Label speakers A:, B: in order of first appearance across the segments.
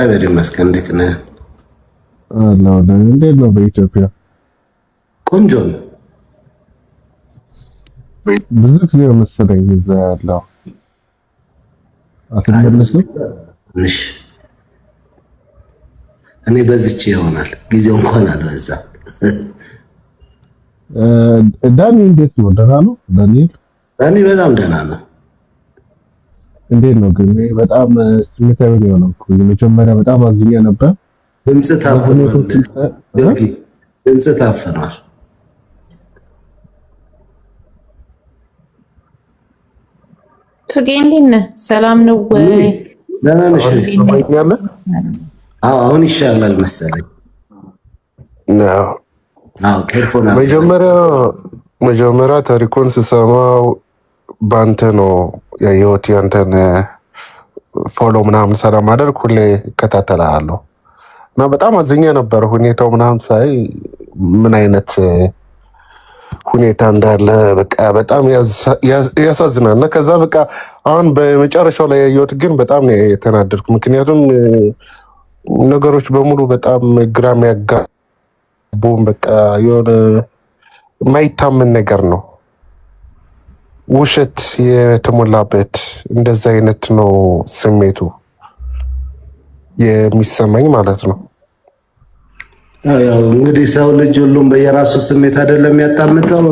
A: እግዚአብሔር ይመስገን። እንዴት ነህ?
B: አላህ እንዴት ነው? በኢትዮጵያ
A: ቆንጆ ነው።
B: ብዙ ጊዜ መሰለኝ እዛ ያለው አትመለስም?
A: እሺ እኔ በዚች ይሆናል ጊዜው እንኳን አልበዛም።
B: ዳኒ እንዴት ነው? ደህና ነው? ዳኒ
A: በጣም ደህና ነው።
B: እንዴት ነው ግን? በጣም ስሜታዊ ነው እኮ የመጀመሪያ በጣም አዝኛ ነበር።
A: ድምጽ ታፍኗል።
C: ቶጌ እንዴት ነህ? ሰላም ነው ወይ?
A: ደህና ነሽ? አሁን ይሻላል መሰለኝ።
D: መጀመሪያ ታሪኩን ስሰማው ባንተ ነው ያየሁት። ያንተን ፎሎ ምናምን ስለማደርግ ሁሌ እከታተልሃለሁ እና በጣም አዝኜ ነበር። ሁኔታው ምናምን ሳይ ምን አይነት ሁኔታ እንዳለ በቃ በጣም ያሳዝናል። እና ከዛ በቃ አሁን በመጨረሻው ላይ ያየሁት ግን በጣም ነው የተናደድኩ። ምክንያቱም ነገሮች በሙሉ በጣም ግራም ያጋቡም በቃ የሆነ የማይታመን ነገር ነው፣ ውሸት የተሞላበት እንደዛ አይነት ነው ስሜቱ የሚሰማኝ ማለት ነው።
A: ያው እንግዲህ ሰው ልጅ ሁሉም በየራሱ ስሜት አይደለም የሚያጣምጠው።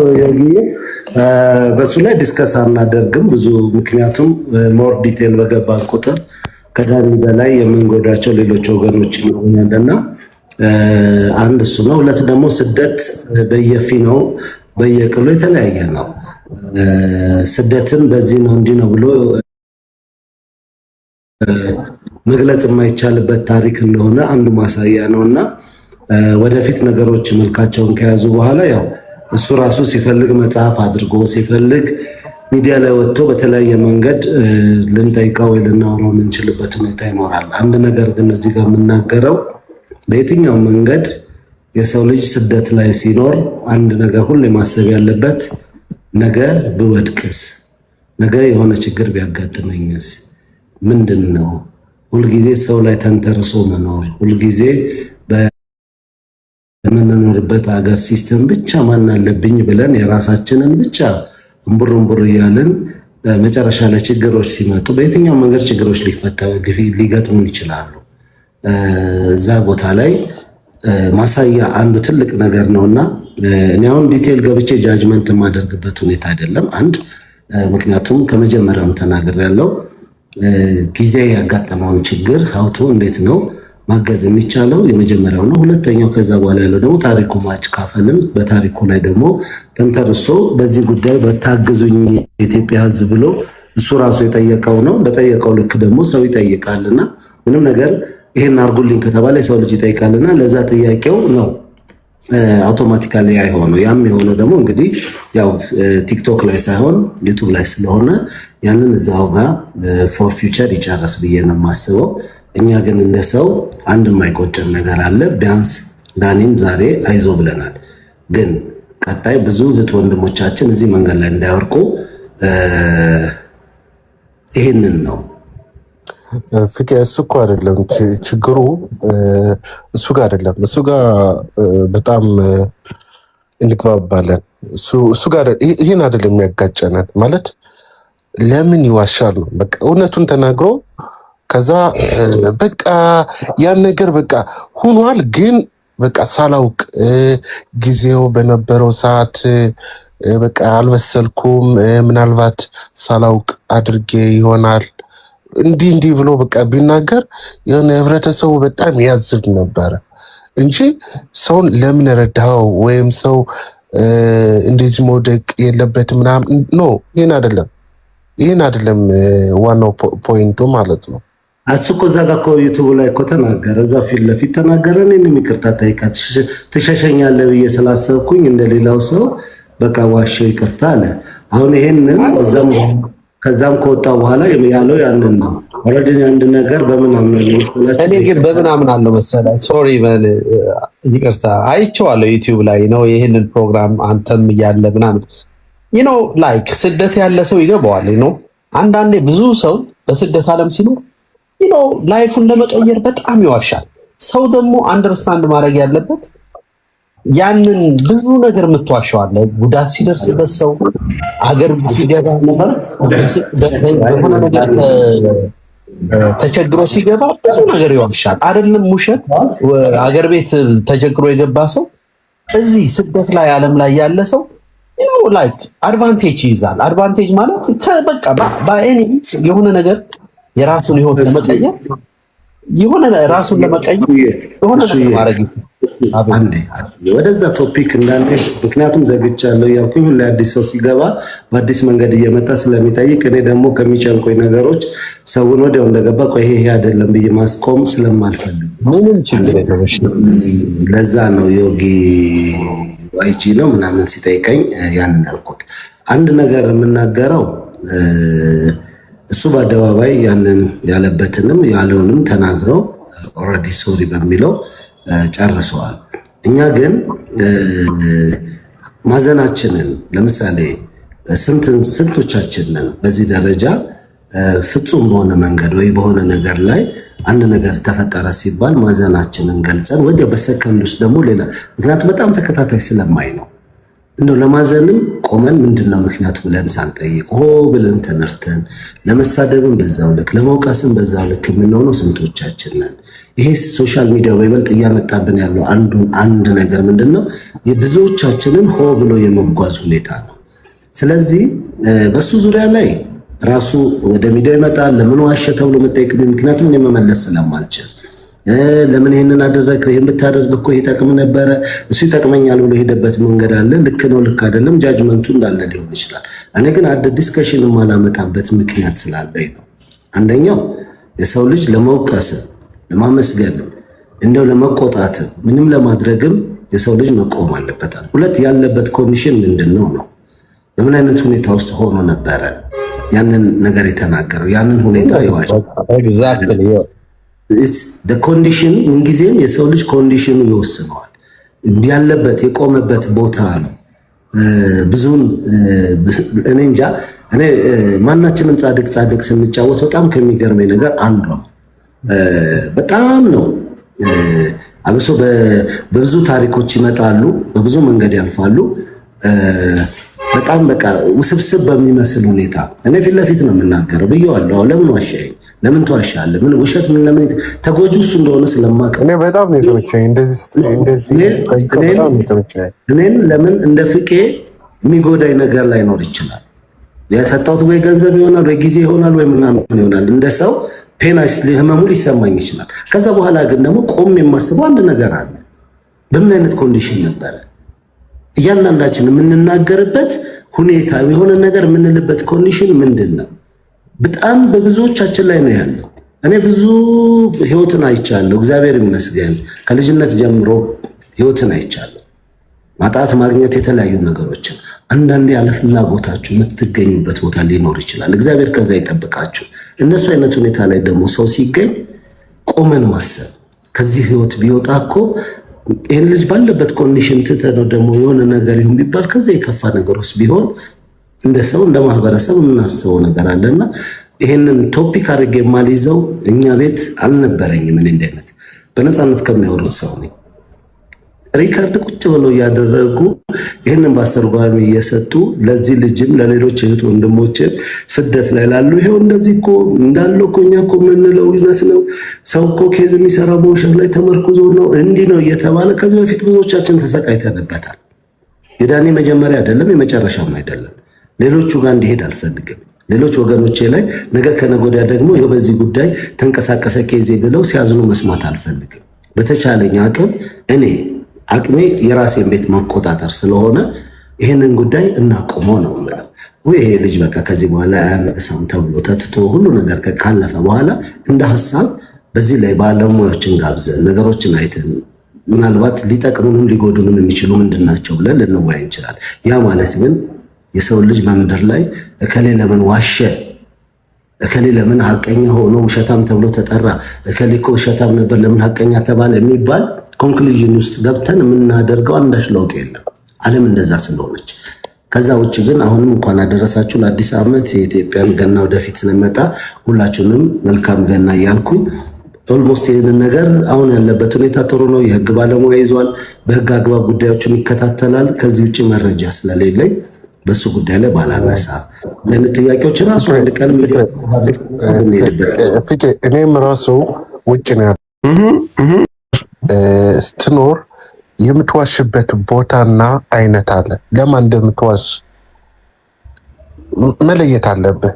A: በሱ ላይ ዲስከስ አናደርግም ብዙ፣ ምክንያቱም ሞር ዲቴል በገባን ቁጥር ከዳኒ በላይ የምንጎዳቸው ሌሎች ወገኖች ይሆናልና አንድ እሱ ነው። ሁለት ደግሞ ስደት በየፊናው በየቅሉ የተለያየ ነው። ስደትን በዚህ ነው እንዲህ ነው ብሎ መግለጽ የማይቻልበት ታሪክ እንደሆነ አንዱ ማሳያ ነውና ወደፊት ነገሮች መልካቸውን ከያዙ በኋላ ያው እሱ ራሱ ሲፈልግ መጽሐፍ አድርጎ ሲፈልግ ሚዲያ ላይ ወጥቶ በተለያየ መንገድ ልንጠይቀው ወይ ልናወራው የምንችልበት ሁኔታ ይኖራል። አንድ ነገር ግን እዚህ ጋር የምናገረው በየትኛው መንገድ የሰው ልጅ ስደት ላይ ሲኖር አንድ ነገር ሁሌ ማሰብ ያለበት ነገ ብወድቅስ፣ ነገ የሆነ ችግር ቢያጋጥመኝስ ምንድን ነው? ሁልጊዜ ሰው ላይ ተንተርሶ መኖር፣ ሁልጊዜ በምንኖርበት ሀገር ሲስተም ብቻ ማን አለብኝ ብለን የራሳችንን ብቻ እምቡር እያልን መጨረሻ ላይ ችግሮች ሲመጡ በየትኛው መንገድ ችግሮች ሊገጥሙን ይችላሉ። እዛ ቦታ ላይ ማሳያ አንዱ ትልቅ ነገር ነውና እኔ አሁን ዲቴል ገብቼ ጃጅመንት የማደርግበት ሁኔታ አይደለም። አንድ ምክንያቱም ከመጀመሪያውም ተናግሬያለሁ። ጊዜ ያጋጠመውን ችግር ሀውቶ እንዴት ነው ማገዝ የሚቻለው የመጀመሪያው ነው። ሁለተኛው ከዛ በኋላ ያለው ደግሞ ታሪኩ ማካፈልን በታሪኩ ላይ ደግሞ ተንተርሶ በዚህ ጉዳይ በታግዙኝ የኢትዮጵያ ሕዝብ ብሎ እሱ ራሱ የጠየቀው ነው። በጠየቀው ልክ ደግሞ ሰው ይጠይቃልና ምንም ነገር ይሄን አርጉልኝ ከተባለ የሰው ልጅ ይጠይቃልና ለዛ ጥያቄው ነው አውቶማቲካሊ አይሆነው። ያም የሆነው ደግሞ እንግዲህ ያው ቲክቶክ ላይ ሳይሆን ዩቲዩብ ላይ ስለሆነ ያንን እዛው ጋር ፎር ፊውቸር ይጨርስ ብዬ ነው የማስበው። እኛ ግን እንደ ሰው አንድ የማይቆጨን ነገር አለ። ቢያንስ ዳኒን ዛሬ አይዞ ብለናል። ግን ቀጣይ ብዙ እህት ወንድሞቻችን እዚህ መንገድ ላይ እንዳይወርቁ ይሄንን ነው
D: ፍቄ። እሱ እኮ አይደለም ችግሩ፣ እሱ ጋር አይደለም። እሱ ጋር በጣም እንግባባለን። እሱ ጋር ይሄን አይደለም የሚያጋጨነን። ማለት ለምን ይዋሻል ነው በቃ። እውነቱን ተናግሮ ከዛ በቃ ያን ነገር በቃ ሆኗል፣ ግን በቃ ሳላውቅ ጊዜው በነበረው ሰዓት በቃ አልበሰልኩም፣ ምናልባት ሳላውቅ አድርጌ ይሆናል እንዲህ ብሎ በቃ ቢናገር የሆነ ህብረተሰቡ በጣም ያዝብ ነበረ እንጂ ሰውን ለምን ረዳው ወይም ሰው እንደዚህ መውደቅ የለበትም ምናምን ነው። ይሄን አይደለም ዋናው ፖይንቱ ማለት ነው።
A: እሱ እኮ እዛ ጋር እኮ ዩቲዩብ ላይ እኮ ተናገረ፣ እዛ ፊት ለፊት ተናገረ። እኔንም ይቅርታ ጠይቃት ትሸሸኛለህ ብዬ ስላሰብኩኝ እንደሌላው ሰው በቃ ዋሸው ይቅርታ አለ። አሁን ይሄንን ከዛም ከወጣ በኋላ ያለው ያንን ነው። ኦልሬዲ አንድ ነገር በምን አምነው ለምሳሌ
E: እኔ ግን በምን አምናለሁ መሰለህ? ሶሪ ይቅርታ አይቼዋለሁ ዩቲዩብ ላይ ነው ይሄንን ፕሮግራም አንተም እያለ ምናምን ላይክ ስደት ያለ ሰው ይገባዋል። አንዳንዴ ብዙ ሰው በስደት ዓለም ሲኖር ላይፉን ለመቀየር በጣም ይዋሻል። ሰው ደግሞ አንደርስታንድ ማድረግ ያለበት ያንን ብዙ ነገር የምትዋሸዋለ ጉዳት ሲደርስበት ሰው አገር ሲገባ የሆነ ነገር ተቸግሮ ሲገባ ብዙ ነገር ይዋሻል። አይደለም ውሸት አገር ቤት ተቸግሮ የገባ ሰው እዚህ ስደት ላይ ዓለም ላይ ያለ ሰው ላይክ አድቫንቴጅ ይይዛል። አድቫንቴጅ ማለት በቃ በኤኒ የሆነ ነገር የራሱን ህይወት ለመቀየር የሆነ ራሱን ለመቀየር የሆነ ነገር ማድረግ
A: አንዴ ወደዛ ቶፒክ እንዳለ ምክንያቱም ዘግቻለሁ ያልኩኝ ሁሉ አዲስ ሰው ሲገባ በአዲስ መንገድ እየመጣ ስለሚጠይቅ እኔ ደግሞ ከሚጨንቆኝ ነገሮች ሰውን ወዲያው እንደገባ ቆይ ይሄ አይደለም ብዬ ማስቆም ስለማልፈልግ
E: ምንም ችግር የለም።
A: ለዛ ነው ዮጊ ዋይጂ ነው ምናምን ሲጠይቀኝ ያንን ያልኩት። አንድ ነገር የምናገረው እሱ በአደባባይ ያንን ያለበትንም ያለውንም ተናግረው ኦልሬዲ ሶሪ በሚለው ጨርሰዋል። እኛ ግን ማዘናችንን ለምሳሌ ስንቶቻችንን በዚህ ደረጃ ፍጹም በሆነ መንገድ ወይ በሆነ ነገር ላይ አንድ ነገር ተፈጠረ ሲባል ማዘናችንን ገልጸን ወዲያ በሰከንድ ውስጥ ደግሞ ሌላ ምክንያቱም በጣም ተከታታይ ስለማይ ነው እንደው ለማዘንም ቆመን ምንድነው ምክንያቱ ብለን ሳንጠይቅ ሆ ብለን ተነርተን ለመሳደብም በዛው ልክ ለመውቀስም በዛው ልክ የምንሆነው ስንቶቻችን ነን? ይሄ ሶሻል ሚዲያ በይበልጥ እያመጣብን ያለው አንድ ነገር ምንድነው የብዙዎቻችንን ሆ ብሎ የመጓዝ ሁኔታ ነው። ስለዚህ በሱ ዙሪያ ላይ ራሱ ወደ ሚዲያ ይመጣል። ለምን ዋሸ ተብሎ መጠየቅ ምክንያቱም መመለስ ስለማልችል ለምን ይሄንን አደረክ ይሄን ብታደርግ እኮ ይጠቅም ነበር እሱ ይጠቅመኛል ብሎ ሄደበት መንገድ አለ። ልክ ነው ልክ አይደለም ጃጅመንቱ እንዳለ ሊሆን ይችላል። እኔ ግን አደ ዲስከሽን ማላመጣበት ምክንያት ስላለኝ ነው። አንደኛው የሰው ልጅ ለመውቀስ ለማመስገን እንደው ለመቆጣት ምንም ለማድረግም የሰው ልጅ መቆም አለበት። ሁለት ያለበት ኮንዲሽን ምንድነው ነው በምን አይነት ሁኔታ ውስጥ ሆኖ ነበር ያንን ነገር የተናገረው ያንን ሁኔታ ይዋሽ
E: ኤግዛክትሊ
A: it's the condition ምንጊዜም የሰው ልጅ ኮንዲሽኑ ይወስነዋል። ያለበት የቆመበት ቦታ ነው። ብዙን እኔ እንጃ እኔ ማናችንም ጻድቅ ስንጫወት በጣም ከሚገርመኝ ነገር አንዱ ነው። በጣም ነው አብሶ በብዙ ታሪኮች ይመጣሉ በብዙ መንገድ ያልፋሉ። በጣም በቃ ውስብስብ በሚመስል ሁኔታ እኔ ፊት ለፊት ነው የምናገረው ብየዋለሁ። ለምን ዋሻኝ ለምን ተዋሻለህ ምን ውሸት ምን ለምን ተጎጁ እሱ እንደሆነ ስለማውቅ
D: እኔ በጣም ነው የተመቸኝ። እንደዚህ በጣም ነው የተመቸኝ።
A: እኔን ለምን እንደ ፍቄ የሚጎዳኝ ነገር ላይኖር ይችላል። ያሰጣሁት ወይ ገንዘብ ይሆናል ወይ ጊዜ ይሆናል ወይ ምናምን ይሆናል። እንደ ሰው ፔናይስ ህመሙ ሊሰማኝ ይችላል። ከዛ በኋላ ግን ደግሞ ቆም የማስበው አንድ ነገር አለ። በምን አይነት ኮንዲሽን ነበረ እያንዳንዳችን የምንናገርበት ሁኔታ የሆነ ነገር የምንልበት ኮንዲሽን ምንድነው? በጣም በብዙዎቻችን ላይ ነው ያለው። እኔ ብዙ ህይወትን አይቻለሁ እግዚአብሔር ይመስገን። ከልጅነት ጀምሮ ህይወትን አይቻለሁ። ማጣት ማግኘት የተለያዩ ነገሮችን አንዳንዴ ያለ ፍላጎታችሁ የምትገኙበት ቦታ ሊኖር ይችላል። እግዚአብሔር ከዛ ይጠብቃችሁ። እነሱ አይነት ሁኔታ ላይ ደግሞ ሰው ሲገኝ ቆመን ማሰብ ከዚህ ህይወት ቢወጣ እኮ ይሄን ልጅ ባለበት ኮንዲሽን ትተነው ደግሞ የሆነ ነገር ይሁን ቢባል ከዛ የከፋ ነገር ውስጥ ቢሆን እንደ ሰው እንደ ማህበረሰብ የምናስበው ነገር አለና ይሄንን ቶፒክ አድርጌ የማልይዘው እኛ ቤት አልነበረኝም። ምን እንደነት በነፃነት ከሚያወሩት ሰው ነኝ። ሪካርድ ቁጭ ብለው ያደረጉ ይሄንን ባስተርጓሚ እየሰጡ ለዚህ ልጅም ለሌሎች እህት ወንድሞች ስደት ላይ ላሉ ይሄው እንደዚህ እኮ እንዳለው እኮ እኛ እኮ የምንለው እውነት ነው። ሰው እኮ ኬዝ የሚሰራው በውሸት ላይ ተመርኩዞ ነው እንዲህ ነው እየተባለ ከዚህ በፊት ብዙዎቻችን ተሰቃይተንበታል። የዳኒ መጀመሪያ አይደለም የመጨረሻም አይደለም። ሌሎቹ ጋር እንዲሄድ አልፈልግም። ሌሎች ወገኖቼ ላይ ነገ ከነገ ወዲያ ደግሞ ይሄው በዚህ ጉዳይ ተንቀሳቀሰ ኬዝ ብለው ሲያዝኑ መስማት አልፈልግም። በተቻለኝ አቅም እኔ አቅሜ የራሴን ቤት መቆጣጠር ስለሆነ ይሄንን ጉዳይ እናቆመው ነው የምለው። ይሄ ልጅ በቃ ከዚህ በኋላ ያነሳም ተብሎ ተትቶ ሁሉ ነገር ካለፈ በኋላ እንደ ሐሳብ በዚህ ላይ ባለሙያዎችን ጋብዘን ነገሮችን አይተን ምናልባት ሊጠቅሙንም ሊጎዱንም የሚችሉ ምንድናቸው ብለን ልንወያይ እንችላለን። ያ ማለት ግን የሰው ልጅ በምድር ላይ እከሌ ለምን ዋሸ እከሌ ለምን ሐቀኛ ሆኖ ውሸታም ተብሎ ተጠራ እከሌ እኮ ውሸታም ነበር ለምን ሐቀኛ ተባለ የሚባል ኮንክሉዥን ውስጥ ገብተን የምናደርገው አንዳች ለውጥ የለም። ዓለም እንደዛ ስለሆነች ከዛ ውጭ ግን አሁንም እንኳን አደረሳችሁ ለአዲስ ዓመት። የኢትዮጵያን ገና ወደፊት ስለመጣ ሁላችሁንም መልካም ገና እያልኩኝ ኦልሞስት ይህንን ነገር አሁን ያለበት ሁኔታ ጥሩ ነው። የህግ ባለሙያ ይዟል፣ በህግ አግባብ ጉዳዮችን ይከታተላል። ከዚህ ውጭ መረጃ ስለሌለኝ በሱ ጉዳይ ላይ ባላነሳ ለምን ጥያቄዎች ራሱ አንድ ቀን
D: እኔም ራሱ ውጭ ነው ስትኖር የምትዋሽበት ቦታና አይነት አለ። ለማን እንደምትዋሽ መለየት አለብህ።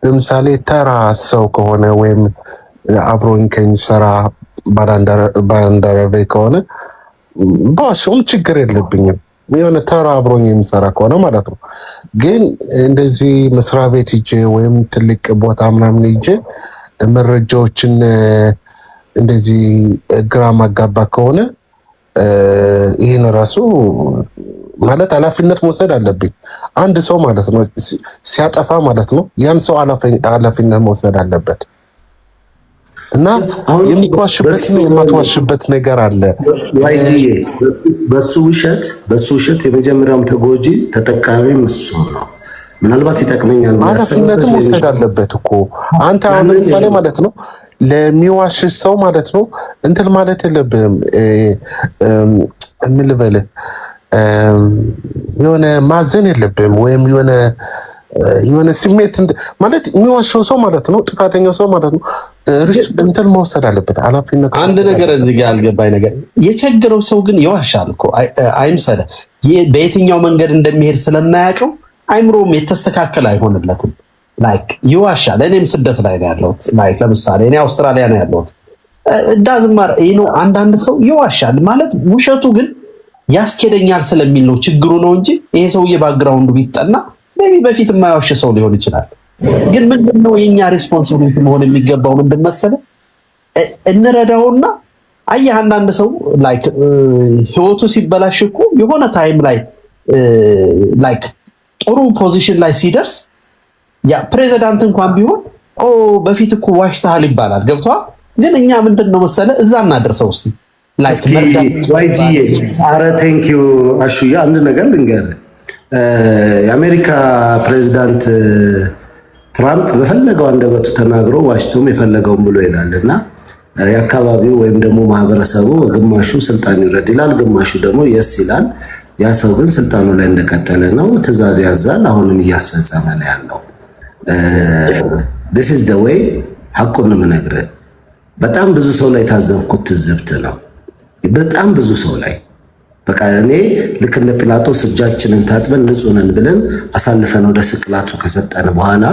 D: ለምሳሌ ተራ ሰው ከሆነ ወይም አብሮኝ ከሚሰራ ባንዳረቤ ከሆነ ባሽም ችግር የለብኝም። የሆነ ተራ አብሮኝ የሚሰራ ከሆነ ማለት ነው። ግን እንደዚህ መስሪያ ቤት ሂጄ ወይም ትልቅ ቦታ ምናምን ሂጄ መረጃዎችን እንደዚህ ግራ ማጋባ ከሆነ ይሄን ራሱ ማለት ኃላፊነት መውሰድ አለብኝ። አንድ ሰው ማለት ነው ሲያጠፋ ማለት ነው ያን ሰው ኃላፊነት መውሰድ አለበት። እና የሚዋሽበትና የማትዋሽበት ነገር አለ።
A: በሱ ውሸት የመጀመሪያውም ተጎጂ ተጠቃሚም እሱ ነው። ምናልባት ይጠቅመኛል
D: ኃላፊነት መውሰድ አለበት እኮ አንተ አሁን ለምሳሌ ማለት ነው ለሚዋሽ ሰው ማለት ነው እንትን ማለት የለብህም። ምን ልበልህ የሆነ ማዘን የለብህም ወይም የሆነ ስሜት ማለት የሚዋሸው ሰው ማለት ነው ጥፋተኛው ሰው ማለት ነው እንትን መውሰድ አለበት ኃላፊነት።
E: አንድ ነገር እዚህ ጋር አልገባኝ ነገር የቸገረው ሰው ግን ይዋሻል እኮ አይምሰልህ። በየትኛው መንገድ እንደሚሄድ ስለማያውቀው አይምሮም የተስተካከለ አይሆንለትም። ላይክ ይዋሻል። እኔም ስደት ላይ ነው ያለሁት። ላይክ ለምሳሌ እኔ አውስትራሊያ ነው ያለሁት። ዳዝማር አንዳንድ ሰው ይዋሻል ማለት ውሸቱ ግን ያስኬደኛል ስለሚል ነው ችግሩ ነው እንጂ ይሄ ሰውዬ ባክግራውንዱ ቢጠና ሜቢ በፊት የማይዋሽ ሰው ሊሆን ይችላል። ግን ምንድነው የኛ ሪስፖንሲቢሊቲ መሆን የሚገባው ምንድን መሰለህ? እንረዳውና አየህ አንዳንድ ሰው ላይክ ህይወቱ ሲበላሽ እኮ የሆነ ታይም ላይ ላይክ ጥሩ ፖዚሽን ላይ ሲደርስ ያ ፕሬዚዳንት እንኳን ቢሆን በፊት እኮ ዋሽተሃል ይባላል። ገብቷል? ግን እኛ ምንድነው መሰለህ እዛ እናደርሰው እስቲ ላይክ
A: ዋይጂዬ ኧረ ቴንክ ዩ አሹያ። አንድ ነገር ልንገርህ የአሜሪካ ፕሬዚዳንት ትራምፕ በፈለገው አንደበቱ ተናግሮ ዋሽቶም የፈለገውን ብሎ ይላል እና የአካባቢው ወይም ደግሞ ማህበረሰቡ ግማሹ ስልጣን ይውረድ ይላል፣ ግማሹ ደግሞ የስ ይላል። ያ ሰው ግን ስልጣኑ ላይ እንደቀጠለ ነው። ትዕዛዝ ያዛል፣ አሁንም እያስፈጸመ ነው ያለው። this is the way ሐቁን የምነግርህ። በጣም ብዙ ሰው ላይ ታዘብኩት ትዝብት ነው። በጣም ብዙ ሰው ላይ በቃ እኔ ልክ እንደ ጲላጦስ እጃችንን ታጥበን ንጹህ ነን ብለን አሳልፈን ወደ ስቅላቱ ከሰጠን በኋላ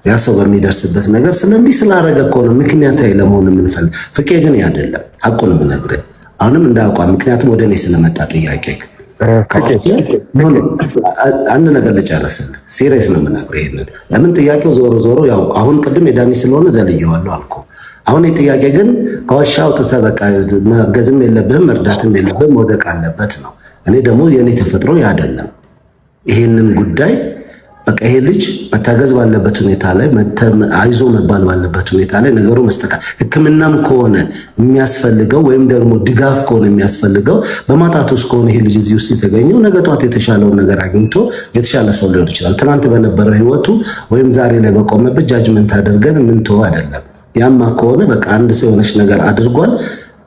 A: ያ ሰው በሚደርስበት ነገር ስለዚህ ስላረገ እኮ ነው ምክንያታዊ ለመሆን የምንፈልግ። ፍቄ ግን አይደለም ሐቁን የምነግርህ አሁንም እንዳውቋም ምክንያቱም ወደ እኔ ስለመጣ ጥያቄ አንድ ነገር ልጨርስልህ። ሲሪየስ ነው የምነግርህ ይሄንን። ለምን ጥያቄው ዞሮ ዞሮ ያው አሁን ቅድም የዳኒ ስለሆነ ዘልየዋለሁ አልኩ። አሁን የጥያቄ ግን ከዋሻ አውጥተህ በቃ ማገዝም የለብህም መርዳትም የለብህም መውደቅ አለበት ነው። እኔ ደግሞ የኔ ተፈጥሮ አይደለም ይሄንን ጉዳይ በቃ ይሄ ልጅ መታገዝ ባለበት ሁኔታ ላይ አይዞ መባል ባለበት ሁኔታ ላይ ነገሩ ሕክምናም ከሆነ የሚያስፈልገው ወይም ደግሞ ድጋፍ ከሆነ የሚያስፈልገው በማጣት ውስጥ ከሆነ ይሄ ልጅ እዚህ ውስጥ የተገኘው ነገ ጧት የተሻለውን ነገር አግኝቶ የተሻለ ሰው ሊሆን ይችላል። ትናንት በነበረው ህይወቱ ወይም ዛሬ ላይ በቆመበት ጃጅመንት አድርገን ምንተው አይደለም። ያማ ከሆነ በቃ አንድ ሰው የሆነች ነገር አድርጓል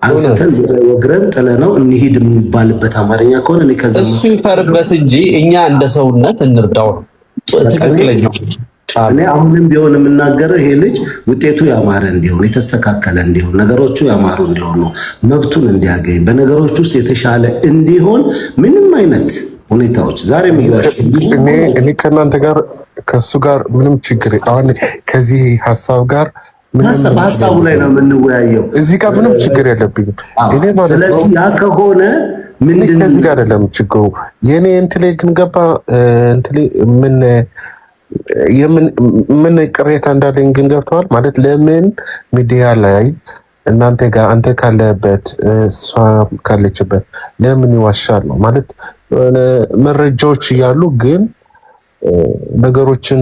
A: አንስተን ወግረን ጥለነው እንሂድ የሚባልበት አማርኛ ከሆነ እኔ ከዛ
E: እሱ ይፈርበት እንጂ እኛ እንደ ሰውነት እንርዳው ነው ትክክለኛው።
A: እኔ አሁንም ቢሆን የምናገረው ይሄ ልጅ ውጤቱ ያማረ እንዲሆን የተስተካከለ እንዲሆን ነገሮቹ ያማሩ እንዲሆኑ መብቱን እንዲያገኝ በነገሮች ውስጥ የተሻለ እንዲሆን ምንም አይነት ሁኔታዎች ዛሬ የሚዋሽ
D: እኔ ከእናንተ ጋር ከሱ ጋር ምንም ችግር አሁን ከዚህ ሀሳብ ጋር
A: በሀሳቡ ላይ ነው የምንወያየው።
D: እዚህ ጋር ምንም ችግር የለብኝም እኔ ማለት ነው።
A: ስለዚህ ያ ከሆነ ምንድን
D: ከዚህ ጋር አይደለም ችግሩ። የኔ እንትሌ ግን ገባ እንትሌ ምን ቅሬታ እንዳለኝ ግን ገብተዋል ማለት ለምን ሚዲያ ላይ እናንተ ጋር አንተ ካለበት እሷ ካለችበት ለምን ይዋሻል ነው ማለት መረጃዎች እያሉ ግን ነገሮችን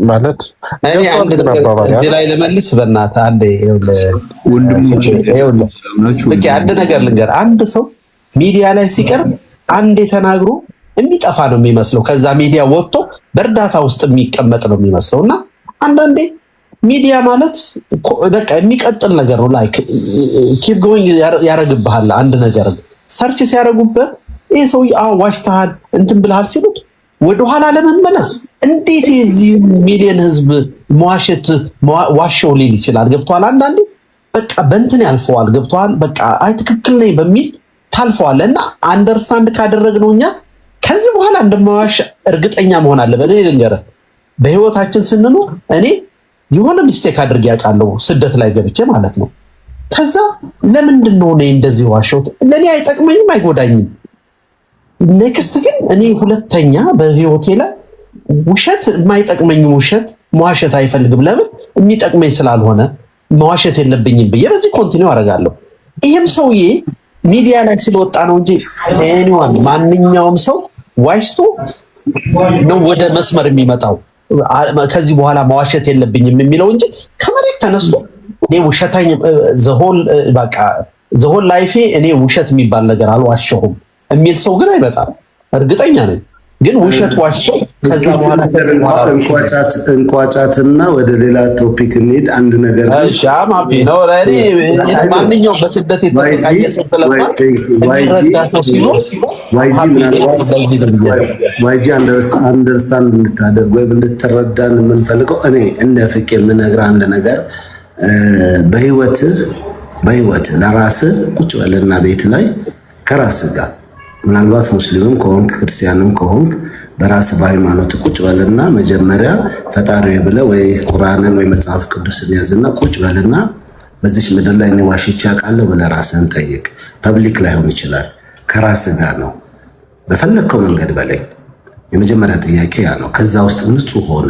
D: ማለት
E: እኔ አንድ ነገር እዚህ ላይ ልመልስ በእናትህ አንዴ ወንድሞች አንድ ነገር ልንገር። አንድ ሰው ሚዲያ ላይ ሲቀርብ አንዴ ተናግሮ የሚጠፋ ነው የሚመስለው። ከዛ ሚዲያ ወጥቶ በእርዳታ ውስጥ የሚቀመጥ ነው የሚመስለው። እና አንዳንዴ ሚዲያ ማለት በቃ የሚቀጥል ነገር ነው። ላይክ ኪፕ ጎይንግ ያረግብሃል። አንድ ነገር ሰርች ሲያረጉበት ይሄ ሰው ዋሽተሃል እንትን ብለሃል ሲሉት ወደኋላ ለመመለስ እንዴት የዚህ ሚሊዮን ህዝብ መዋሸት ዋሸው ሊል ይችላል? ገብቷል? አንዳንዴ በቃ በእንትን ያልፈዋል። ገብቷል? በቃ አይ ትክክል ነኝ በሚል ታልፈዋል። እና አንደርስታንድ ካደረግነው እኛ ከዚህ በኋላ እንደማዋሽ እርግጠኛ መሆን አለብን። እኔ ልንገርህ፣ በህይወታችን ስንኖር እኔ የሆነ ሚስቴክ አድርጌ ያውቃለሁ፣ ስደት ላይ ገብቼ ማለት ነው። ከዛ ለምንድን ነው እኔ እንደዚህ ዋሸሁት? ለእኔ አይጠቅመኝም፣ አይጎዳኝም። ኔክስት ግን እኔ ሁለተኛ በህይወቴ ላይ ውሸት የማይጠቅመኝ ውሸት መዋሸት አይፈልግም። ለምን? የሚጠቅመኝ ስላልሆነ መዋሸት የለብኝም ብዬ በዚህ ኮንቲኒው አደርጋለሁ። ይሄም ሰውዬ ሚዲያ ላይ ስለወጣ ነው እንጂ ኤኒዋን ማንኛውም ሰው ዋሽቶ ነው ወደ መስመር የሚመጣው። ከዚህ በኋላ መዋሸት የለብኝም የሚለው እንጂ ከመሬት ተነስቶ እኔ ውሸታኝ ዘሆል ላይፌ እኔ ውሸት የሚባል ነገር አልዋሸሁም የሚል ሰው ግን አይመጣም። እርግጠኛ ነኝ። ግን ውሸት ዋሽቶ ከዛ በኋላ
A: እንቋጫትና ወደ ሌላ ቶፒክ እንሂድ። አንድ ነገር
E: ሻማፒ ነው ለኔ ማንኛውም በስደት የተሰቃየ ሰው ስለማት እንዲረዳው ሲኖር
A: ዋይጂ አንደርስታንድ እንድታደርግ ወይም እንድትረዳን የምንፈልገው እኔ እንደ ፍቄ የምነግርህ አንድ ነገር በህይወት ለራስህ ቁጭ በልና ቤት ላይ ከራስህ ጋር ምናልባት ሙስሊምም ከሆንክ ክርስቲያንም ከሆንክ በራስህ በሃይማኖት ቁጭ በልና መጀመሪያ ፈጣሪ ብለህ ወይ ቁርአንን ወይ መጽሐፍ ቅዱስን ያዝና ቁጭ በልና በዚህ ምድር ላይ እኔ ዋሽቼ አውቃለሁ ብለህ ራስህን ጠይቅ። ፐብሊክ ላይሆን ይችላል፣ ከራስህ ጋር ነው። በፈለግከው መንገድ በላይ የመጀመሪያ ጥያቄ ያ ነው። ከዛ ውስጥ ንጹህ ሆነ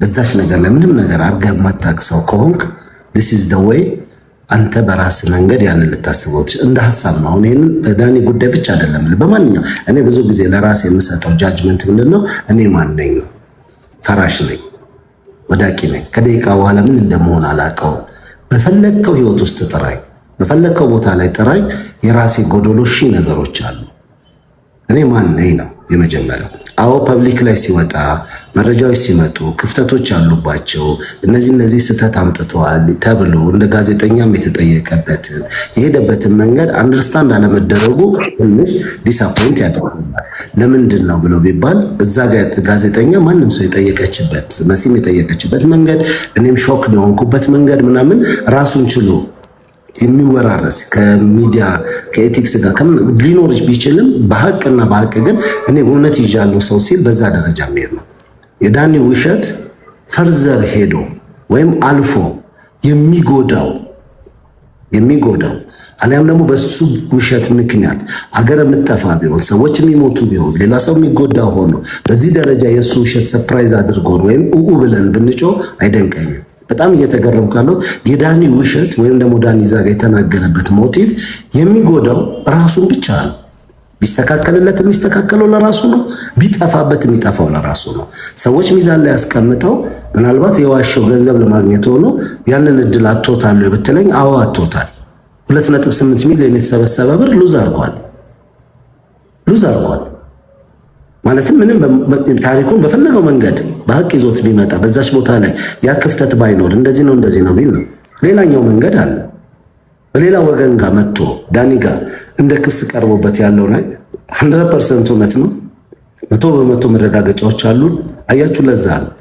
A: በዛች ነገር ላይ ምንም ነገር አድርገህ የማታውቅ ሰው ከሆንክ this is the way አንተ በራስ መንገድ ያንን ልታስበው እንደ ሐሳብ ነው። አሁን ይሄን በዳኒ ጉዳይ ብቻ አይደለም፣ በማንኛውም እኔ ብዙ ጊዜ ለራሴ የምሰጠው ጃጅመንት ምንድነው? እኔ ማን ነኝ ነው። ፈራሽ ነኝ፣ ወዳቂ ነኝ። ከደቂቃ በኋላ ምን እንደምሆን አላውቀውም። በፈለግከው ህይወት ውስጥ ጥራኝ፣ በፈለግከው ቦታ ላይ ጥራኝ። የራሴ ጎዶሎ ሺህ ነገሮች አሉ። እኔ ማን ነኝ ነው የመጀመሪያው። አዎ ፐብሊክ ላይ ሲወጣ መረጃዎች ሲመጡ ክፍተቶች አሉባቸው። እነዚህ ስህተት አምጥተዋል ተብሎ እንደ ጋዜጠኛም የተጠየቀበትን የሄደበትን መንገድ አንደርስታንድ አለመደረጉ ትንሽ ዲስአፖይንት ያደርጋል። ለምንድን ነው ብሎ ቢባል እዛ ጋር ጋዜጠኛ ማንም ሰው የጠየቀችበት መሲም የጠየቀችበት መንገድ እኔም ሾክ የሆንኩበት መንገድ ምናምን ራሱን ችሎ የሚወራረስ ከሚዲያ ከኤቲክስ ጋር ሊኖር ቢችልም በሐቅና በሐቅ ግን እኔ እውነት ይዣለሁ ሰው ሲል በዛ ደረጃ የሚሄድ ነው። የዳኒ ውሸት ፈርዘር ሄዶ ወይም አልፎ የሚጎዳው አሊያም ደግሞ በሱ ውሸት ምክንያት አገር የምትጠፋ ቢሆን ሰዎች የሚሞቱ ቢሆን ሌላ ሰው የሚጎዳ ሆኖ በዚህ ደረጃ የሱ ውሸት ሰርፕራይዝ አድርጎን ወይም ብለን ብንጮ አይደንቀኝም። በጣም እየተገረምኩ ያለሁት የዳኒ ውሸት ወይም ደግሞ ዳኒ ዛጋ የተናገረበት ሞቲቭ የሚጎዳው ራሱን ብቻ ነው። ቢስተካከልለት የሚስተካከለው ለራሱ ነው፣ ቢጠፋበት የሚጠፋው ለራሱ ነው። ሰዎች ሚዛን ላይ ያስቀምጠው ምናልባት የዋሸው ገንዘብ ለማግኘት ሆኖ ያንን እድል አጥቶታል ብትለኝ፣ አዎ አጥቶታል። 2.8 ሚሊዮን የተሰበሰበ ብር ሉዝ አድርጓል። ማለትም ምንም ታሪኩን በፈለገው መንገድ በሐቅ ይዞት ቢመጣ በዛች ቦታ ላይ ያ ክፍተት ባይኖር እንደዚህ ነው ቢል ነው። ሌላኛው መንገድ አለ። በሌላ ወገን ጋር መጥቶ ዳኒ ጋር እንደ ክስ ቀርቦበት ያለው ላይ 100% እውነት ነው። 100% መረጋገጫዎች አሉን። አያችሁ፣ ለዛ ነው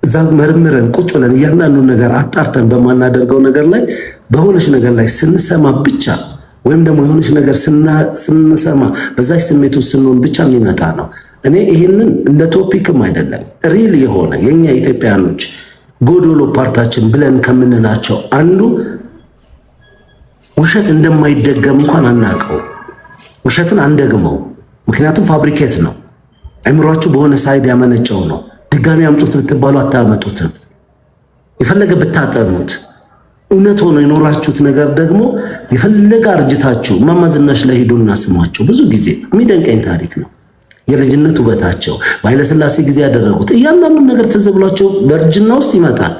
A: እዛ መርምረን ቁጭ ብለን እያንዳንዱን ነገር አጣርተን በማናደርገው ነገር ላይ በሆነች ነገር ላይ ስንሰማ ብቻ ወይም ደግሞ የሆነች ነገር ስንሰማ በዛች ስሜት ውስጥ ስንሆን ብቻ የሚመጣ ነው። እኔ ይሄንን እንደ ቶፒክም አይደለም ሪል የሆነ የኛ ኢትዮጵያኖች ጎዶሎ ፓርታችን ብለን ከምንላቸው አንዱ ውሸት እንደማይደገም እንኳን አናውቀው። ውሸትን አንደግመው፣ ምክንያቱም ፋብሪኬት ነው። አይምሯችሁ በሆነ ሳይድ ያመነጨው ነው። ድጋሚ አምጡት ብትባሉ አታመጡትም። የፈለገ ብታጠኑት እውነት ሆኖ የኖራችሁት ነገር ደግሞ የፈለገ አርጅታችሁ እማማ ዝናሽ ላይ ሄዱና ስሟቸው። ብዙ ጊዜ የሚደንቀኝ ታሪክ ነው። የልጅነት ውበታቸው በኃይለሥላሴ ጊዜ ያደረጉት እያንዳንዱን ነገር ትዝ ብሏቸው በእርጅና ውስጥ ይመጣል።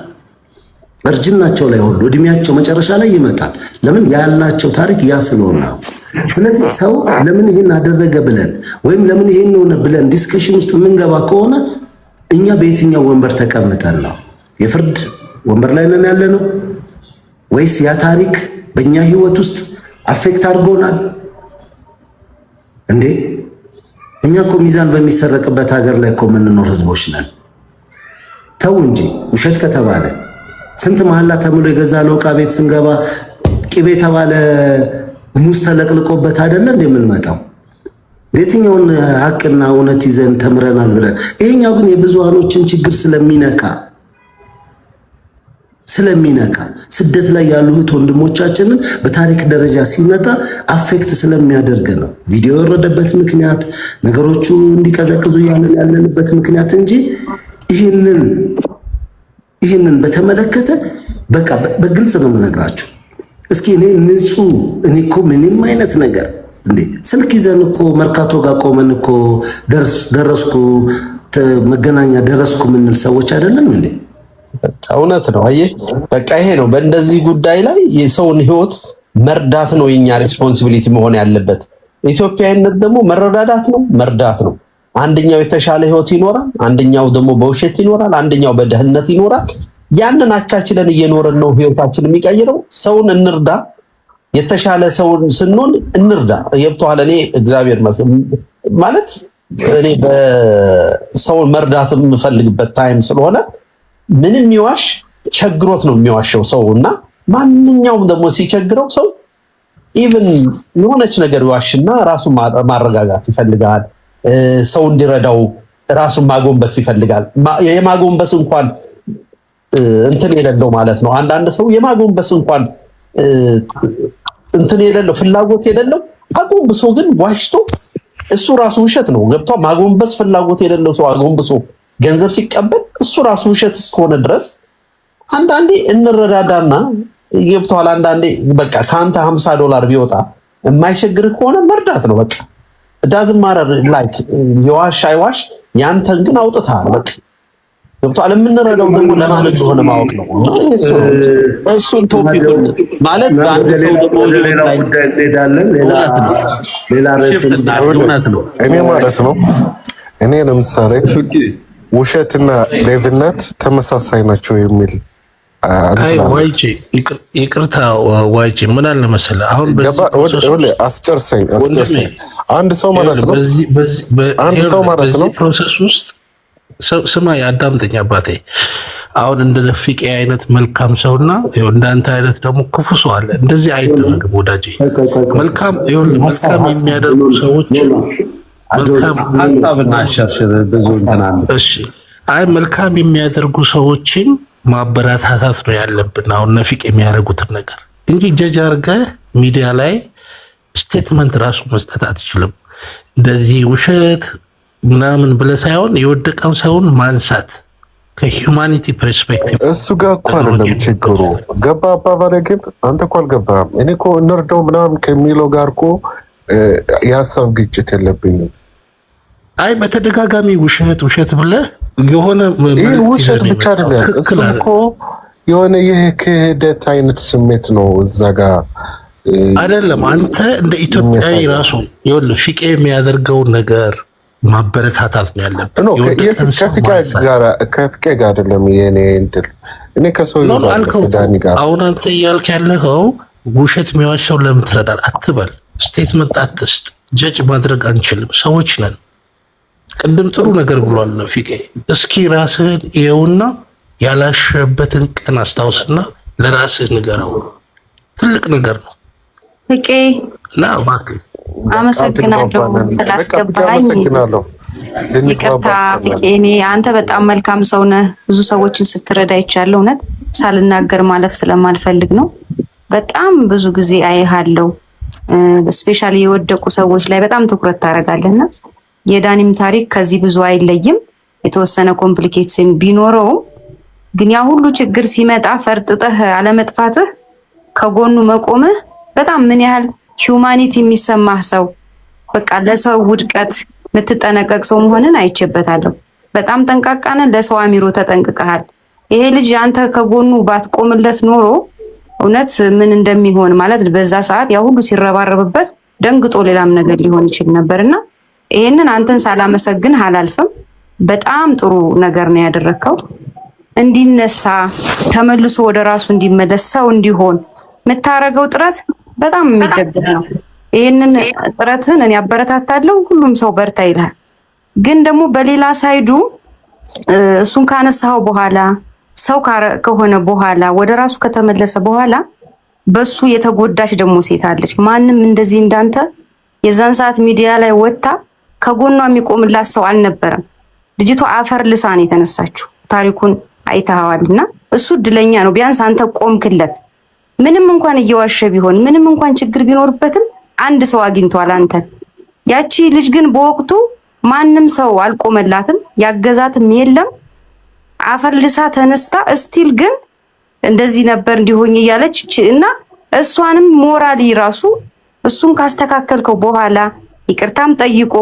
A: እርጅናቸው ላይ ሁሉ እድሜያቸው መጨረሻ ላይ ይመጣል። ለምን? ያላቸው ታሪክ ያ ስለሆነ ነው። ስለዚህ ሰው ለምን ይሄን አደረገ ብለን ወይም ለምን ይሄን ሆነ ብለን ዲስከሽን ውስጥ የምንገባ ከሆነ እኛ በየትኛው ወንበር ተቀምጠን ነው? የፍርድ ወንበር ላይ ነን ያለ ነው ወይስ ያ ታሪክ በእኛ ህይወት ውስጥ አፌክት አድርጎናል እንዴ? እኛ እኮ ሚዛን በሚሰረቅበት ሀገር ላይ እኮ የምንኖር ህዝቦች ነን። ተው እንጂ ውሸት ከተባለ ስንት መሐላ ተምሎ የገዛ ነው ዕቃ ቤት ስንገባ ቅቤ የተባለ ሙዝ ተለቅልቆበት አይደለ እንደምንመጣው? የትኛውን ሀቅና እውነት ይዘን ተምረናል ብለን? ይሄኛው ግን የብዙሃኖችን ችግር ስለሚነካ ስደት ላይ ያሉ እህት ወንድሞቻችንን በታሪክ ደረጃ ሲመጣ አፌክት ስለሚያደርግ ነው ቪዲዮ የወረደበት ምክንያት፣ ነገሮቹ እንዲቀዘቅዙ ያለንበት ምክንያት እንጂ ይህንን በተመለከተ በቃ በግልጽ ነው የምነግራችሁ። እስኪ እኔ እኮ ምንም አይነት ነገር እንዴ ስልክ ይዘን እኮ መርካቶ ጋር ቆመን እኮ ደረስኩ መገናኛ ደረስኩ ምንል ሰዎች አይደለም እንዴ?
E: እውነት ነው። አየህ በቃ ይሄ ነው። በእንደዚህ ጉዳይ ላይ የሰውን ህይወት መርዳት ነው የኛ ሬስፖንሲቢሊቲ መሆን ያለበት። ኢትዮጵያዊነት ደግሞ መረዳዳት ነው፣ መርዳት ነው። አንደኛው የተሻለ ህይወት ይኖራል፣ አንደኛው ደግሞ በውሸት ይኖራል፣ አንደኛው በደህንነት ይኖራል። ያንን አቻችለን እየኖርን ነው ህይወታችን የሚቀይረው። ሰውን እንርዳ፣ የተሻለ ሰውን ስንሆን እንርዳ። የብተዋል እኔ እግዚአብሔር ማለት እኔ በሰውን መርዳት የምፈልግበት ታይም ስለሆነ ምንም ይዋሽ ቸግሮት ነው የሚዋሸው ሰው እና ማንኛውም ደግሞ ሲቸግረው ሰው ኢቭን የሆነች ነገር ይዋሽና ራሱን ማረጋጋት ይፈልጋል። ሰው እንዲረዳው ራሱን ማጎንበስ ይፈልጋል። የማጎንበስ እንኳን እንትን የሌለው ማለት ነው። አንዳንድ ሰው የማጎንበስ እንኳን እንትን የሌለው ፍላጎት የሌለው አጎንብሶ ግን ዋሽቶ እሱ ራሱ ውሸት ነው። ገብቷ ማጎንበስ ፍላጎት የሌለው ሰው አጎንብሶ ገንዘብ ሲቀበል እሱ ራሱ ውሸት እስከሆነ ድረስ አንዳንዴ እንረዳዳና ገብቷል። አንዳንዴ በቃ ካንተ $50 ቢወጣ የማይቸግር ከሆነ መርዳት ነው በቃ ዳዝም ማረር ላይክ የዋሽ አይዋሽ ያንተን ግን አውጥታል በቃ ገብቷል። የምንረዳው ደግሞ ለማን እንደሆነ ማወቅ ነው። እሱን ቶፒክ ማለት አንድ ሰው ደግሞ
D: እኔ ማለት ነው እኔ ለምሳሌ ውሸትና ሌብነት ተመሳሳይ ናቸው የሚል
F: ዋይቼ ይቅርታ ዋይቼ ምን አለ መሰለህ አሁን
D: አስጨርሰኝ አንድ ሰው ማለት ነው
F: በዚህ ፕሮሰስ ውስጥ ስማ ያዳምጠኝ አባቴ። አሁን እንደ ለፊቄ አይነት መልካም ሰውና እንዳንተ አይነት ደግሞ ክፉ ሰው አለ። እንደዚህ አይደረግም ወዳጄ። መልካም የሚያደርጉ ሰዎች መልካም የሚያደርጉ ሰዎችን ማበረታታት ነው ያለብን። አሁን ነፊቅ የሚያደርጉትን ነገር እንጂ ጀጅ አድርገህ ሚዲያ ላይ ስቴትመንት ራሱ መስጠት አትችልም። እንደዚህ ውሸት ምናምን ብለህ ሳይሆን የወደቀን ሰውን ማንሳት ከሂውማኒቲ ፐርስፔክቲቭ
D: እሱ ጋር እኮ አይደለም ችግሩ። ገባ አባባሌ ግን አንተ እኮ አልገባህም። እኔ እኮ እንርዳው ምናምን ከሚለው ጋር እኮ የሀሳብ ግጭት የለብኝም።
F: አይ በተደጋጋሚ ውሸት ብለህ የሆነ
D: ይህ ውሸት ብቻ አይደለም እኮ የሆነ ይህ ክህደት አይነት ስሜት ነው እዛ ጋር
F: አይደለም። አንተ እንደ ኢትዮጵያዊ ራሱ ይኸውልህ ፊቄ የሚያደርገውን ነገር ማበረታታት ነው ያለብን።
D: ከፍቄ ጋር አይደለም የኔ እንትን እኔ ከሰው ጋር
F: አሁን አንተ እያልክ ያለኸው ውሸት የሚዋሸው ለምን ትረዳል አትበል። ስቴትመንት አትስጥ። ጀጅ ማድረግ አንችልም፣ ሰዎች ነን። ቅድም ጥሩ ነገር ብሏል ፊቄ። እስኪ ራስህን ይኸውና ያላሸበትን ቀን አስታውስና ለራስህ ንገረው። ትልቅ ነገር ነው
G: ፊቄ
F: እና እባክህ
G: አመሰግናለሁ ስላስገባኝ። ይቅርታ ፊቄ፣ እኔ አንተ በጣም መልካም ሰው ነህ። ብዙ ሰዎችን ስትረዳ ይቻለሁ። እውነት ሳልናገር ማለፍ ስለማልፈልግ ነው። በጣም ብዙ ጊዜ አይሃለሁ። ስፔሻሊ የወደቁ ሰዎች ላይ በጣም ትኩረት ታደርጋለህና የዳኒም ታሪክ ከዚህ ብዙ አይለይም። የተወሰነ ኮምፕሊኬሽን ቢኖረውም ግን ያ ሁሉ ችግር ሲመጣ ፈርጥጠህ አለመጥፋትህ፣ ከጎኑ መቆምህ በጣም ምን ያህል ሂውማኒቲ የሚሰማህ ሰው፣ በቃ ለሰው ውድቀት የምትጠነቀቅ ሰው መሆንን አይቼበታለሁ። በጣም ጠንቃቃ ነህ። ለሰው አሚሮ ተጠንቅቀሃል። ይሄ ልጅ አንተ ከጎኑ ባትቆምለት ኖሮ እውነት ምን እንደሚሆን ማለት በዛ ሰዓት ያ ሁሉ ሲረባረብበት ደንግጦ ሌላም ነገር ሊሆን ይችል ነበርና ይሄንን አንተን ሳላመሰግን አላልፍም። በጣም ጥሩ ነገር ነው ያደረከው። እንዲነሳ ተመልሶ ወደ ራሱ እንዲመለስ ሰው እንዲሆን የምታረገው ጥረት በጣም የሚደገፍ ነው። ይሄንን ጥረትን እኔ አበረታታለሁ። ሁሉም ሰው በርታ ይላል። ግን ደግሞ በሌላ ሳይዱ እሱን ካነሳው በኋላ ሰው ከሆነ በኋላ ወደ ራሱ ከተመለሰ በኋላ በሱ የተጎዳች ደግሞ ሴት አለች። ማንም እንደዚህ እንዳንተ የዛን ሰዓት ሚዲያ ላይ ወጣ ከጎኗ የሚቆምላት ሰው አልነበረም። ልጅቷ አፈር ልሳን የተነሳችው ታሪኩን አይተሃዋልና እሱ እድለኛ ነው። ቢያንስ አንተ ቆምክለት። ምንም እንኳን እየዋሸ ቢሆን ምንም እንኳን ችግር ቢኖርበትም አንድ ሰው አግኝቷል አንተን። ያቺ ልጅ ግን በወቅቱ ማንም ሰው አልቆመላትም፣ ያገዛትም የለም። አፈር ልሳ ተነስታ እስቲል ግን እንደዚህ ነበር እንዲሆኝ እያለች እና እሷንም ሞራሊ ራሱ እሱን ካስተካከልከው በኋላ ይቅርታም ጠይቆ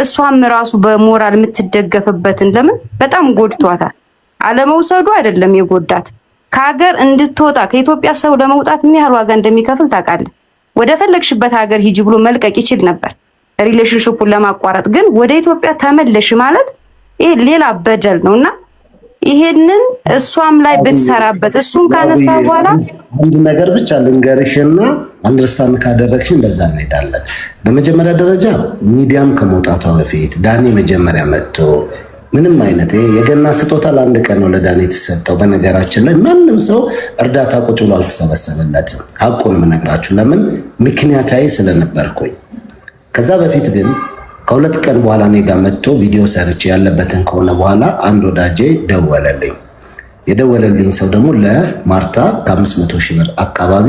G: እሷም ራሱ በሞራል የምትደገፍበትን ለምን በጣም ጎድቷታል። አለመውሰዱ አይደለም የጎዳት ከሀገር እንድትወጣ ከኢትዮጵያ ሰው ለመውጣት ምን ያህል ዋጋ እንደሚከፍል ታውቃለህ። ወደ ፈለግሽበት ሀገር ሂጂ ብሎ መልቀቅ ይችል ነበር ሪሌሽንሺፑን ለማቋረጥ። ግን ወደ ኢትዮጵያ ተመለሽ ማለት ይሄ ሌላ በደል ነውና ይሄንን እሷም ላይ ብትሰራበት እሱን ካነሳ በኋላ
A: አንድ ነገር ብቻ ልንገርሽና አንደርስታንድ ካደረግሽን በዛ እንሄዳለን። በመጀመሪያ ደረጃ ሚዲያም ከመውጣቷ በፊት ዳኒ መጀመሪያ መጥቶ ምንም አይነት የገና ስጦታ ለአንድ ቀን ነው ለዳኒ የተሰጠው። በነገራችን ላይ ማንም ሰው እርዳታ ቁጭ ብሎ አልተሰበሰበለትም። ሀቁን የምነግራችሁ ለምን ምክንያታዊ ስለነበርኩኝ። ከዛ በፊት ግን ከሁለት ቀን በኋላ እኔ ጋር መጥቶ ቪዲዮ ሰርቼ ያለበትን ከሆነ በኋላ አንድ ወዳጄ ደወለልኝ። የደወለልኝ ሰው ደግሞ ለማርታ ከ500 ሺህ ብር አካባቢ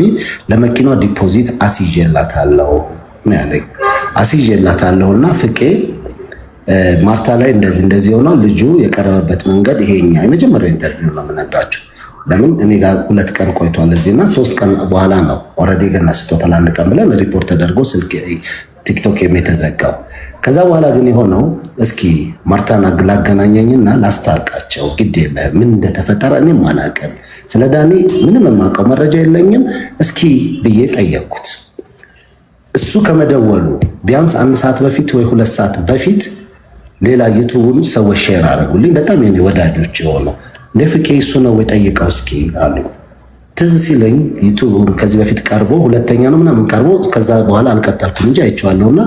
A: ለመኪናዋ ዲፖዚት አስይዤላታለሁ ነው ያለኝ። አስይዤላታለሁና ፍቄ ማርታ ላይ እንደዚህ ሆኖ ልጁ የቀረበበት መንገድ ይሄኛ የመጀመሪያው ኢንተርቪው ነው የምነግራችሁ። ለምን እኔ ጋር 2 ቀን ቆይቷል እዚህና 3 ቀን በኋላ ነው ኦልሬዲ ገና ስጦታ ለአንድ ቀን ብለን ሪፖርት ተደርጎ ስልክ ቲክቶክ የተዘጋው። ከዛ በኋላ ግን የሆነው እስኪ ማርታን ላገናኘኝና ላስታርቃቸው፣ ግድ የለ ምን እንደተፈጠረ እኔም አላውቅም፣ ስለ ዳኒ ምንም የማውቀው መረጃ የለኝም እስኪ ብዬ ጠየቅኩት። እሱ ከመደወሉ ቢያንስ 1 ሰዓት በፊት ወይ 2 ሰዓት በፊት ሌላ ዩቱቡን ሰዎች ሼር አደረጉልኝ። በጣም የኔ ወዳጆች የሆኑ ለፍቄ እሱ ነው የጠየቀው እስኪ አሉ። ትዝ ሲለኝ ዩቱቡን ከዚህ በፊት ቀርቦ ሁለተኛ ነው ምናምን ቀርቦ ከዛ በኋላ አልቀጠልኩም እንጂ አይቼዋለሁና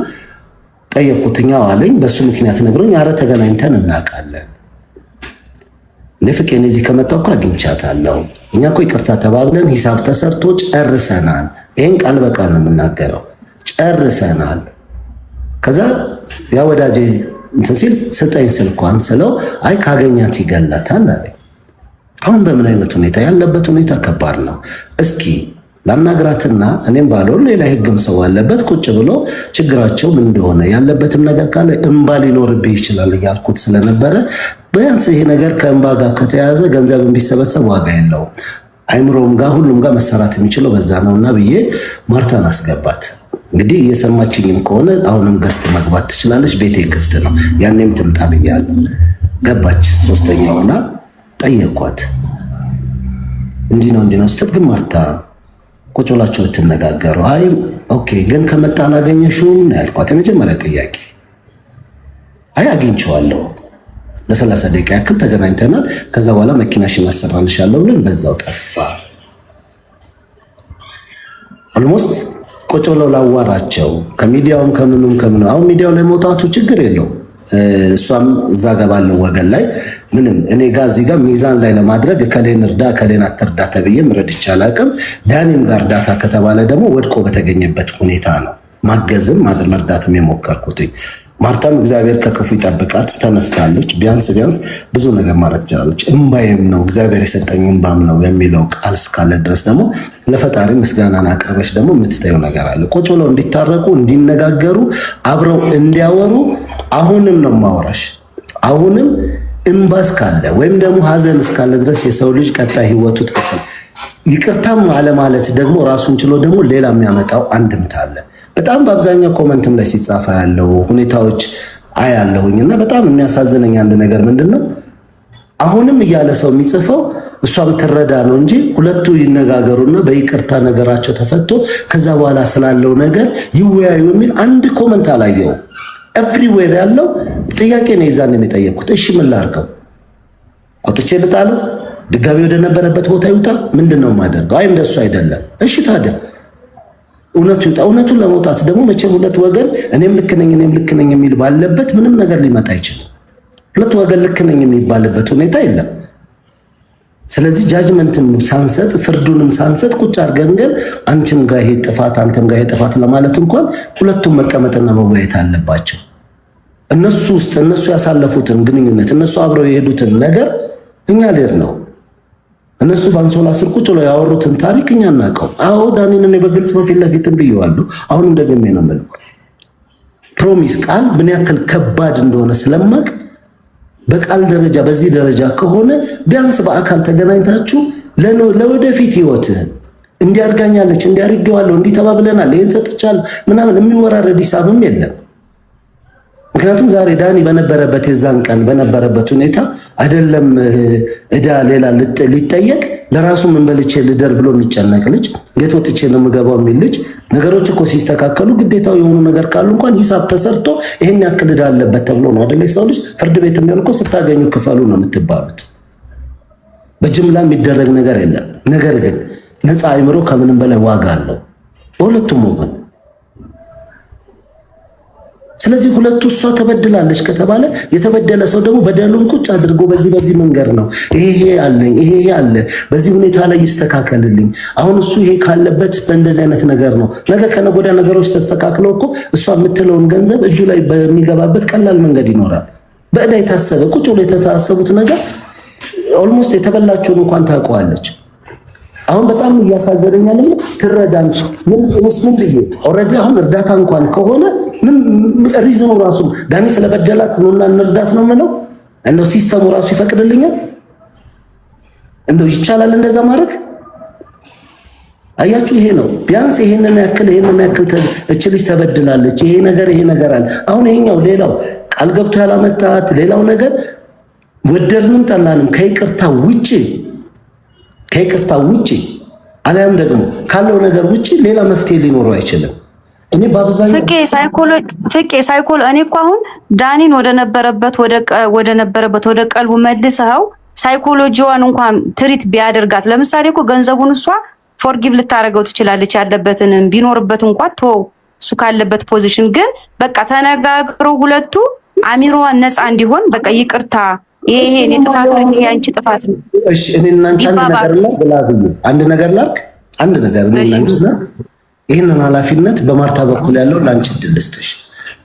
A: ጠየቅኩትኛው አለኝ። በሱ ምክንያት ነግሮኝ አረ ተገናኝተን እናውቃለን ለፍቄ እዚህ ከመጣሁ እኮ አግኝቻታለሁ፣ እኛ እኮ ይቅርታ ተባብለን ሂሳብ ተሰርቶ ጨርሰናል። ይሄን ቃል በቃል ነው የምናገረው፣ ጨርሰናል። ከዛ ያ ወዳጄ እንትን ሲል ስጠኝ ስልኳን ስለው አይ ካገኛት ይገላታል አለኝ። አሁን በምን አይነት ሁኔታ ያለበት ሁኔታ ከባድ ነው። እስኪ ላናግራትና እኔም ባለው ሌላ ህግም ሰው አለበት ቁጭ ብሎ ችግራቸው ምን እንደሆነ ያለበትም ነገር ካለ እንባ ሊኖርብህ ይችላል እያልኩት ስለነበረ ቢያንስ ይሄ ነገር ከእንባ ጋር ከተያዘ ገንዘብን ቢሰበሰብ ዋጋ የለውም፣ አይምሮም ጋር ሁሉም ጋር መሰራት የሚችለው በዛ ነውና ብዬ ማርታን አስገባት። እንግዲህ እየሰማችኝም ከሆነ አሁንም ገስት መግባት ትችላለች፣ ቤቴ ክፍት ነው። ያኔም ትምጣ ብያለሁ። ገባች። 3ኛ ሆና ጠየኳት። እንዲህ ነው ስትል ግን ማርታ ቁጭ ብላችሁ ልትነጋገሩ፣ አይ ኦኬ ግን ከመጣ አላገኘሽውም ያልኳት የመጀመሪያ ጥያቄ። አይ አግኝቼዋለሁ፣ ለ30 ደቂቃ ያክል ተገናኝተናል። ከዛ በኋላ መኪናሽን አሰራልሻለሁ ብለን በዛው ጠፋ። ኦልሞስት ቁጭ ብለው ላዋራቸው ከሚዲያውም ከምኑም አሁን ሚዲያው ላይ መውጣቱ ችግር የለው። እሷም እዛ ጋር ባለው ወገን ላይ ምንም እኔ ጋር እዚህ ጋር ሚዛን ላይ ለማድረግ ከሌን እርዳ ከሌን አትርዳ ተብዬም ረድቼ አላውቅም። ዳኒም ጋር እርዳታ ከተባለ ደግሞ ወድቆ በተገኘበት ሁኔታ ነው ማገዝም መርዳትም የሞከርኩት። ማርታም እግዚአብሔር ከክፉ ይጠብቃት ተነስታለች። ቢያንስ ብዙ ነገር ማድረግ ትችላለች። እምባዬም ነው እግዚአብሔር የሰጠኝ እምባም ነው የሚለው ቃል እስካለ ድረስ ደግሞ ለፈጣሪ ምስጋናን አቅርበሽ ደግሞ የምትታየው ነገር አለ። ቁጭ ብለው እንዲታረቁ እንዲነጋገሩ አብረው እንዲያወሩ አሁንም ነው ማወራሽ። አሁንም እምባ እስካለ ወይም ደግሞ ሀዘን እስካለ ድረስ የሰው ልጅ ቀጣይ ህይወቱ ትክክል ይቅርታም አለማለት ደግሞ ራሱን ችሎ ደግሞ ሌላ የሚያመጣው አንድምታ አለ። በጣም በአብዛኛው ኮመንትም ላይ ሲጻፋ ያለው ሁኔታዎች አያለሁኝና በጣም የሚያሳዝነኝ አንድ ነገር ምንድነው አሁንም እያለ ሰው የሚጽፈው እሷም ትረዳ ነው እንጂ ሁለቱ ይነጋገሩና በይቅርታ ነገራቸው ተፈቶ ከዛ በኋላ ስላለው ነገር ይወያዩ የሚል አንድ ኮመንት አላየው። ኤቭሪዌር ያለው ጥያቄ ነው ይዛን የጠየቁት። እሺ ምን ላድርገው? አውጥቼ ልጣለው? ድጋሚ ወደ ነበረበት ቦታ ይውጣ? ምንድነው የማደርገው? አይ እንደሱ አይደለም። እሺ ታዲያ እውነቱ ይውጣ። እውነቱን ለመውጣት ደግሞ መቼም ሁለት ወገን እኔም ልክ ነኝ የሚል ባለበት ምንም ነገር ሊመጣ አይችልም። ሁለት ወገን ልክ ነኝ የሚባልበት ሁኔታ የለም። ስለዚህ ጃጅመንትን ሳንሰጥ ፍርዱንም ሳንሰጥ ቁጭ አድርገን ግን አንቺም ጋር ይሄ ጥፋት አንተም ጋር ይሄ ጥፋት ለማለት እንኳን ሁለቱም መቀመጥና መወያየት አለባቸው። እነሱ ውስጥ እነሱ ያሳለፉትን ግንኙነት እነሱ አብረው የሄዱትን ነገር እኛ ልሄድ ነው። እነሱ ባንሶላ ስር ቁጭ ብለው ያወሩትን ታሪክ እኛ እናውቀው። አዎ ዳኒን እኔ በግልጽ በፊት ለፊትም ብየዋለሁ። አሁንም ደግሜ ነው የምለው ፕሮሚስ ቃል ምን ያክል ከባድ እንደሆነ ስለማቅ በቃል ደረጃ በዚህ ደረጃ ከሆነ ቢያንስ በአካል ተገናኝታችሁ ለወደፊት ህይወትህን እንዲያርጋኛለች እንዲያርገዋለሁ እንዲተባብለናል ይሄን ሰጥቻለሁ ምናምን የሚወራረድ ሂሳብም የለም። ምክንያቱም ዛሬ ዳኒ በነበረበት የዛን ቀን በነበረበት ሁኔታ አይደለም እዳ ሌላ ሊጠየቅ ለራሱ ምን በልቼ ልደር ብሎ የሚጨነቅ ልጅ የት ወጥቼ ነው የምገባው የሚል ልጅ ነገሮች እኮ ሲስተካከሉ ግዴታው የሆኑ ነገር ካሉ እንኳን ሂሳብ ተሰርቶ ይሄን ያክል እዳ አለበት ተብሎ ነው አይደል? ሰው ልጅ ፍርድ ቤት የሚሆን እኮ ስታገኙ ክፈሉ ነው የምትባሉት። በጅምላ የሚደረግ ነገር የለም። ነገር ግን ነፃ አይምሮ ከምንም በላይ ዋጋ አለው በሁለቱም ወገን። ስለዚህ ሁለቱ እሷ ተበድላለች ከተባለ የተበደለ ሰው ደግሞ በደሉን ቁጭ አድርጎ በዚህ መንገድ ነው ይሄ አለኝ ይሄ አለ በዚህ ሁኔታ ላይ ይስተካከልልኝ። አሁን እሱ ይሄ ካለበት በእንደዚህ አይነት ነገር ነው። ነገ ከነገ ወዲያ ነገሮች ተስተካክለው እኮ እሷ የምትለውን ገንዘብ እጁ ላይ በሚገባበት ቀላል መንገድ ይኖራል። በእዳ የታሰበ ቁጭ ብሎ የተሳሰቡት ነገር ኦልሞስት የተበላችውን እንኳን ታውቀዋለች። አሁን በጣም እያሳዘነኛል ትረዳን ምን ልዬ ኦልሬዲ አሁን እርዳታ እንኳን ከሆነ ምን ሪዝኑ ራሱ ዳኒ ስለበደላት ነውና እንርዳት ነው የምለው። እንደው ሲስተሙ ራሱ ይፈቅድልኛል? እንደው ይቻላል እንደዛ ማድረግ? አያችሁ ይሄ ነው ቢያንስ ይሄንን ያክል እች ልጅ ተበድላለች ይሄ ነገር አለ። አሁን ይሄኛው ሌላው ቃል ገብቶ ያላመጣት ሌላው ነገር ወደድንም ጠላንም ከይቅርታ ውጪ አሊያም ደግሞ ካለው ነገር ውጪ ሌላ መፍትሄ ሊኖረው አይችልም። እኔ በአብዛኛው
G: ፍቄ ሳይኮል እኔ እኮ አሁን ዳኒን ወደ ነበረበት ወደ ቀልቡ መልሰው ሳይኮሎጂዋን እንኳን ትሪት ቢያደርጋት ለምሳሌ እኮ ገንዘቡን እሷ ፎርጊቭ ልታረገው ትችላለች ያለበትን ቢኖርበት እንኳን እሱ ካለበት ፖዚሽን ግን በቃ ተነጋግረው ሁለቱ አሚሮዋን ነፃ እንዲሆን በቃ ይቅርታ ይሄ እኔ ጥፋት ነው ይሄ አንቺ ጥፋት ነው።
A: እሺ እኔ እናንተ አንድ ነገር ላድርግ እኔ እናንተ ይሄንን ኃላፊነት በማርታ በኩል ያለው ላንቺ ድልስትሽ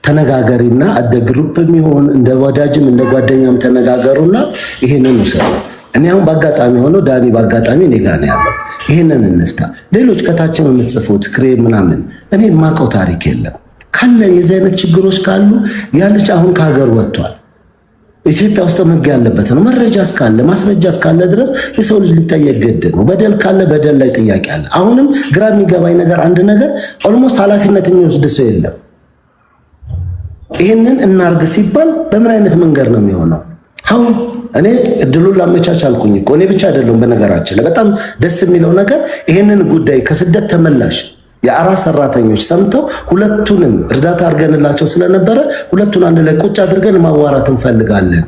A: ተነጋገሪና አደ ግሩፕ የሚሆን እንደ ወዳጅም እንደ ጓደኛም ተነጋገሩና ይሄንን ነው። እኔ አሁን በአጋጣሚ ሆኖ ዳኒ በአጋጣሚ እኔ ጋር ነው ያለው። ይሄንን እንፍታ። ሌሎች ከታችም የምትጽፉት ክሬም ምናምን እኔ የማውቀው ታሪክ የለም። ካለ የዚህ አይነት ችግሮች ካሉ ያ ልጅ አሁን ከሀገር ወጥቷል። ኢትዮጵያ ውስጥ መግ ያለበት ነው። መረጃ እስካለ ማስረጃ እስካለ ድረስ የሰው ልጅ ሊጠየቅ ግድ ነው። በደል ካለ በደል ላይ ጥያቄ አለ። አሁንም ግራ የሚገባኝ ነገር አንድ ነገር ኦልሞስት ኃላፊነት የሚወስድ ሰው የለም። ይሄንን እናርግ ሲባል በምን አይነት መንገድ ነው የሚሆነው? አሁን እኔ እድሉን ላመቻች አልኩኝ እኮ እኔ ብቻ አይደለም። በነገራችን ላይ በጣም ደስ የሚለው ነገር ይሄንን ጉዳይ ከስደት ተመላሽ የአራስ ሰራተኞች ሰምተው ሁለቱንም እርዳታ አድርገንላቸው ስለነበረ ሁለቱን አንድ ላይ ቁጭ አድርገን ማዋራት እንፈልጋለን።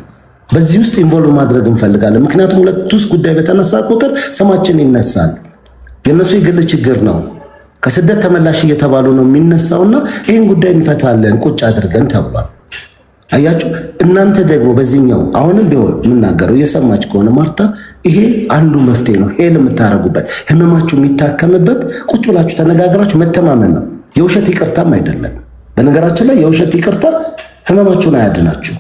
A: በዚህ ውስጥ ኢንቮልቭ ማድረግ እንፈልጋለን። ምክንያቱም ሁለቱስ ጉዳይ በተነሳ ቁጥር ስማችን ይነሳል። የነሱ የግል ችግር ነው። ከስደት ተመላሽ እየተባሉ ነው የሚነሳውና ይሄን ጉዳይ እንፈታለን ቁጭ አድርገን ተብሏል። አያችሁ እናንተ ደግሞ በዚህኛው አሁንም ቢሆን የምናገረው እየሰማች ከሆነ ማርታ ይሄ አንዱ መፍትሄ ነው። ሄል የምታረጉበት ህመማችሁ የሚታከምበት ቁጭ ብላችሁ ተነጋግራችሁ መተማመን ነው። የውሸት ይቅርታም አይደለም። በነገራችን ላይ የውሸት ይቅርታ ህመማችሁን አያድናችሁ።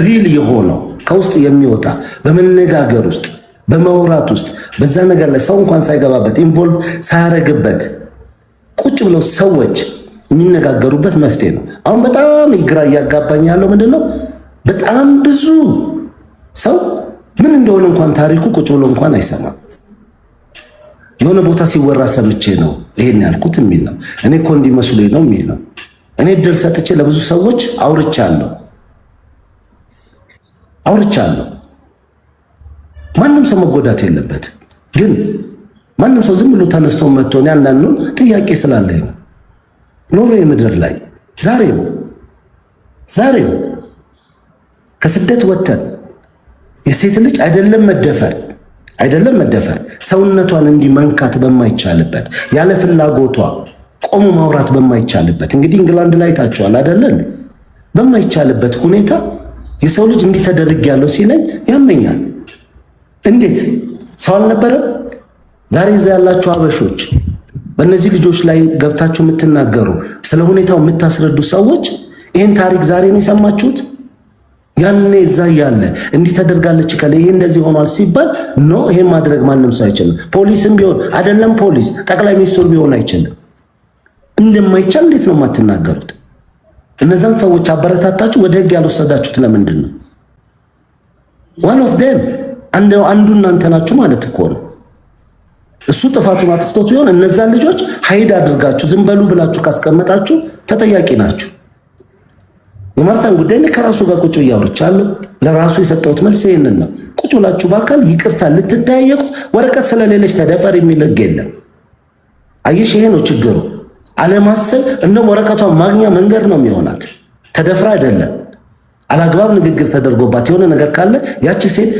A: ሪል የሆነው ከውስጥ የሚወጣ በመነጋገር ውስጥ በመውራት ውስጥ በዛ ነገር ላይ ሰው እንኳን ሳይገባበት ኢንቮልቭ ሳያረግበት ቁጭ ብለው ሰዎች የሚነጋገሩበት መፍትሄ ነው። አሁን በጣም ግራ እያጋባኝ ያለው ምንድነው? በጣም ብዙ ሰው ምን እንደሆነ እንኳን ታሪኩ ቁጭ ብሎ እንኳን አይሰማም። የሆነ ቦታ ሲወራ ሰምቼ ነው ይሄን ያልኩት የሚል ነው። እኔ እኮ እንዲመስሉኝ ነው የሚል ነው። እኔ እድል ሰጥቼ ለብዙ ሰዎች አውርቻለሁ። ማንም ሰው መጎዳት የለበት። ግን ማንም ሰው ዝም ብሎ ተነስቶ መጥቶ ያንዳንዱ ጥያቄ ስላለኝ ነው ኖርዌይ ምድር ላይ ዛሬም ከስደት ወጥተን የሴት ልጅ አይደለም መደፈር ሰውነቷን እንዲመንካት በማይቻልበት ያለ ፍላጎቷ ቆሞ ማውራት በማይቻልበት እንግዲህ እንግላንድ ላይ ታቸዋል አይደለም በማይቻልበት ሁኔታ የሰው ልጅ እንዲህ ተደርግ ያለው ሲለኝ ያመኛል። እንዴት ሰው አልነበረም? ዛሬ እዛ ያላችሁ አበሾች በእነዚህ ልጆች ላይ ገብታችሁ የምትናገሩ ስለ ሁኔታው የምታስረዱ ሰዎች ይህን ታሪክ ዛሬ ነው የሰማችሁት? ያኔ እዛ ያለ እንዲህ ተደርጋለች ከለ ይሄ እንደዚህ ሆኗል ሲባል ኖ ይሄን ማድረግ ማንም ሰው አይችልም። ፖሊስም ቢሆን አይደለም ፖሊስ ጠቅላይ ሚኒስትሩ ቢሆን አይችልም። እንደማይቻል እንዴት ነው የማትናገሩት? እነዛን ሰዎች አበረታታችሁ ወደ ህግ ያልወሰዳችሁት ለምንድን ነው? one of them አንዱ እናንተ ናችሁ ማለት እኮ ነው። እሱ ጥፋቱን አጥፍቶት ቢሆን እነዛን ልጆች ሀይድ አድርጋችሁ ዝም በሉ ብላችሁ ካስቀመጣችሁ ተጠያቂ ናችሁ። የማርታን ጉዳይ ከራሱ ጋር ቁጭ እያወርቻለሁ። ለራሱ የሰጠሁት መልስ ይሄንን ነው። ቁጭ ብላችሁ በአካል ይቅርታ ልትጠያየቁ ወረቀት ስለሌለች ተደፈር የሚል ህግ የለም። አየሽ፣ ይሄ ነው ችግሩ። አለማሰብ እንደውም ወረቀቷን ማግኛ መንገድ ነው የሚሆናት። ተደፍራ አይደለም አላግባብ ንግግር ተደርጎባት የሆነ ነገር ካለ ያቺ ሴት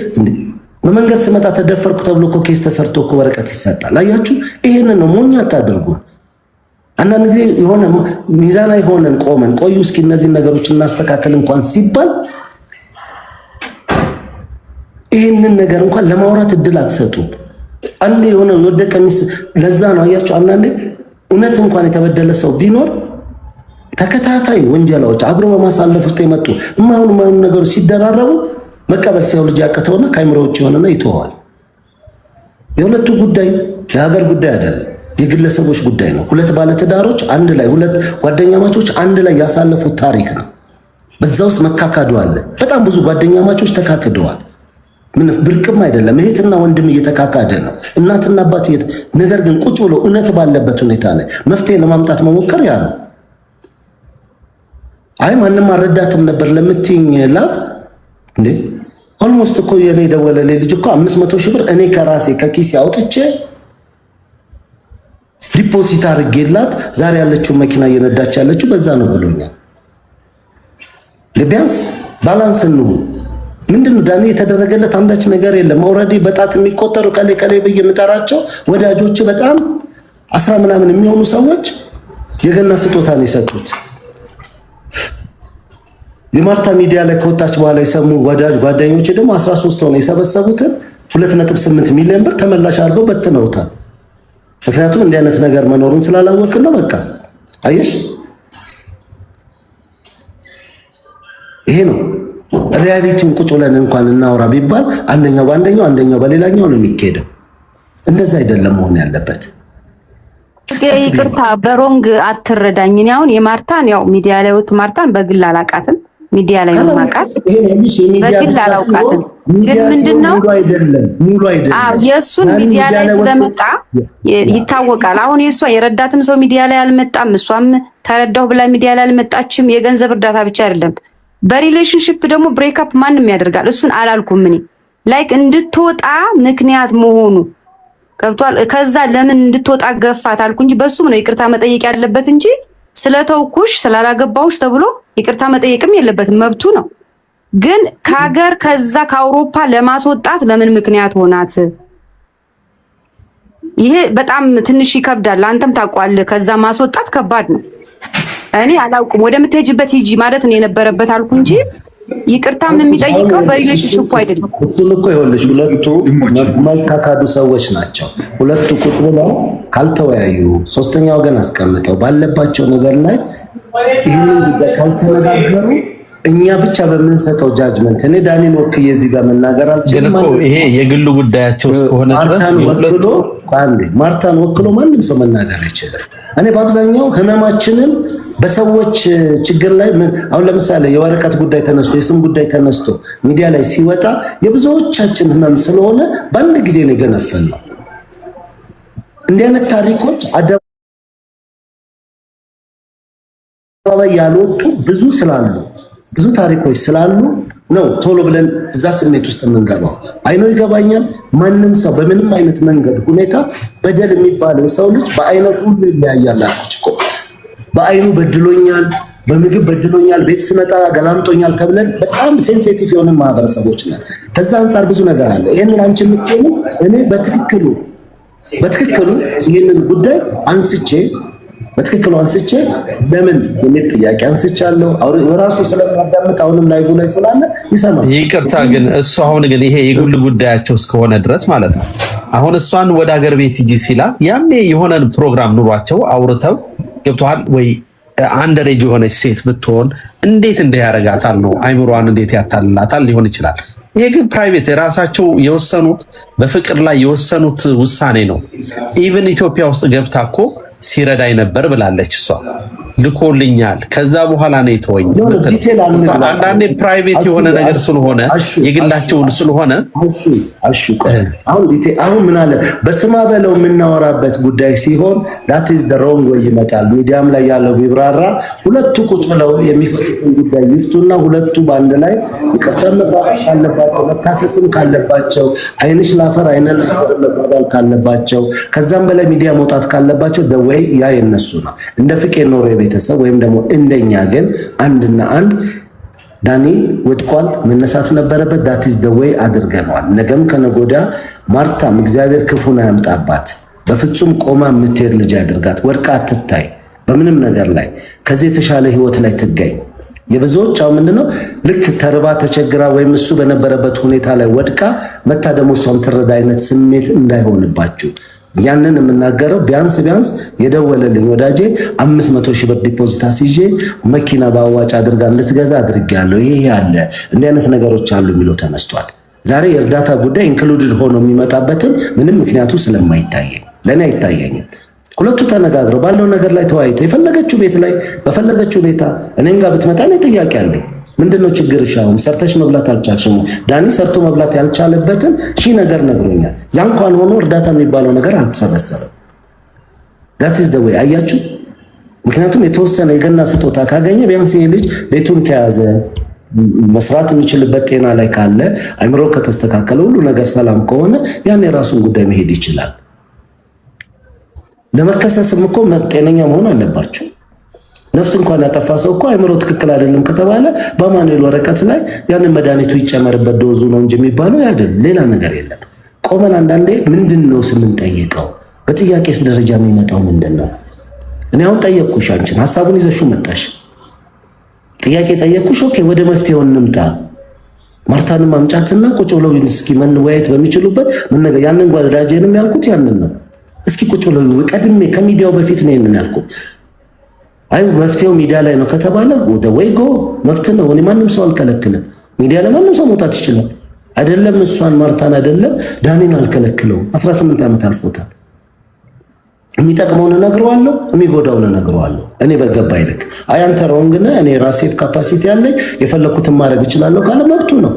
A: በመንገድ ስመጣ ተደፈርኩ ተብሎ እኮ ኬስ ተሰርቶ እኮ ወረቀት ይሰጣል። አያችሁ፣ ይሄንን ነው ሞኝ አታድርጉ። አንዳንድ ጊዜ የሆነ ሚዛናዊ ሆነን ቆመን ቆዩ እስኪ እነዚህን ነገሮች እናስተካከል እንኳን ሲባል ይሄንን ነገር እንኳን ለማውራት እድል አትሰጡም። አንዴ የሆነ ወደቀ ሚስ ለዛ ነው አያችሁ፣ አንዳንዴ እውነት እንኳን የተበደለ ሰው ቢኖር ተከታታይ ወንጀላዎች አብሮ በማሳለፍ ውስጥ የመጡ የማይሆኑ ነገሮች ሲደራረቡ መቀበል ሲያው ልጅ ያቀተውና ካይምሮ ውጭ የሆነና ይተዋል። የሁለቱ ጉዳይ የሀገር ጉዳይ አይደለም፣ የግለሰቦች ጉዳይ ነው። ሁለት ባለትዳሮች አንድ ላይ ሁለት ጓደኛማቾች አንድ ላይ ያሳለፉት ታሪክ ነው። በዛ ውስጥ መካካዱ አለ። በጣም ብዙ ጓደኛማቾች ተካክደዋል። ምን ብርቅም አይደለም። እህትና ወንድም እየተካካደ ነው፣ እናትና አባት ነገር ግን ቁጭ ብሎ እውነት ባለበት ሁኔታ ላይ መፍትሄ ለማምጣት መሞከር ያ ነው። አይ ማንም አረዳትም ነበር ለምትይኝ ላፍ እንዴ ኦልሞስት እኮ የኔ ደወለልኝ ልጅ እኮ 500 ሺህ ብር እኔ ከራሴ ከኪሴ አውጥቼ ዲፖዚት አድርጌላት ዛሬ ያለችው መኪና እየነዳች ያለችው በዛ ነው ብሎኛል። ለቢያንስ ባላንስ ነው። ምንድነው ዳኒ የተደረገለት አንዳች ነገር የለም። ኦልሬዲ በጣት የሚቆጠሩ ከሌ ብዬ የምጠራቸው ወዳጆች በጣም 10 ምናምን የሚሆኑ ሰዎች የገና ስጦታ ነው የሰጡት። የማርታ ሚዲያ ላይ ከወጣች በኋላ የሰሙ ጓደኞቼ ደግሞ 13 ሆነ የሰበሰቡትን 2.8 ሚሊዮን ብር ተመላሽ አድርገው በትነውታል። ምክንያቱም እንዲህ አይነት ነገር መኖሩን ስላላወቅን ነው። በቃ አየሽ፣ ይሄ ነው ሪያሊቲውን። ቁጭ ብለን እንኳን እናውራ ቢባል አንደኛው በአንደኛው አንደኛው በሌላኛው ነው የሚካሄደው። እንደዛ አይደለም መሆን ያለበት።
G: ይቅርታ በሮንግ አትረዳኝ። እኔ አሁን የማርታን ያው ሚዲያ ላይ ወጥ ማርታን በግል አላቃትም። ሚዲያ ላይ ነው ማቃት፣ በግል አላውቃትም። ግን ምንድነው
A: ሙሉ አይደለም።
G: አዎ የሱን ሚዲያ ላይ ስለመጣ ይታወቃል። አሁን የሷ የረዳትም ሰው ሚዲያ ላይ አልመጣም፣ እሷም ተረዳው ብላ ሚዲያ ላይ አልመጣችም። የገንዘብ እርዳታ ብቻ አይደለም፣ በሪሌሽንሺፕ ደግሞ ብሬክአፕ ማንም ያደርጋል። እሱን አላልኩም እኔ ላይክ እንድትወጣ ምክንያት መሆኑ ገብቷል። ከዛ ለምን እንድትወጣ ገፋት አልኩ እንጂ በሱም ነው ይቅርታ መጠየቅ ያለበት እንጂ ስለተውኩሽ ስላላገባውሽ ተብሎ ይቅርታ መጠየቅም የለበትም፣ መብቱ ነው። ግን ከሀገር ከዛ ከአውሮፓ ለማስወጣት ለምን ምክንያት ሆናት? ይሄ በጣም ትንሽ ይከብዳል። አንተም ታውቀዋለህ። ከዛ ማስወጣት ከባድ ነው። እኔ አላውቅም። ወደምትሄጂበት ሂጂ ማለት ነው የነበረበት አልኩ እንጂ ይቅርታም የሚጠይቀው በሪሌሽንሺፕ አይደለም።
A: እሱን እኮ ይኸውልሽ ሁለቱ ማይካካዱ ሰዎች ናቸው። ሁለቱ ቁጭ ብለው ካልተወያዩ ሶስተኛ ወገን አስቀምጠው ባለባቸው ነገር ላይ ይህንን ጉዳይ ካልተነጋገሩ እኛ ብቻ በምንሰጠው ጃጅመንት እኔ ዳኒን ወክዬ እዚህ ጋር መናገር አልችልም።
E: ይሄ የግሉ ጉዳያቸው እስከሆነ ድረስ
A: ማርታን ወክሎ ማንም ሰው መናገር አይችልም። እኔ በአብዛኛው ህመማችንን በሰዎች ችግር ላይ አሁን ለምሳሌ የወረቀት ጉዳይ ተነስቶ የስም ጉዳይ ተነስቶ ሚዲያ ላይ ሲወጣ የብዙዎቻችን ህመም ስለሆነ በአንድ ጊዜ ነው የገነፈልነው። እንዲህ አይነት ታሪኮች አደባባይ ያልወጡ ብዙ ታሪኮች ስላሉ ነው ቶሎ ብለን እዛ ስሜት ውስጥ የምንገባው። አይኖ ይገባኛል። ማንም ሰው በምንም አይነት መንገድ ሁኔታ በደል የሚባለው ሰው ልጅ በአይነቱ ሁሉ ይለያያል። እኮ በአይኑ በድሎኛል፣ በምግብ በድሎኛል፣ ቤት ስመጣ ገላምጦኛል ተብለን በጣም ሴንሲቲቭ የሆነ ማህበረሰቦች ነን። ከዛ አንጻር ብዙ ነገር አለ። ይሄንን አንቺ የምትሆኑ እኔ በትክክሉ ይህንን ጉዳይ አንስቼ ለምን የሚል ጥያቄ አንስቻለሁ። ራሱ ስለማዳምጥ አሁንም ላይቭ ላይ ስላለ ይሰማል።
E: ይቅርታ ግን እሱ አሁን ግን ይሄ የግል ጉዳያቸው እስከሆነ ድረስ ማለት ነው። አሁን እሷን ወደ ሀገር ቤት ሂጂ ሲላት ያኔ የሆነን ፕሮግራም ኑሯቸው አውርተው ገብተዋል ወይ? አንደሬጅ የሆነች ሴት ብትሆን እንዴት ያረጋታል ነው? አይምሯን እንዴት ያታልላታል ሊሆን ይችላል። ይሄ ግን ፕራይቬት የራሳቸው የወሰኑት በፍቅር ላይ የወሰኑት ውሳኔ ነው። ኢቭን ኢትዮጵያ ውስጥ ገብታ እኮ ሲረዳኝ ነበር ብላለች እሷ። ልኮልኛል ከዛ በኋላ ነው የተወኝ። አንዳንዴ ፕራይቬት የሆነ ነገር ስለሆነ የግላቸውን ስለሆነ
A: አሁን ምን አለ በስማ በለው የምናወራበት ጉዳይ ሲሆን that is the wrong way ይመጣል። ሚዲያም ላይ ያለው ቢብራራ ሁለቱ ቁጭ ብለው የሚፈቱትን ጉዳይ ይፍቱና ሁለቱ በአንድ ላይ ይቅርታም ካለባቸው መካሰስም ካለባቸው አይንሽ ላፈር አይነን መባባል ካለባቸው ከዛም በላይ ሚዲያ መውጣት ካለባቸው the way ያ የነሱ ነው። እንደ ፍቄ ኖር ቤተሰብ ወይም ደግሞ እንደኛ ግን አንድና አንድ ዳኒ ወድቋል፣ መነሳት ነበረበት። that is the way አድርገናል። ነገም ከነጎዳ ማርታም እግዚአብሔር ክፉን አያምጣባት፣ በፍጹም ቆማ የምትሄድ ልጅ ያድርጋት። ወድቃ አትታይ በምንም ነገር ላይ ከዚህ የተሻለ ህይወት ላይ ትገኝ። የብዙዎች አሁን ምንድነው ልክ ተርባ ተቸግራ ወይም እሱ በነበረበት ሁኔታ ላይ ወድቃ መታ ደግሞ እሷም ትረዳ አይነት ስሜት እንዳይሆንባችሁ ያንን የምናገረው ቢያንስ የደወለልኝ ወዳጄ 500,000 ብር ዲፖዚት አስይዤ መኪና ባዋጭ አድርጋ እንድትገዛ አድርጌያለሁ። ይሄ ያለ እንዲህ አይነት ነገሮች አሉ የሚለው ተነስቷል። ዛሬ የእርዳታ ጉዳይ ኢንክሉድድ ሆኖ የሚመጣበትም ምንም ምክንያቱ ስለማይታየኝ ለኔ አይታየኝም። ሁለቱ ተነጋግረው ባለው ነገር ላይ ተወያይተው የፈለገችው ቤት ላይ በፈለገችው ሁኔታ እኔም ጋር ብትመጣ ነው ጥያቄ አለኝ። ምንድነው ችግርሽ? አሁን ሰርተሽ መብላት አልቻልሽም? ዳኒ ሰርቶ መብላት ያልቻለበትን ነገር ነግሮኛል። ያ እንኳን ሆኖ እርዳታ የሚባለው ነገር አልተሰበሰበም። that is the way አያችሁ። ምክንያቱም የተወሰነ የገና ስጦታ ካገኘ ቢያንስ ይሄ ልጅ ቤቱን ከያዘ መስራት የሚችልበት ጤና ላይ ካለ አይምሮ ከተስተካከለ ሁሉ ነገር ሰላም ከሆነ ያን የራሱን ጉዳይ መሄድ ይችላል። ለመከሰስም እኮ ጤነኛ መሆን አለባችሁ። ነፍስ እንኳን ያጠፋ ሰው እኮ አይምሮ ትክክል አይደለም ከተባለ በማኑኤል ወረቀት ላይ ያንን መድኃኒቱ ይጨመርበት ዶዙ ነው እንጂ የሚባለው አይደል፣ ሌላ ነገር የለም። ቆመን አንዳንዴ ምንድነው ስንጠይቀው በጥያቄስ ደረጃ የሚመጣው ምንድነው? እኔ አሁን ጠየቅኩሽ፣ አንቺን ሐሳቡን ይዘሽው መጣሽ። ጥያቄ ጠየቅኩሽ፣ ኦኬ ወደ መፍትሄው እንምጣ። ማርታንም ማምጫትና ቁጭ ብለው እስኪ መወያየት በሚችሉበት ምን ነገር ያንን ጓዳጄንም ያልኩት ያንን ነው። እስኪ ቁጭ ብለው ቀድሜ ከሚዲያው በፊት ነው ይሄንን ያልኩት። አይ መፍትሄው ሚዲያ ላይ ነው ከተባለ ወደ ወይ ጎ መብት ነው። እኔ ማንም ሰው አልከለክልም። ሚዲያ ላይ ማንም ሰው መውጣት ይችላል። አይደለም እሷን ማርታን አይደለም ዳኒን አልከለክለው። 18 ዓመት አልፎታል። የሚጠቅመውን እነግረዋለሁ፣ የሚጎዳውን እነግረዋለሁ። እኔ በገባኝ ልክ አይ አንተ ሮንግ ነህ፣ እኔ ራሴ ካፓሲቲ ያለኝ የፈለኩትን ማድረግ እችላለሁ ካለ መብቱ ነው።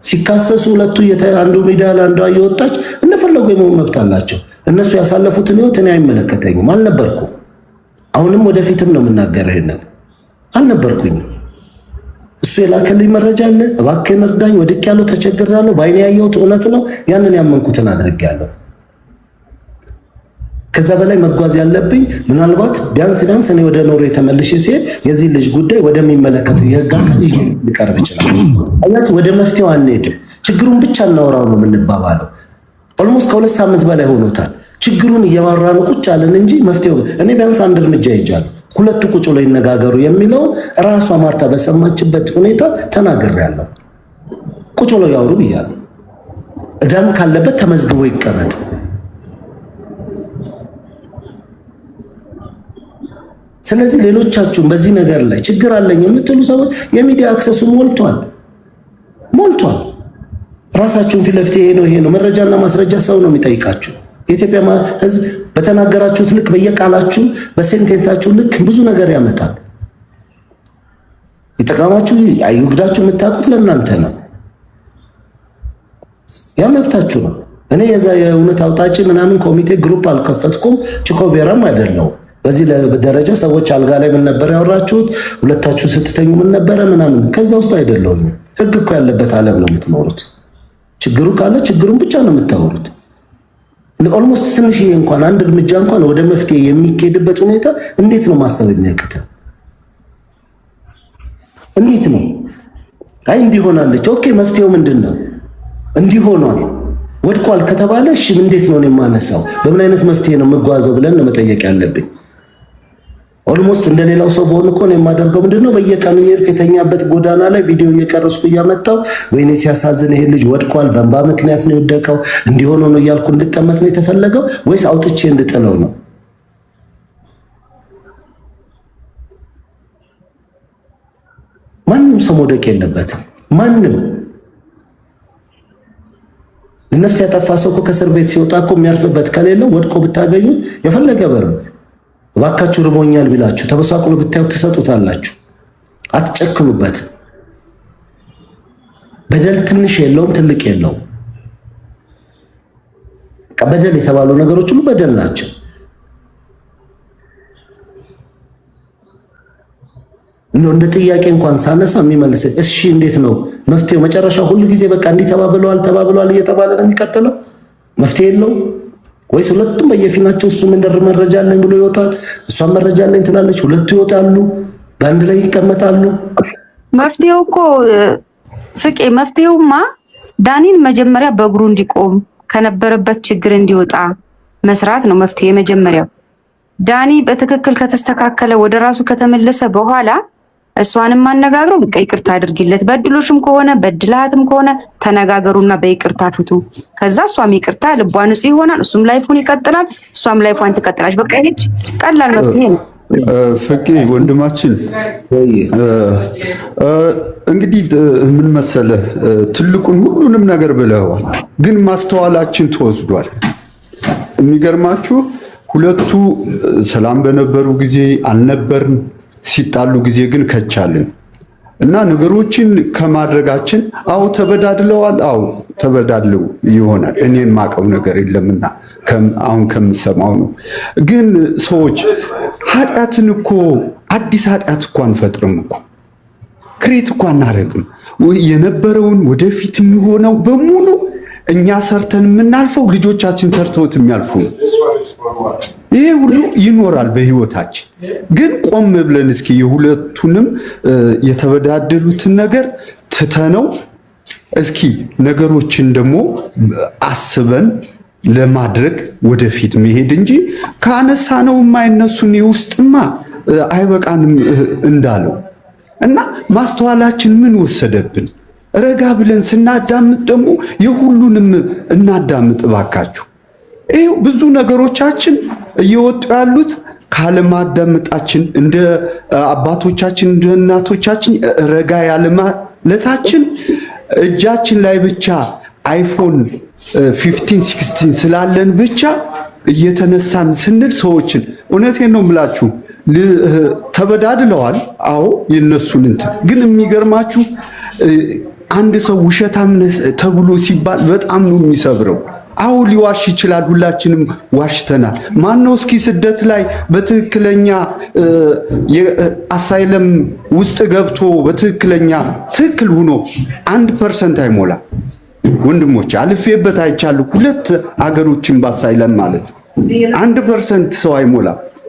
A: ሲካሰሱ ሁለቱ አንዱ ሚዲያ ላይ አንዷ እየወጣች እንደፈለጉ የመሆን መብት አላቸው። እነሱ ያሳለፉትን ህይወት እኔ አይመለከተኝም። አልነበርኩም። አሁንም ወደፊትም ነው የምናገረው። ይሄንን አልነበርኩኝም። እሱ የላከልኝ መረጃ አለ። እባክህን እርዳኝ፣ ወድቄያለሁ፣ ተቸግሬያለሁ፣ በዓይኔ ያየሁት እውነት ነው። ያንን ያመንኩትን አድርጌያለሁ። ከዛ በላይ መጓዝ ያለብኝ ምናልባት ቢያንስ እኔ ወደ ኖርዌይ ተመልሼ ሲሄድ የዚህ ልጅ ጉዳይ ወደሚመለከተው የህግ አካል ሊቀርብ ይችላል። አያችሁ፣ ወደ መፍትሄው አንሄድም። ችግሩን ብቻ እናወራው ነው የምንባባለው። ኦልሞስት ከ2 ሳምንት በላይ ሆኖታል። ችግሩን እየማራን ቁጭ አለን እንጂ መፍትሄው እኔ ቢያንስ አንድ እርምጃ ይጃለሁ። ሁለቱ ቁጭ ብለው ይነጋገሩ የሚለውን ራሷ ማርታ በሰማችበት ሁኔታ ተናግሬያለሁ። ቁጭ ብለው ያወሩ ብያለሁ። እዳም ካለበት ተመዝግቦ ይቀመጥ። ስለዚህ ሌሎቻችሁም በዚህ ነገር ላይ ችግር አለኝ የምትሉ ሰዎች የሚዲያ አክሰሱ ሞልቷል። ራሳችሁን ፊት ለፊት ይሄ ነው መረጃና ማስረጃ ሰው ነው የሚጠይቃችሁ። የኢትዮጵያ ሕዝብ በተናገራችሁት ልክ በየቃላችሁ በሴንቴንታችሁ ልክ ብዙ ነገር ያመጣል። ይጠቃማችሁ አይጉዳችሁ የምታውቁት ለእናንተ ነው። ያ መብታችሁ ነው። እኔ የዛ የእውነት አውጣጭ ምናምን ኮሚቴ ግሩፕ አልከፈትኩም። ቺኮቬራም አይደለው። በዚህ ደረጃ ሰዎች አልጋ ላይ ምን ነበር ያወራችሁት፣ ሁለታችሁ ስትተኙ ምን ነበረ ምናምን ከዛ ውስጥ አይደለሁም። ህግ እኮ ያለበት ዓለም ነው የምትኖሩት። ችግሩ ካለ ችግሩን ብቻ ነው የምታወሩት። ኦልሞስት ትንሽዬ እንኳን አንድ እርምጃ እንኳን ወደ መፍትሄ የሚኬድበት ሁኔታ እንዴት ነው ማሰብ የሚያቅተው? እንዴት ነው? አይ እንዲሆናለች። ኦኬ መፍትሄው ምንድነው? እንዲሆኗል ወድቋል ከተባለ እሺ እንዴት ነው የማነሳው? በምን አይነት መፍትሄ ነው መጓዘው ብለን መጠየቅ ያለብኝ። ኦልሞስት እንደሌላው ሰው በሆነ እኮ ነው የማደርገው። ምንድነው በየቀኑ የሄድኩ የተኛበት ጎዳና ላይ ቪዲዮ እየቀረስኩ እያመጣው ወይኔ ሲያሳዝን ይሄ ልጅ ወድቋል፣ በእንባ ምክንያት ነው የወደቀው፣ እንዲሆነ ነው እያልኩ እንድቀመጥ ነው የተፈለገው ወይስ አውጥቼ እንድጥለው ነው? ማንም ሰው መውደቅ የለበትም። ማንም ነፍስ ያጠፋ ሰው እኮ ከእስር ቤት ሲወጣ እኮ የሚያርፍበት ከሌለው ወድቆ ብታገኙት የፈለገ በር እባካችሁ ርቦኛል ቢላችሁ ተበሳቅሎ ብታዩ ትሰጡታላችሁ። አትጨክኑበትም። በደል ትንሽ የለውም ትልቅ የለውም። በደል የተባሉ ነገሮች ሁሉ በደል ናቸው። እንደ ጥያቄ እንኳን ሳነሳ የሚመልስ እሺ እንዴት ነው መፍትሄው? መጨረሻው ሁሉ ጊዜ በቃ እንዲህ ተባብለዋል እየተባለ ነው የሚቀጥለው? መፍትሄ የለውም ወይስ ሁለቱም በየፊናቸው እሱ መረጃ አለኝ ብሎ ይወጣል፣ እሷም መረጃ አለኝ ትላለች፣ ሁለቱ ይወጣሉ፣ በአንድ ላይ ይቀመጣሉ?
G: መፍትሄው እኮ ፍቄ፣ መፍትሄውማ ዳኒን መጀመሪያ በእግሩ እንዲቆም ከነበረበት ችግር እንዲወጣ መስራት ነው መፍትሄ የመጀመሪያው። ዳኒ በትክክል ከተስተካከለ ወደ ራሱ ከተመለሰ በኋላ እሷንም አነጋግረው በቃ ይቅርታ አድርጊለት፣ በድሎሽም ከሆነ በድላትም ከሆነ ተነጋገሩና በይቅርታ ፍቱ። ከዛ እሷም ይቅርታ ልቧ ንጹህ ይሆናል፣ እሱም ላይፉን ይቀጥላል፣ እሷም ላይፏን ትቀጥላለች። በቃ ይሄ ቀላል መፍትሄ ነው።
H: ፍቄ ወንድማችን እንግዲህ ምን መሰለህ፣ ትልቁን ሁሉንም ነገር ብለዋል፣ ግን ማስተዋላችን ተወስዷል። የሚገርማችሁ ሁለቱ ሰላም በነበሩ ጊዜ አልነበርን፣ ሲጣሉ ጊዜ ግን ከቻልን እና ነገሮችን ከማድረጋችን አው ተበዳድለዋል። አው ተበዳድለው ይሆናል። እኔን ማቀው ነገር የለምና አሁን ከምሰማው ነው። ግን ሰዎች ኃጢአትን እኮ አዲስ ኃጢአት እኮ አንፈጥርም እኮ ክሬት እኮ አናረግም። የነበረውን ወደፊት የሚሆነው በሙሉ እኛ ሰርተን የምናልፈው ልጆቻችን ሰርተውት የሚያልፉ ነው። ይሄ ሁሉ ይኖራል በህይወታችን። ግን ቆም ብለን እስኪ የሁለቱንም የተበዳደሉትን ነገር ትተነው እስኪ ነገሮችን ደግሞ አስበን ለማድረግ ወደፊት መሄድ እንጂ ካነሳ ነው የማይነሱን የውስጥማ አይበቃንም እንዳለው እና ማስተዋላችን ምን ወሰደብን? ረጋ ብለን ስናዳምጥ ደግሞ የሁሉንም እናዳምጥ ባካችሁ። ይሄው ብዙ ነገሮቻችን እየወጡ ያሉት ካለማዳመጣችን፣ እንደ አባቶቻችን እንደ እናቶቻችን ረጋ ያለማለታችን፣ እጃችን ላይ ብቻ አይፎን 15 16 ስላለን ብቻ እየተነሳን ስንል ሰዎችን እውነቴን ነው የምላችሁ ተበዳድለዋል። አዎ የነሱን እንትን ግን የሚገርማችሁ አንድ ሰው ውሸታም ተብሎ ሲባል በጣም ነው የሚሰብረው። አዎ ሊዋሽ ይችላል፣ ሁላችንም ዋሽተናል። ማነው እስኪ ስደት ላይ በትክክለኛ የአሳይለም ውስጥ ገብቶ በትክክለኛ ትክክል ሆኖ 1% አይሞላ ወንድሞች፣ አልፌበት አይቻለሁ። 2 አገሮችን በአሳይለም ማለት 1% ሰው አይሞላ።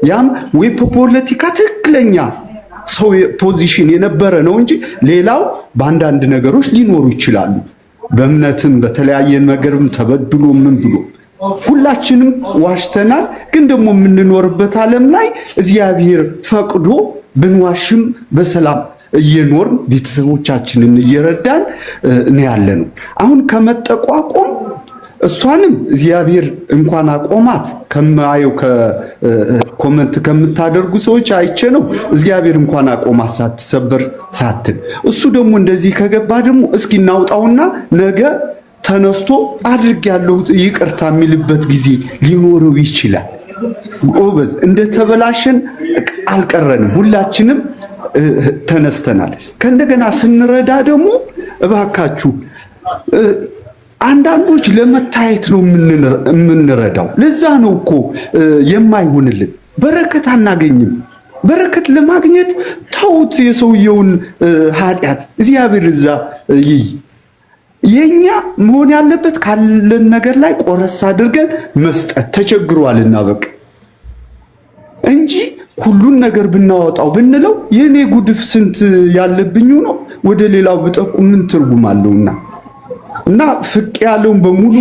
H: ያም ወይ ፖለቲካ ትክክለኛ ሰው ፖዚሽን የነበረ ነው እንጂ ሌላው በአንዳንድ ነገሮች ሊኖሩ ይችላሉ። በእምነትም በተለያየ ነገርም ተበድሎ ምን ብሎ ሁላችንም ዋሽተናል። ግን ደግሞ የምንኖርበት ዓለም ላይ እግዚአብሔር ፈቅዶ ብንዋሽም በሰላም እየኖርን ቤተሰቦቻችንን እየረዳን ነው ያለነው። አሁን ከመጠቋቆም እሷንም እግዚአብሔር እንኳን አቆማት ከማየው ከኮመንት ከምታደርጉ ሰዎች አይቼ ነው። እግዚአብሔር እንኳን አቆማት ሳትሰበር ሳትል። እሱ ደግሞ እንደዚህ ከገባ ደግሞ እስኪ እናውጣውና ነገ ተነስቶ አድርጌያለሁ ይቅርታ የሚልበት ጊዜ ሊኖረው ይችላል። ኦበዝ እንደተበላሸን አልቀረንም፣ ሁላችንም ተነስተናል። ከእንደገና ስንረዳ ደግሞ እባካችሁ አንዳንዶች ለመታየት ነው የምንረዳው። ለዛ ነው እኮ የማይሆንልን በረከት አናገኝም። በረከት ለማግኘት ተውት የሰውየውን ኃጢአት እግዚአብሔር እዛ ይይ። የኛ መሆን ያለበት ካለን ነገር ላይ ቆረስ አድርገን መስጠት ተቸግሯልና በቃ እንጂ ሁሉን ነገር ብናወጣው ብንለው የኔ ጉድፍ ስንት ያለብኝ ነው ወደ ሌላው ብጠቁም ምን ትርጉም አለውና እና ፍቅ ያለውን በሙሉ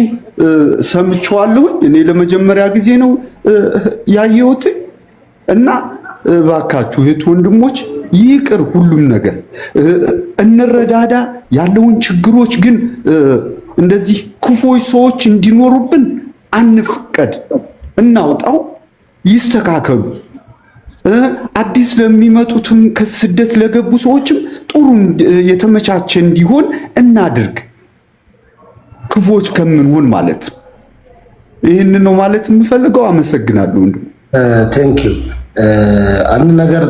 H: ሰምቼዋለሁ። እኔ ለመጀመሪያ ጊዜ ነው ያየሁት እና ባካችሁ እህት ወንድሞች ይቅር፣ ሁሉም ነገር እንረዳዳ። ያለውን ችግሮች ግን እንደዚህ ክፎች ሰዎች እንዲኖሩብን አንፍቀድ፣ እናውጣው፣ ይስተካከሉ። አዲስ ለሚመጡትም ከስደት ለገቡ ሰዎችም ጥሩ የተመቻቸ እንዲሆን እናድርግ፣ ክፎች ከምንሆን ማለት ነው። ይህን ነው ማለት የምፈልገው። አመሰግናለሁ ወንድም።
A: ቴንክ ዩ። አንድ ነገር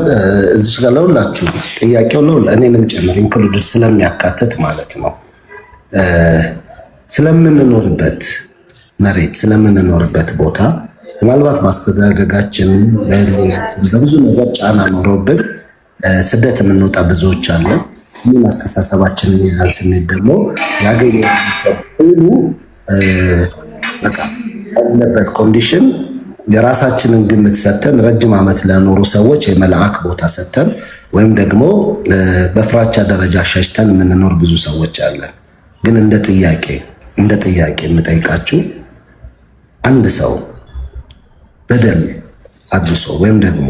A: እዚህ ጋር ለሁላችሁ ጥያቄው እኔንም ጨምር ኢንክሉድድ ስለሚያካትት ማለት ነው። ስለምንኖርበት መሬት ስለምንኖርበት ቦታ ምናልባት ማስተዳደጋችን በብዙ ነገር ጫና ኖሮብን ስደት የምንወጣ ብዙዎች አለን። ምን አስተሳሰባችንን ይዘን ስንሄድ ደግሞ ያገኘነው በቃ ያለበት ኮንዲሽን የራሳችንን ግምት ሰተን ረጅም ዓመት ለኖሩ ሰዎች የመልአክ ቦታ ሰተን ወይም ደግሞ በፍራቻ ደረጃ ሸሽተን የምንኖር ብዙ ሰዎች አለን። ግን እንደ ጥያቄ የምጠይቃችሁ አንድ ሰው በደል አድርሶ ወይም ደግሞ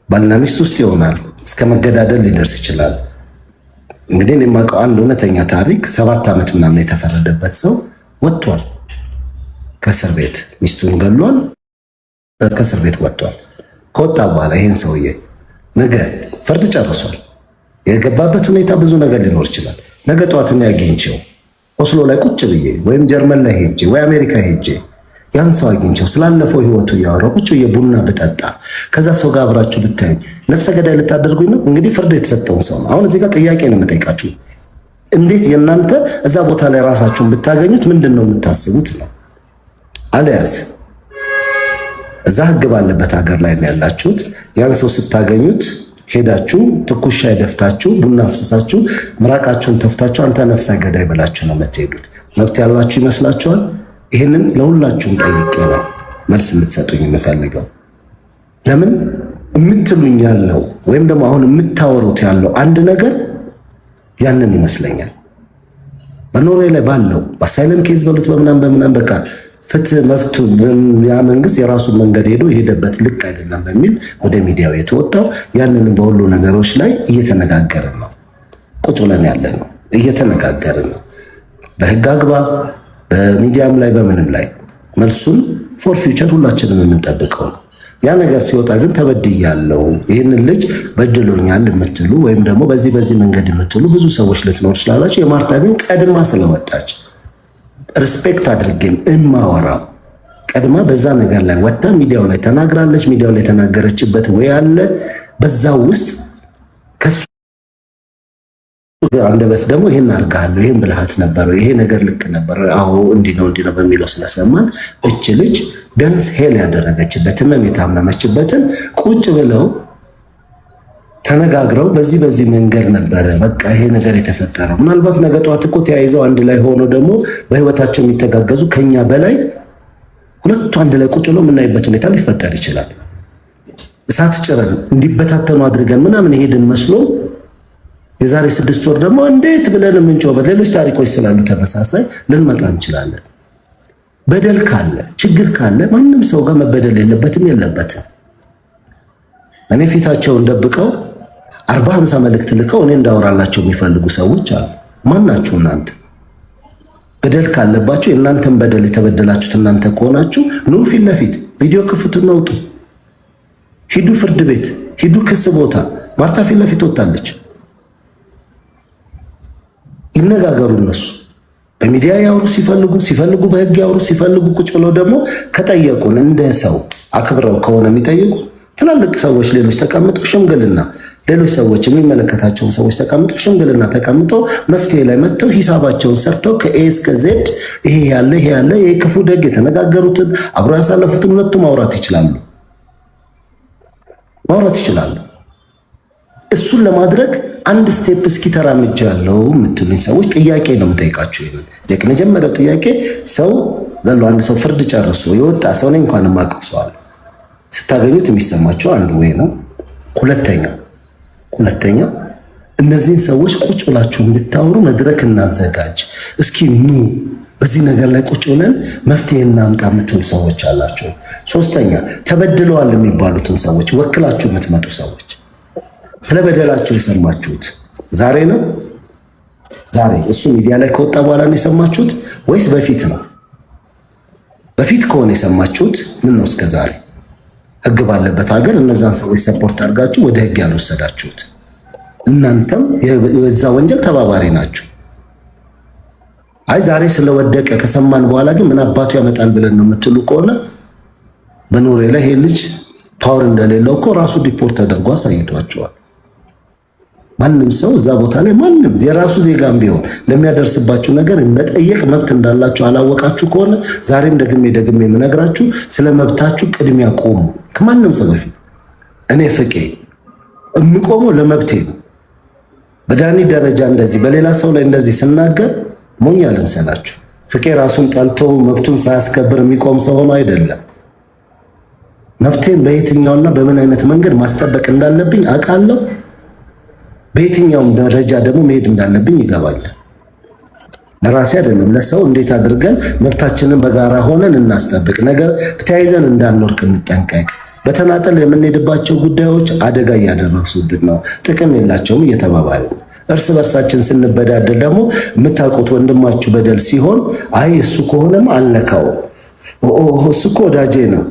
A: ባልና ሚስት ውስጥ ይሆናል እስከ መገዳደል ሊደርስ ይችላል። እንግዲህ እኔ የማውቀው አንድ እውነተኛ ታሪክ 7 ዓመት ምናምን የተፈረደበት ሰው ወጥቷል ከእስር ቤት፣ ሚስቱን ገሏል፣ ከእስር ቤት ወጥቷል። ከወጣ በኋላ ይሄን ሰውዬ ነገ ፍርድ ጨርሷል። የገባበት ሁኔታ ብዙ ነገር ሊኖር ይችላል። ነገ ጠዋትና ያገኝቸው ኦስሎ ላይ ቁጭ ብዬ ወይም ጀርመን ላይ ሄጄ ወይ አሜሪካ ሄጄ ያን ሰው አግኝቸው ስላለፈው ህይወቱ እያወራሁ ቁጭ ብዬ ቡና ብጠጣ ከዛ ሰው ጋር አብራችሁ ብታዩኝ ነፍሰ ገዳይ ልታደርጉኝ ነው? እንግዲህ ፍርድ የተሰጠውን ሰው ነው። አሁን እዚህ ጋር ጥያቄ ነው የምጠይቃችሁ። እንዴት የእናንተ እዛ ቦታ ላይ ራሳችሁን ብታገኙት ምንድን ነው የምታስቡት ነው? አልያዝ እዛ ህግ ባለበት ሀገር ላይ ነው ያላችሁት። ያን ሰው ስታገኙት ሄዳችሁ ትኩስ ሻይ ደፍታችሁ ቡና አፍስሳችሁ ምራቃችሁን ተፍታችሁ አንተ ነፍሰ ገዳይ ብላችሁ ነው የምትሄዱት። መብት ያላችሁ ይመስላችኋል? ይህንን ለሁላችሁም ጠይቄ ነው መልስ እንድትሰጡኝ የምፈልገው። ለምን የምትሉኝ ያለው ወይም ደግሞ አሁን የምታወሩት ያለው አንድ ነገር ያንን ይመስለኛል። በኖርዌይ ላይ ባለው በአሳይለም ኬዝ በሉት በምናም በቃ ፍትህ መፍቱ ያ መንግስት የራሱን መንገድ ሄዶ የሄደበት ልክ አይደለም በሚል ወደ ሚዲያው የተወጣው ያንን በሁሉ ነገሮች ላይ እየተነጋገርን ነው። ቁጭ ብለን ያለ ነው እየተነጋገርን ነው። በህግ አግባብ በሚዲያም ላይ በምንም ላይ መልሱን ፎር ፊውቸር ሁላችንም የምንጠብቀው ነው። ያ ነገር ሲወጣ ግን ተበድያለሁ፣ ይህንን ልጅ በድሎኛል የምትሉ ወይም ደግሞ በዚህ መንገድ የምትሉ ብዙ ሰዎች ልትኖር ይችላላችሁ። የማርታ ግን ቀድማ ስለወጣች ሪስፔክት አድርጌም እማወራው ቀድማ በዛ ነገር ላይ ወጣ ሚዲያው ላይ ተናግራለች። ሚዲያው ላይ ተናገረችበት ወይ አለ በዛው ውስጥ ከሱ አንደበት ደግሞ ይሄን አርጋለሁ ይሄን ብልሃት ነበር ይሄ ነገር ልክ ነበር አዎ እንዲህ ነው በሚለው ስለሰማን እች ልጅ ቢያንስ ሄል ያደረገችበት ህመም የታመመችበትን ቁጭ ብለው ተነጋግረው በዚህ መንገድ ነበረ በቃ ይሄ ነገር የተፈጠረው። ምናልባት ነገ ጧት እኮ ተያይዘው አንድ ላይ ሆኖ ደግሞ በህይወታቸው የሚተጋገዙ ከኛ በላይ ሁለቱ አንድ ላይ ቁጭ ብለው የምናይበት ሁኔታ ሊፈጠር ይችላል። እሳት ጭረን እንዲበታተኑ አድርገን ምናምን ይሄድን መስሎ የዛሬ 6 ወር ደግሞ እንዴት ብለን የምንጮህበት ሌሎች ታሪኮች ስላሉ ተመሳሳይ ልንመጣ እንችላለን። በደል ካለ ችግር ካለ ማንም ሰው ጋር መበደል የለበትም። እኔ ፊታቸውን ደብቀው 40-50 መልእክት ልከው እኔ እንዳወራላቸው የሚፈልጉ ሰዎች አሉ። ማናችሁ እናንተ? በደል ካለባችሁ የእናንተን በደል የተበደላችሁት እናንተ ከሆናችሁ ኑ ፊት ለፊት ቪዲዮ ክፍቱና ውጡ። ሂዱ ፍርድ ቤት ሂዱ ክስ ቦታ። ማርታ ፊት ለፊት ወጣለች። ይነጋገሩ እነሱ በሚዲያ ያወሩ ሲፈልጉ በህግ ያወሩ ሲፈልጉ ቁጭ ብለው ደግሞ ከጠየቁን እንደ ሰው አክብረው ከሆነ የሚጠይቁ ትላልቅ ሰዎች ሌሎች ተቀምጠው ሽምግልና ሌሎች ሰዎች የሚመለከታቸውን ሰዎች ተቀምጠው ሽምግልና ተቀምጠው መፍትሄ ላይ መጥተው ሂሳባቸውን ሰርተው ከኤ እስከ ዜድ ይሄ ያለ ይሄ ክፉ ደግ የተነጋገሩትን አብሮ ያሳለፉትን ሁለቱ ማውራት ይችላሉ። ማውራት ይችላሉ። እሱን ለማድረግ አንድ ስቴፕ እስኪ ተራምጃለሁ የምትሉኝ ሰዎች ጥያቄ ነው የምጠይቃችሁ። ይሄን የመጀመሪያው ጥያቄ ሰው አንድ ሰው ፍርድ ጨርሶ የወጣ ሰው ነኝ እንኳን ማቀሰዋል ስታገኙት የሚሰማቸው አንዱ ወይ ነው። ሁለተኛ እነዚህን ሰዎች ቁጭ ብላችሁ እንድታወሩ መድረክ እናዘጋጅ። እስኪ ኑ በዚህ ነገር ላይ ቁጭ ብለን መፍትሄ እናምጣ የምትሉ ሰዎች አላችሁ። ሶስተኛ ተበድለዋል የሚባሉትን ሰዎች ወክላችሁ የምትመጡ ሰዎች ስለበደላቸው የሰማችሁት ዛሬ ነው? ዛሬ እሱ ሚዲያ ላይ ከወጣ በኋላ ነው የሰማችሁት ወይስ በፊት ነው? በፊት ከሆነ የሰማችሁት ምን ነው እስከ ዛሬ ህግ ባለበት ሀገር እነዛን ሰዎች ሰፖርት አድርጋችሁ ወደ ህግ ያልወሰዳችሁት? እናንተም የዛ ወንጀል ተባባሪ ናችሁ። አይ ዛሬ ስለወደቀ ከሰማን በኋላ ግን ምን አባቱ ያመጣል ብለን ነው የምትሉ ከሆነ በኖሬ ላይ ይሄ ልጅ ፓወር እንደሌለው እኮ ራሱ ዲፖርት ተደርጎ አሳይቷቸዋል። ማንም ሰው እዛ ቦታ ላይ ማንም የራሱ ዜጋም ቢሆን ለሚያደርስባችሁ ነገር መጠየቅ መብት እንዳላችሁ አላወቃችሁ ከሆነ ዛሬም ደግሜ የምነግራችሁ ስለ መብታችሁ ቅድሚያ ቆሙ። ከማንም ሰው በፊት እኔ ፍቄ የምቆመው ለመብቴ ነው። በዳኒ ደረጃ እንደዚህ በሌላ ሰው ላይ እንደዚህ ስናገር ሞኝ አልምሰላችሁ። ፍቄ ራሱን ጠልቶ መብቱን ሳያስከብር የሚቆም ሰው ሆኖ አይደለም። መብቴን በየትኛውና በምን አይነት መንገድ ማስጠበቅ እንዳለብኝ አውቃለሁ። በየትኛውም ደረጃ ደግሞ መሄድ እንዳለብኝ ይገባኛል። ለራሴ አይደለም ለሰው እንዴት አድርገን መብታችንን በጋራ ሆነን እናስጠብቅ፣ ነገር ተያይዘን እንዳንወርቅ እንጠንቀቅ። በተናጠል የምንሄድባቸው ጉዳዮች አደጋ እያደረሱብን ነው፣ ጥቅም የላቸውም እየተባባለ እርስ በርሳችን ስንበዳደል ደግሞ የምታውቁት ወንድማችሁ በደል ሲሆን አይ እሱ ከሆነም አልነካውም፣ እሱ እኮ ወዳጄ ነው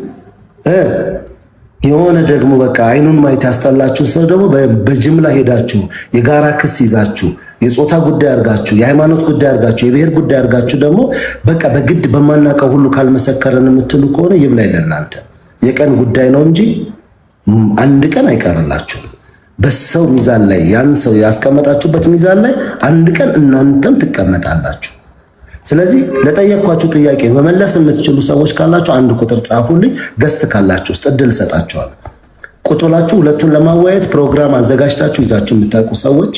A: የሆነ ደግሞ በቃ አይኑን ማየት ያስጠላችሁ ሰው ደግሞ በጅምላ ሄዳችሁ የጋራ ክስ ይዛችሁ የጾታ ጉዳይ አድርጋችሁ የሃይማኖት ጉዳይ አድርጋችሁ የብሔር ጉዳይ አድርጋችሁ ደግሞ በቃ በግድ በማናውቀው ሁሉ ካልመሰከረን የምትሉ ከሆነ ይብላኝ ለእናንተ። የቀን ጉዳይ ነው እንጂ አንድ ቀን አይቀርላችሁም። በሰው ሚዛን ላይ ያን ሰው ያስቀመጣችሁበት ሚዛን ላይ አንድ ቀን እናንተም ትቀመጣላችሁ። ስለዚህ ለጠየኳችሁ ጥያቄ መመለስ የምትችሉ ሰዎች ካላችሁ አንድ ቁጥር ጻፉልኝ። ገስት ካላችሁ ውስጥ እድል ሰጣችኋለሁ። ቁጭ ብላችሁ ሁለቱን ለማወያየት ፕሮግራም አዘጋጅታችሁ ይዛችሁ የምታውቁ ሰዎች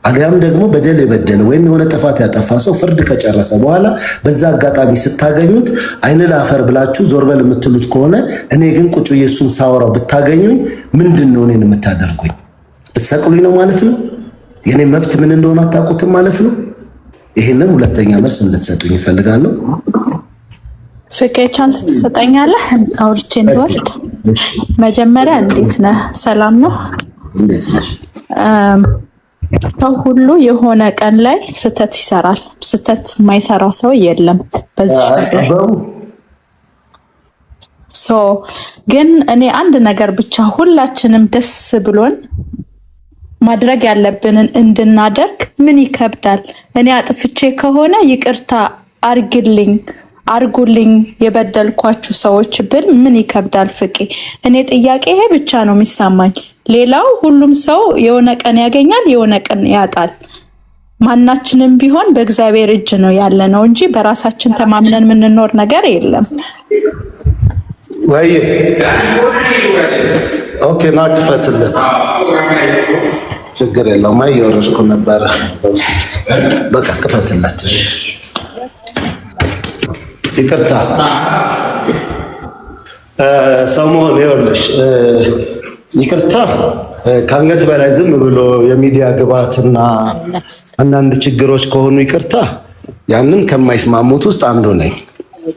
A: አሊያም ደግሞ በደል የበደለ ወይም የሆነ ጥፋት ያጠፋ ሰው ፍርድ ከጨረሰ በኋላ በዛ አጋጣሚ ስታገኙት አይን ለአፈር ብላችሁ ዞርበል የምትሉት ከሆነ እኔ ግን ቁጭ ብዬ እሱን ሳወራው ብታገኙኝ ምንድን ነው እኔን የምታደርጉኝ? ልትሰቅሉኝ ነው ማለት ነው? የኔ መብት ምን እንደሆነ አታውቁትም ማለት ነው? ይሄንን ሁለተኛ መልስ እንድትሰጡኝ ይፈልጋለሁ።
I: ፍቄ ቻንስ ትሰጠኛለህ አውርቼ እንድወርድ? መጀመሪያ እንዴት ነህ? ሰላም ነው?
A: እንዴት ነሽ?
I: ሰው ሁሉ የሆነ ቀን ላይ ስህተት ይሰራል። ስህተት የማይሰራ ሰው የለም በዚህ ነገር። ግን እኔ አንድ ነገር ብቻ ሁላችንም ደስ ብሎን ማድረግ ያለብንን እንድናደርግ ምን ይከብዳል? እኔ አጥፍቼ ከሆነ ይቅርታ አርጉልኝ የበደልኳችሁ ሰዎች ብል ምን ይከብዳል? ፍቄ እኔ ጥያቄ ይሄ ብቻ ነው የሚሰማኝ። ሌላው ሁሉም ሰው የሆነ ቀን ያገኛል፣ የሆነ ቀን ያጣል። ማናችንም ቢሆን በእግዚአብሔር እጅ ነው ያለ ነው እንጂ በራሳችን ተማምነን የምንኖር ነገር የለም።
A: ወይ ኦኬ ና ክፈትለት፣ ችግር የለውም። እየወረድኩ ነበረ በውስጥ በቃ ክፈትለት። ይቅርታ ሰው መሆን ይኸውልሽ፣ ይቅርታ ከአንገት በላይ ዝም ብሎ የሚዲያ ግብዓትና አንዳንድ ችግሮች ከሆኑ ይቅርታ ያንን ከማይስማሙት ውስጥ አንዱ ነኝ።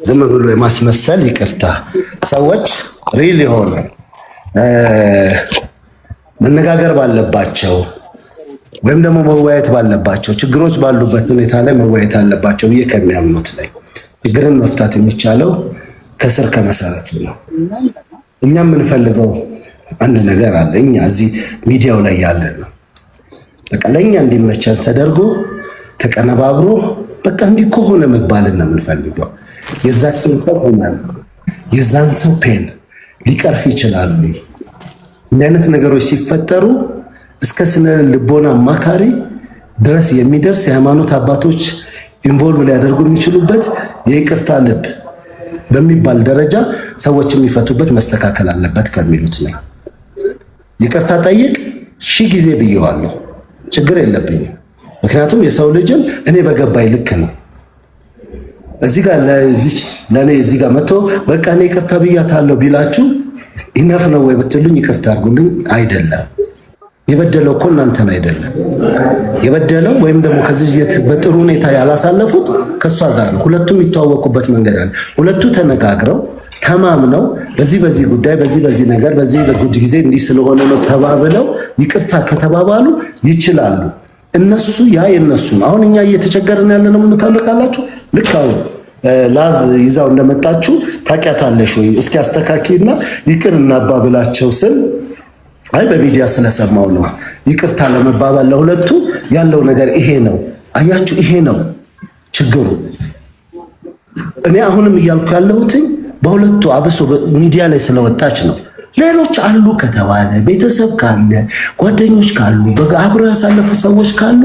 A: ዝም ብሎ የማስመሰል ይቅርታ ሰዎች ሪል የሆነ መነጋገር ባለባቸው ወይም ደግሞ መወያየት ባለባቸው ችግሮች ባሉበት ሁኔታ ላይ መወያየት አለባቸው ብዬ ከሚያምኑት ላይ ችግርን መፍታት የሚቻለው ከስር ከመሰረቱ ነው። እኛ የምንፈልገው አንድ ነገር አለ። እኛ እዚህ ሚዲያው ላይ ያለ ነው በቃ ለእኛ እንዲመቸን ተደርጎ ተቀነባብሮ በቃ እንዲህ ከሆነ መባልን ነው የምንፈልገው። የዛችን ሰው ሆናል የዛን ሰው ፔን ሊቀርፍ ይችላል። እንዲህ አይነት ነገሮች ሲፈጠሩ እስከ ስነ ልቦና አማካሪ ድረስ የሚደርስ የሃይማኖት አባቶች ኢንቮልቭ ሊያደርጉ የሚችሉበት የይቅርታ ልብ በሚባል ደረጃ ሰዎች የሚፈቱበት መስተካከል አለበት ከሚሉት ነው። ይቅርታ ጠይቅ 1000 ጊዜ ብየዋለሁ። ችግር የለብኝም። ምክንያቱም የሰው ልጅን እኔ በገባኝ ልክ ነው። እዚህ ጋር ለኔ እዚህ ጋር መጥቶ በቃ እኔ ይቅርታ ብያታለሁ ቢላችሁ ኢነፍ ነው ወይ ብትሉኝ ይቅርታ አድርጉልኝ። አይደለም የበደለው እኮ እናንተን አይደለም የበደለው፣ ወይም ደግሞ ከዚህ በጥሩ ሁኔታ ያላሳለፉት ከሷ ጋር ነው። ሁለቱም የሚተዋወቁበት መንገድ አለ። ሁለቱ ተነጋግረው ተማምነው በዚህ ጉዳይ በዚህ ነገር በዚህ ጊዜ እንዲህ ስለሆነ ነው ተባብለው ይቅርታ ከተባባሉ ይችላሉ። እነሱ ያ የነሱ ነው። አሁን እኛ እየተቸገርን ያለ ነው። ምን ታውቃላችሁ? ልክ አሁን ላቭ ይዛው እንደመጣችሁ ታውቂያታለሽ ወይ? እስኪ አስተካኪና ይቅር እናባብላቸው ስል አይ በሚዲያ ስለሰማው ነው። ይቅርታ ለመባባል ለሁለቱ ያለው ነገር ይሄ ነው። አያችሁ፣ ይሄ ነው ችግሩ። እኔ አሁንም እያልኩ ያለሁት በሁለቱ አብሶ ሚዲያ ላይ ስለወጣች ነው። ሌሎች አሉ ከተባለ ቤተሰብ ካለ ጓደኞች ካሉ አብሮ ያሳለፉ ሰዎች ካሉ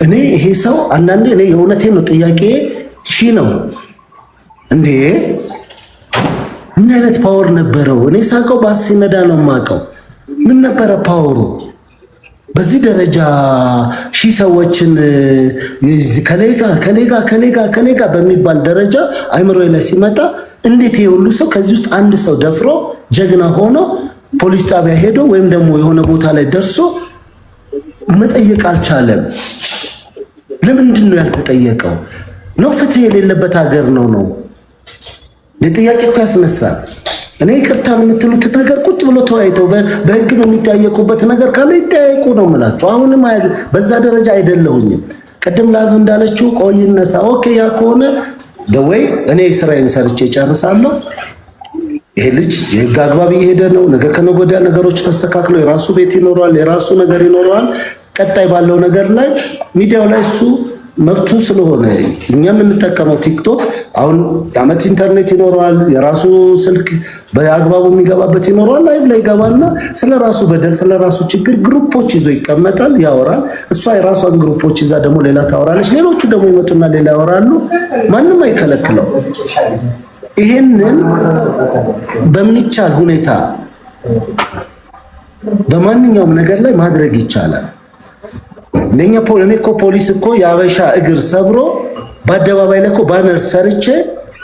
A: እኔ ይሄ ሰው አንዳንዴ እኔ የእውነቴን ነው ጥያቄ ነው እንዴ ምን አይነት ፓወር ነበረው? እኔ ሳቀው ባስ ሲነዳ ነው የማውቀው። ምን ነበረ ፓወሩ? በዚህ ደረጃ 1000 ሰዎችን ከሌጋ በሚባል ደረጃ አይምሮ ላይ ሲመጣ እንዴት የሁሉ ሰው ከዚህ ውስጥ አንድ ሰው ደፍሮ ጀግና ሆኖ ፖሊስ ጣቢያ ሄዶ ወይም ደግሞ የሆነ ቦታ ላይ ደርሶ መጠየቅ አልቻለም? ለምንድን ነው ያልተጠየቀው? ነው ፍትህ የሌለበት ሀገር ነው? ለጥያቄ እኮ ያስነሳል። እኔ ይቅርታ የምትሉት ነገር ቁጭ ብሎ ተወያይተው በህግ የሚጠያየቁበት ነገር ካለ ይጠያየቁ ነው የምላቸው። አሁንም በዛ ደረጃ አይደለሁኝም። ቅድም ላቭ እንዳለችው ቆይ ይነሳ። ኦኬ ያ ከሆነ ደወይ እኔ ስራዬን ሰርቼ ጨርሳለሁ። ይሄ ልጅ የህግ አግባብ እየሄደ ነው። ነገ ከነገ ወዲያ ነገሮች ተስተካክለው የራሱ ቤት ይኖረዋል፣ የራሱ ነገር ይኖረዋል። ቀጣይ ባለው ነገር ላይ ሚዲያው ላይ እሱ መብቱ ስለሆነ እኛ የምንጠቀመው ቲክቶክ አሁን የዓመት ኢንተርኔት ይኖረዋል፣ የራሱ ስልክ በአግባቡ የሚገባበት ይኖረዋል። ላይቭ ላይ ይገባና ስለራሱ በደል ስለራሱ ችግር ግሩፖች ይዞ ይቀመጣል፣ ያወራል። እሷ የራሷን ግሩፖች ይዛ ደግሞ ሌላ ታወራለች። ሌሎቹ ደግሞ ይመጡና ሌላ ያወራሉ። ማንም አይከለክለው። ይሄንን በሚቻል ሁኔታ በማንኛውም ነገር ላይ ማድረግ ይቻላል። እኔ እኮ ፖሊስ እኮ የአበሻ እግር ሰብሮ በአደባባይ ላይ እኮ ባነር ሰርቼ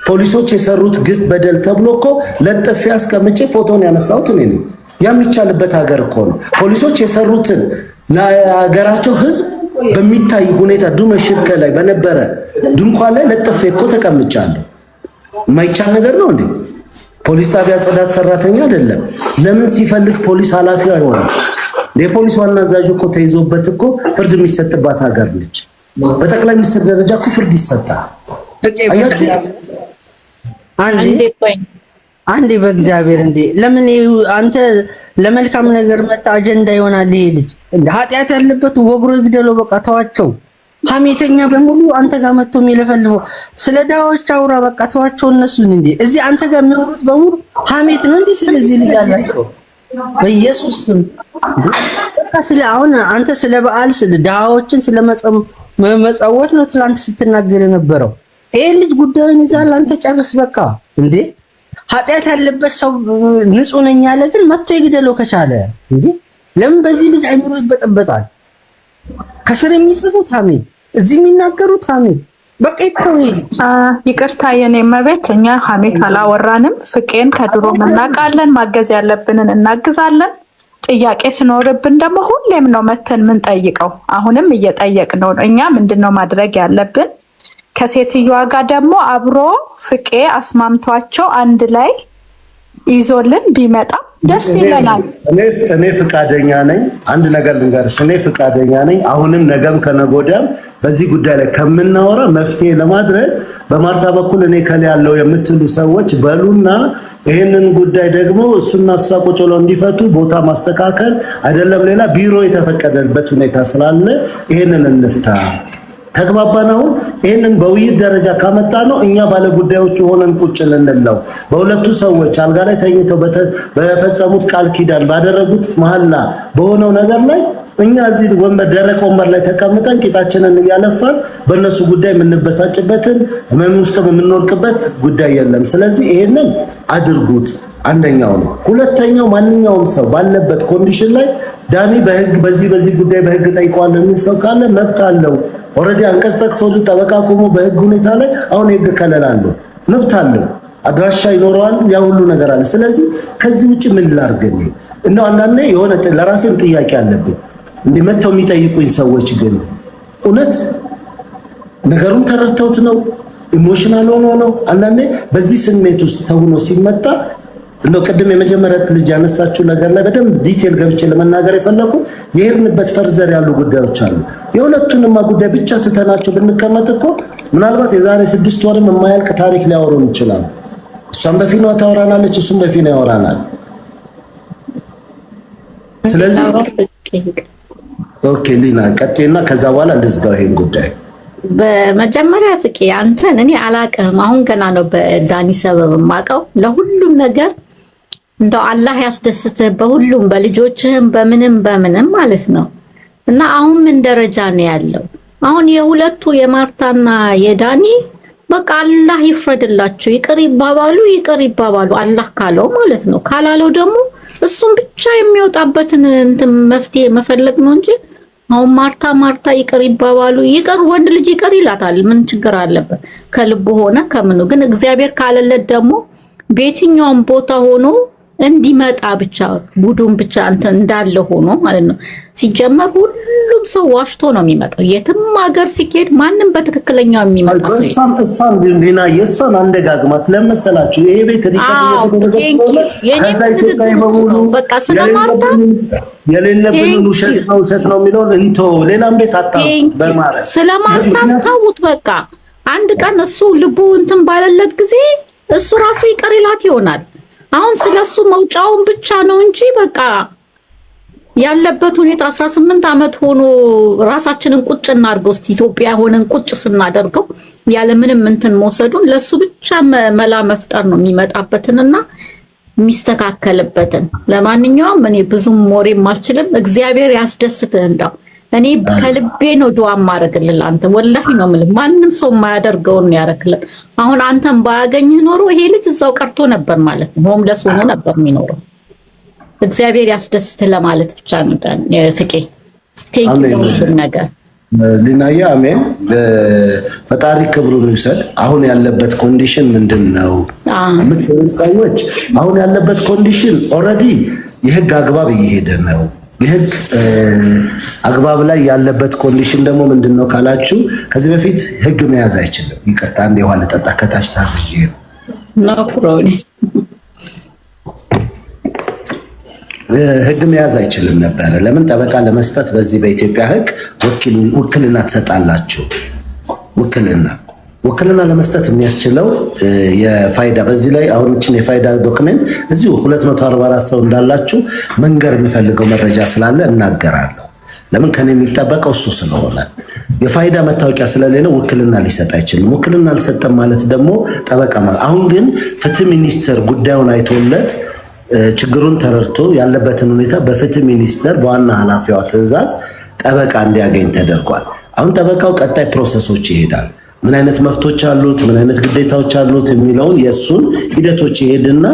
A: ፖሊሶች የሰሩት ግፍ በደል ተብሎ እኮ ለጥፌ አስቀምጬ ፎቶን ያነሳሁት እኔ ነኝ። የሚቻልበት ሀገር እኮ ነው። ፖሊሶች የሰሩትን ለሀገራቸው ሕዝብ በሚታይ ሁኔታ ዱመሽርከ ላይ በነበረ ድንኳን ላይ ለጥፌ እኮ ተቀምጫለሁ። የማይቻል ነገር ነው እንዴ? ፖሊስ ጣቢያ ጽዳት ሰራተኛ አይደለም። ለምን ሲፈልግ ፖሊስ ኃላፊው አይሆንም? የፖሊስ ዋና አዛዥ እኮ ተይዞበት እኮ ፍርድ የሚሰጥባት ሀገር ነች። በጠቅላይ ሚኒስትር ደረጃ እኮ ፍርድ ይሰጣል።
J: አንዴ በእግዚአብሔር እንዴ ለምን አንተ ለመልካም ነገር መጣ አጀንዳ ይሆናል? ይሄ ልጅ እንደ ኃጢአት ያለበት ወግሮ ይግደለው። በቃ ተዋቸው። ሐሜተኛ በሙሉ አንተ ጋር መጥቶ የሚለፈልፈው ስለ ዳዎች አውራ። በቃ ተዋቸው እነሱን። እንዴ እዚህ አንተ ጋር የሚወሩት በሙሉ ሐሜት ነው እንዴ? ስለዚህ ልጅ አላቸው በኢየሱስ ስም በቃ ስለ አሁን አንተ ስለ በዓል ስለ ዳዎችን ስለ መጸወት ነው ትላንት ስትናገር የነበረው። ይሄ ልጅ ጉዳዩን ይዛል። አንተ ጨርስ በቃ። እንዴ ኃጢአት ያለበት ሰው ንጹህ ነኝ ያለ ግን መጥቶ ይግደለው ከቻለ። እንዴ ለምን በዚህ ልጅ አይምሮ ይበጠበጣል? ከስር የሚጽፉት ሐሜት፣ እዚህ የሚናገሩት ሐሜት። በቃ
I: ይቅርታ የኔ መቤት፣ እኛ ሐሜት አላወራንም። ፍቄን ከድሮ እናውቃለን። ማገዝ ያለብንን እናግዛለን። ጥያቄ ሲኖርብን ደግሞ ሁሌም ነው መተን ምን ጠይቀው። አሁንም እየጠየቅነው ነው። እኛ ምንድነው ማድረግ ያለብን? ከሴትዮዋ ጋር ደግሞ አብሮ ፍቄ አስማምቷቸው አንድ ላይ ይዞልን ቢመጣ ደስ ይለናል።
A: እኔ ፍቃደኛ ነኝ። አንድ ነገር ልንገርሽ፣ እኔ ፍቃደኛ ነኝ። አሁንም ነገም ከነጎዳም በዚህ ጉዳይ ላይ ከምናወራ መፍትሄ ለማድረግ በማርታ በኩል እኔ ከለ ያለው የምትሉ ሰዎች በሉና ይሄንን ጉዳይ ደግሞ እሱና እሷ ቁጭ ብለው እንዲፈቱ ቦታ ማስተካከል አይደለም ሌላ ቢሮ የተፈቀደበት ሁኔታ ስላለ ይሄንን እንፍታ። ተግባባን? አሁን ይሄንን በውይይት ደረጃ ካመጣ ነው እኛ ባለ ጉዳዮች ሆነን ቁጭ ልንለው። በሁለቱ ሰዎች አልጋ ላይ ተኝተው በፈጸሙት ቃል ኪዳን ባደረጉት መሐላ በሆነው ነገር ላይ እኛ እዚህ ወንበር ደረቅ ወንበር ላይ ተቀምጠን ቂጣችንን እያለፋን በእነሱ ጉዳይ የምንበሳጭበትን ህመም ውስጥ የምንወርቅበት ጉዳይ የለም። ስለዚህ ይሄንን አድርጉት። አንደኛው ነው። ሁለተኛው ማንኛውም ሰው ባለበት ኮንዲሽን ላይ ዳኒ በህግ በዚህ ጉዳይ በህግ ጠይቋል የሚል ሰው ካለ መብት አለው። ኦልሬዲ አንቀጽ ጠቅሶ ጠበቃ ቆሞ በህግ ሁኔታ ላይ አሁን የህግ ከለላ አለው፣ መብት አለው፣ አድራሻ ይኖረዋል፣ ያ ሁሉ ነገር አለ። ስለዚህ ከዚህ ውጭ ምን ላድርግ ነው? አንዳንዴ የሆነ ለራሴም ጥያቄ አለብኝ። እንዲህ መተው የሚጠይቁኝ ሰዎች ግን እውነት ነገሩን ተረድተውት ነው? ኢሞሽናል ሆኖ ነው? አንዳንዴ በዚህ ስሜት ውስጥ ተውኖ ሲመጣ ቅድም የመጀመሪያ ልጅ ያነሳችው ነገር ላይ በደንብ ዲቴል ገብቼ ለመናገር የፈለኩ የሄድንበት ፈርዘር ያሉ ጉዳዮች አሉ። የሁለቱንማ ጉዳይ ብቻ ትተናቸው ብንቀመጥ እኮ ምናልባት የዛሬ 6 ወርም የማያልቅ ታሪክ ሊያወሩን ይችላሉ። እሷም በፊኗ ታወራናለች፣ እሱም በፊኗ ያወራናል። ስለዚህ ኦኬ ሊና ቀጤና ከዛ በኋላ ልዝጋው ይሄን ጉዳይ።
K: በመጀመሪያ ፍቄ አንተን እኔ አላቅህም፣ አሁን ገና ነው በዳኒ ሰበብ የማውቀው። ለሁሉም ነገር እንደው አላህ ያስደስትህ በሁሉም በልጆችህም በምንም ማለት ነው። እና አሁን ምን ደረጃ ነው ያለው? አሁን የሁለቱ የማርታና የዳኒ በቃ አላህ ይፍረድላቸው፣ ይቅር ይባባሉ አላህ ካለው ማለት ነው። ካላለው ደግሞ እሱም ብቻ የሚወጣበትን እንትን መፍትሄ መፈለግ ነው እንጂ አሁን ማርታ ይቅር ይባባሉ። ይቅር ወንድ ልጅ ይቅር ይላታል፣ ምን ችግር አለበት? ከልቡ ሆነ ከምኑ። ግን እግዚአብሔር ካለለት ደግሞ በየትኛውም ቦታ ሆኖ እንዲመጣ ብቻ ጉዱን ብቻ እንትን እንዳለ ሆኖ ማለት ነው። ሲጀመር ሁሉም ሰው ዋሽቶ ነው የሚመጣው። የትም ሀገር ሲኬድ ማንም በትክክለኛው የሚመጣ ሰው
A: እሷን ሊና የእሷን አንደጋግማት ለመሰላችሁ ይሄ ቤት
K: በቃ ስለማርታ
A: የሌለብንን ውሸት ነው የሚለውን እንቶ ሌላም ቤት አታውቁት በማለት
K: ስለማርታ ታውት በቃ አንድ ቀን እሱ ልቡ እንትን ባለለት ጊዜ እሱ ራሱ ይቅር ይላት ይሆናል። አሁን ስለሱ መውጫውን ብቻ ነው እንጂ በቃ ያለበት ሁኔታ 18 ዓመት ሆኖ ራሳችንን ቁጭ እናድርገው። እስቲ ኢትዮጵያ ሆነን ቁጭ ስናደርገው ያለ ምንም እንትን መውሰዱን ለሱ ብቻ መላ መፍጠር ነው የሚመጣበትንና የሚስተካከልበትን። ለማንኛውም እኔ ብዙም ወሬም አልችልም። እግዚአብሔር ያስደስትህ። እንደው እኔ ከልቤ ነው ዱዓ ማድረግልህ አንተ ወላሂ ነው የምልህ። ማንም ሰው የማያደርገውን ነው ያደረክለት። አሁን አንተም ባያገኝህ ኖሮ ይሄ ልጅ እዛው ቀርቶ ነበር ማለት ነው፣ ሆምለስ ሆኖ ነበር የሚኖረው። እግዚአብሔር ያስደስትህ ለማለት ብቻ ነው ፍቄ። ቴንኪው ነገር
A: ሊናያ አሜን። ፈጣሪ ክብሩን ይውሰድ። አሁን ያለበት ኮንዲሽን ምንድነው? የምትሉ ሰዎች አሁን ያለበት ኮንዲሽን ኦልሬዲ የህግ አግባብ እየሄደ ነው። የህግ አግባብ ላይ ያለበት ኮንዲሽን ደግሞ ምንድነው ካላችሁ ከዚህ በፊት ህግ መያዝ አይችልም። ይቅርታ አንዴ ውሃ ልጠጣ ከታች ታዝዤ
K: ነው ፕሮብሌም።
A: ህግ መያዝ አይችልም ነበር። ለምን? ጠበቃ ለመስጠት በዚህ በኢትዮጵያ ህግ ውክልና ትሰጣላችሁ። ውክልና ለመስጠት የሚያስችለው የፋይዳ በዚህ ላይ አሁን እቺን የፋይዳ ዶክመንት እዚሁ 244 ሰው እንዳላችሁ መንገር የሚፈልገው መረጃ ስላለ እናገራለሁ። ለምን? ከኔ የሚጠበቀው እሱ ስለሆነ የፋይዳ መታወቂያ ስለሌለ ውክልና ሊሰጥ አይችልም። ውክልና አልሰጠም ማለት ደግሞ ጠበቃ አሁን ግን ፍትህ ሚኒስቴር ጉዳዩን አይቶለት ችግሩን ተረድቶ ያለበትን ሁኔታ በፍትህ ሚኒስቴር በዋና ኃላፊዋ ትዕዛዝ ጠበቃ እንዲያገኝ ተደርጓል። አሁን ጠበቃው ቀጣይ ፕሮሰሶች ይሄዳል። ምን አይነት መብቶች አሉት፣ ምን አይነት ግዴታዎች አሉት የሚለውን የሱን ሂደቶች ይሄድና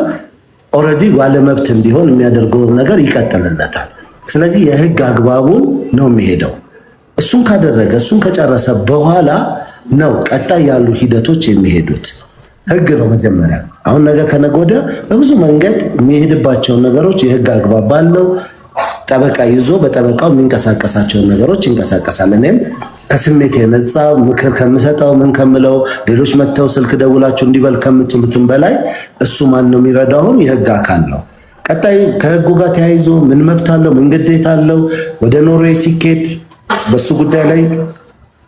A: ኦልሬዲ ባለመብት እንዲሆን የሚያደርገው ነገር ይቀጥልለታል። ስለዚህ የህግ አግባቡን ነው የሚሄደው። እሱን ካደረገ እሱን ከጨረሰ በኋላ ነው ቀጣይ ያሉ ሂደቶች የሚሄዱት። ህግ ነው መጀመሪያ። አሁን ነገ ከነገ ወዲያ በብዙ መንገድ የሚሄድባቸውን ነገሮች የህግ አግባብ ባለው ጠበቃ ይዞ በጠበቃው የሚንቀሳቀሳቸውን ነገሮች ይንቀሳቀሳል። እኔም ከስሜት የነጻ ምክር ከምሰጠው ምን ከምለው ሌሎች መተው ስልክ ደውላችሁ እንዲበል ከምትሉትም በላይ እሱ ማን ነው የሚረዳው? የህግ አካል ነው። ቀጣይ ከህጉ ጋር ተያይዞ ምን መብት አለው፣ ምን ግዴታ አለው፣ ወደ ኖርዌይ ሲኬድ በሱ ጉዳይ ላይ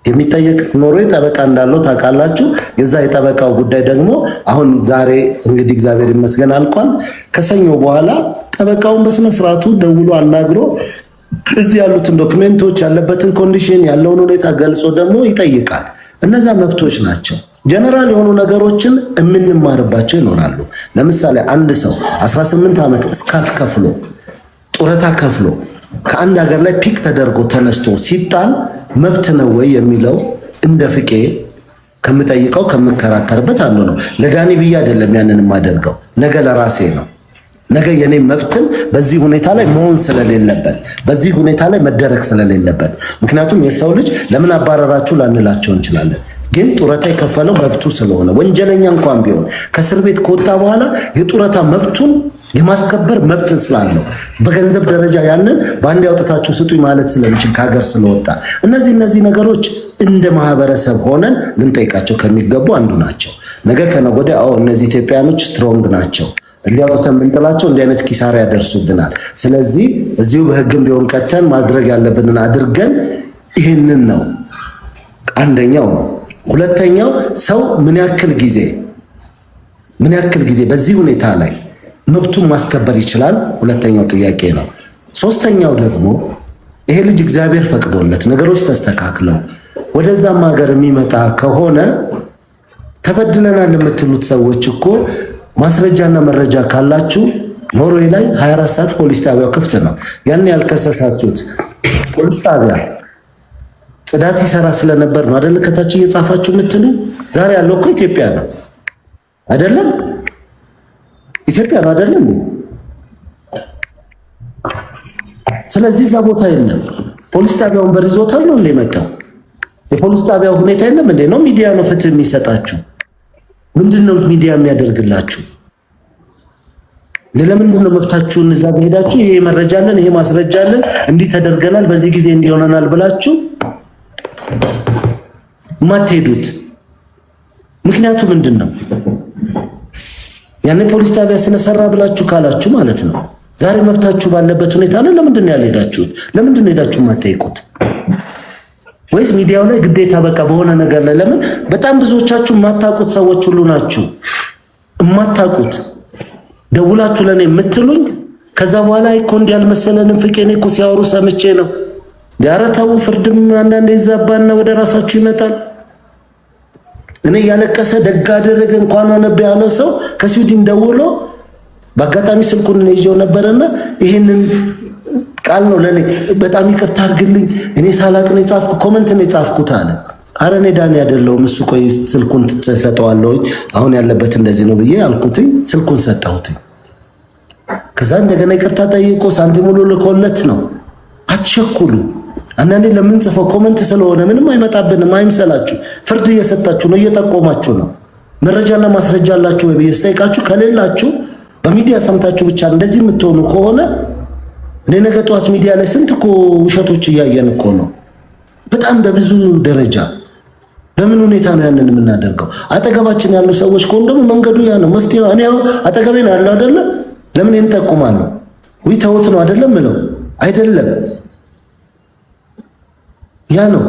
A: የሚጠየቅ ኖርዌይ ጠበቃ እንዳለው ታውቃላችሁ። የዛ የጠበቃው ጉዳይ ደግሞ አሁን ዛሬ እንግዲህ እግዚአብሔር ይመስገን አልቋል። ከሰኞ በኋላ ጠበቃውን በስነ ስርዓቱ ደውሎ አናግሮ እዚህ ያሉትን ዶክሜንቶች ያለበትን ኮንዲሽን ያለውን ሁኔታ ገልጾ ደግሞ ይጠይቃል። እነዛ መብቶች ናቸው። ጀነራል የሆኑ ነገሮችን የምንማርባቸው ይኖራሉ። ለምሳሌ አንድ ሰው 18 ዓመት እስካት ከፍሎ ጡረታ ከፍሎ ከአንድ ሀገር ላይ ፒክ ተደርጎ ተነስቶ ሲጣል መብት ነው ወይ የሚለው እንደ ፍቄ ከምጠይቀው ከምከራከርበት አንዱ ነው። ለዳኒ ብዬ አይደለም ያንን የማደርገው፣ ነገ ለራሴ ነው። ነገ የኔ መብትን በዚህ ሁኔታ ላይ መሆን ስለሌለበት በዚህ ሁኔታ ላይ መደረግ ስለሌለበት ምክንያቱም የሰው ልጅ ለምን አባረራችሁ ላንላቸው እንችላለን ግን ጡረታ የከፈለው መብቱ ስለሆነ ወንጀለኛ እንኳን ቢሆን ከእስር ቤት ከወጣ በኋላ የጡረታ መብቱን የማስከበር መብት ስላለው በገንዘብ ደረጃ ያንን በአንድ ያውጥታችሁ ስጡኝ ማለት ስለሚችል ከሀገር ስለወጣ እነዚህ ነገሮች እንደ ማህበረሰብ ሆነን ልንጠይቃቸው ከሚገቡ አንዱ ናቸው ነገ ከነገ ወዲያ እነዚህ ኢትዮጵያኖች ስትሮንግ ናቸው ሊያውጡትን ብንጥላቸው እንዲህ አይነት ኪሳራ ያደርሱብናል ስለዚህ እዚሁ በህግም ቢሆን ቀተን ማድረግ ያለብንን አድርገን ይህንን ነው አንደኛው ነው ሁለተኛው ሰው ምን ያክል ጊዜ በዚህ ሁኔታ ላይ መብቱን ማስከበር ይችላል ሁለተኛው ጥያቄ ነው ሶስተኛው ደግሞ ይሄ ልጅ እግዚአብሔር ፈቅዶለት ነገሮች ተስተካክለው ወደዛም ሀገር የሚመጣ ከሆነ ተበድለናል የምትሉት ሰዎች እኮ ማስረጃና መረጃ ካላችሁ ኖርዌይ ላይ 24 ሰዓት ፖሊስ ጣቢያው ክፍት ነው ያን ያልከሰሳችሁት ፖሊስ ጣቢያ ጽዳት ይሰራ ስለነበር ነው አይደል ከታች እየጻፋችሁ የምትሉ ዛሬ ያለው እኮ ኢትዮጵያ ነው አይደለም ኢትዮጵያ ነው አይደለም ስለዚህ እዛ ቦታ የለም ፖሊስ ጣቢያውን በሪዞታል ነው እንደመጣው የፖሊስ ጣቢያው ሁኔታ የለም እንዴ ነው ሚዲያ ነው ፍትህ የሚሰጣችሁ ምንድነው ሚዲያ የሚያደርግላችሁ ለምንድነው መብታችሁን እዛ ሄዳችሁ ይሄ መረጃ አለን ይሄ ማስረጃ አለን እንዲህ ተደርገናል በዚህ ጊዜ እንዲሆነናል ብላችሁ ማትሄዱት ምክንያቱ ምንድነው ያኔ ፖሊስ ጣቢያ ስለሰራ ብላችሁ ካላችሁ ማለት ነው ዛሬ መብታችሁ ባለበት ሁኔታ ላይ ለምንድነው ያልሄዳችሁት ለምንድነው ሄዳችሁ ማትጠይቁት ወይስ ሚዲያው ላይ ግዴታ በቃ በሆነ ነገር ላይ ለምን በጣም ብዙዎቻችሁ ማታቁት ሰዎች ሁሉ ናችሁ ማታቁት ደውላችሁ ለኔ የምትሉኝ ከዛ በኋላ እኮ እንዲያል መሰለንም ፍቄኔ እኮ ሲያወሩ ሰምቼ ነው ያረታው ፍርድም አንዳንዴ ይዛባና ወደ ራሳችሁ ይመጣል እኔ ያለቀሰ ደግ አደረገ እንኳን ሆነብ ያለው ሰው ከስዊድን ደውሎ በአጋጣሚ ስልኩን ይዤው ነበርና ይሄንን ቃል ነው ለኔ በጣም ይቅርታ አድርግልኝ እኔ ሳላቅ ነው የጻፍኩት ኮሜንት ነው የጻፍኩት አለ አረ እኔ ዳኒ አይደለሁም እሱ ቆይ ስልኩን ተሰጠዋለሁ አሁን ያለበት እንደዚህ ነው ብዬ አልኩትኝ ስልኩን ሰጣሁት ከዛ እንደገና ይቅርታ ጠይቆ ሳንቲም ሙሉ ልኮለት ነው አትቸኩሉ አንዳንዴ ለምን ጽፈው ኮሜንት ስለሆነ ምንም አይመጣብንም አይምሰላችሁ ፍርድ እየሰጣችሁ ነው እየጠቆማችሁ ነው መረጃና ማስረጃ አላችሁ ወይ በየስጠይቃችሁ ከሌላችሁ በሚዲያ ሰምታችሁ ብቻ እንደዚህ የምትሆኑ ከሆነ ለነገ ጧት ሚዲያ ላይ ስንት እኮ ውሸቶች እያየን እኮ ነው በጣም በብዙ ደረጃ በምን ሁኔታ ነው ያንን የምናደርገው አጠገባችን ያሉ ሰዎች ኮን ደግሞ መንገዱ ያ ነው መፍትሄው እኔ አጠገቤ ነው ያለው አይደለ ለምን እንጠቁማለሁ ወይ ተውት ነው አይደለም ነው አይደለም ያ ነው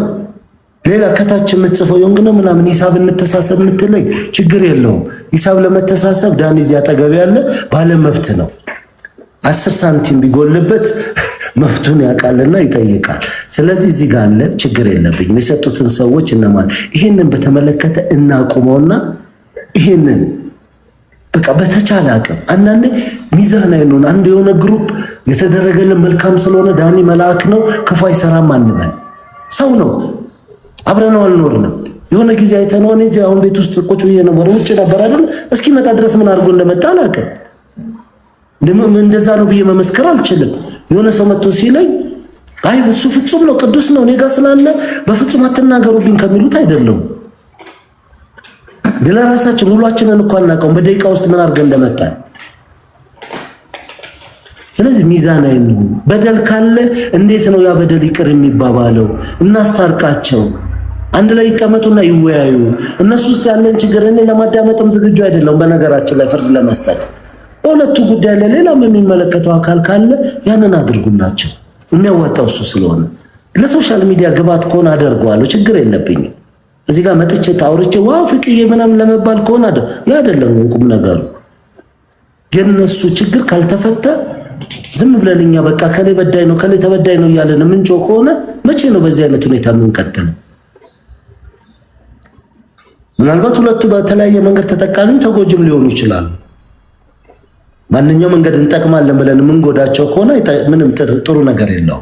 A: ሌላ ከታች የምትጽፈው የሆነ ምናምን ሂሳብ እንተሳሰብ የምትለኝ ችግር የለውም ሂሳብ ለመተሳሰብ ዳኒ እዚህ አጠገቤ ያለ ባለ መብት ነው 10 ሳንቲም ቢጎልበት መብቱን ያውቃልና ይጠይቃል ስለዚህ እዚህ ጋር አለ ችግር የለብኝም የሰጡትን ሰዎች እነማን ይሄንን በተመለከተ እናቁመውና ይሄንን በቃ በተቻለ አቅም አንዳንዴ ሚዛናዊ ነው አንድ የሆነ ግሩፕ የተደረገልን መልካም ስለሆነ ዳኒ መልአክ ነው ክፉ አይሰራም አንበል ሰው ነው አብረነው አልኖርንም የሆነ ጊዜ አይተነው እዚህ አሁን ቤት ውስጥ ቁጭ ብዬ ነበር ውጭ ነበር አይደል እስኪ መጣ ድረስ ምን አድርጎ እንደመጣ አላውቅም እንደዛ ነው ብዬ መመስከር አልችልም የሆነ ሰው መጥቶ ሲለኝ አይ እሱ ፍጹም ነው ቅዱስ ነው እኔ ጋር ስላለ በፍጹም አትናገሩብኝ ከሚሉት አይደለም ለራሳችን ሁላችንን እንኳን እናቀም በደቂቃ ውስጥ ምን አድርገን እንደመጣ ስለዚህ ሚዛናዊ ነው በደል ካለ እንዴት ነው ያ በደል ይቅር የሚባባለው እናስታርቃቸው አንድ ላይ ይቀመጡና ይወያዩ እነሱ ውስጥ ያለን ችግር እኔ ለማዳመጥም ዝግጁ አይደለም በነገራችን ላይ ፍርድ ለመስጠት ሁለቱ ጉዳይ ለሌላም የሚመለከተው አካል ካለ ያንን አድርጉላቸው የሚያዋጣው እሱ ስለሆነ ለሶሻል ሚዲያ ግባት ከሆነ አደርገዋለሁ ችግር የለብኝም እዚህ ጋር መጥቼ ታውርቼ ዋው ፍቅዬ ምናምን ለመባል ከሆነ ያ አይደለም ቁም ነገሩ የነሱ ችግር ካልተፈታ ዝም ብለንኛ በቃ ከሌ በዳይ ነው ከሌ ተበዳይ ነው እያለን ምንጮ ከሆነ መቼ ነው በዚህ አይነት ሁኔታ የምንቀጥለው ምናልባት ሁለቱ በተለያየ መንገድ ተጠቃሚም ተጎጅም ሊሆኑ ይችላሉ ማንኛውም መንገድ እንጠቅማለን ብለን ምን ጎዳቸው ከሆነ ምንም ጥሩ ነገር የለው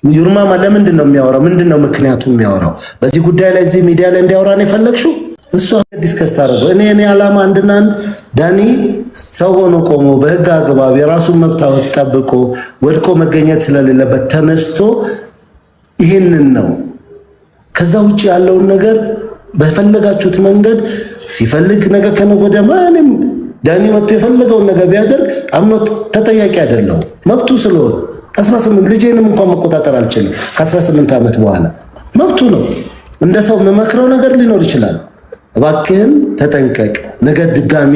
A: ዩርማማ ለምንድን ነው የሚያወራው? ምንድን ነው ምክንያቱ የሚያወራው? በዚህ ጉዳይ ላይ እዚህ ሚዲያ ላይ እንዲያወራ ነው የፈለግሽው? እሱ ዲስከስ ታደርገው። እኔ ዓላማ አንድና አንድ ዳኒ ሰው ሆኖ ቆሞ በህግ አግባብ የራሱን መብት ጠብቆ ወድቆ መገኘት ስለሌለበት ተነስቶ ይሄንን ነው። ከዛ ውጭ ያለውን ነገር በፈለጋችሁት መንገድ ሲፈልግ ነገር ከነገ ወዲያ ማንም ዳኒ ወጥቶ የፈለገውን ነገር ቢያደርግ አምኖት ተጠያቂ አይደለም። መብቱ ስለሆነ 18 ልጄንም እንኳን መቆጣጠር አልችልም ከ18 ዓመት በኋላ መብቱ ነው። እንደ ሰው መመክረው ነገር ሊኖር ይችላል። እባክህን ተጠንቀቅ፣ ነገ ድጋሚ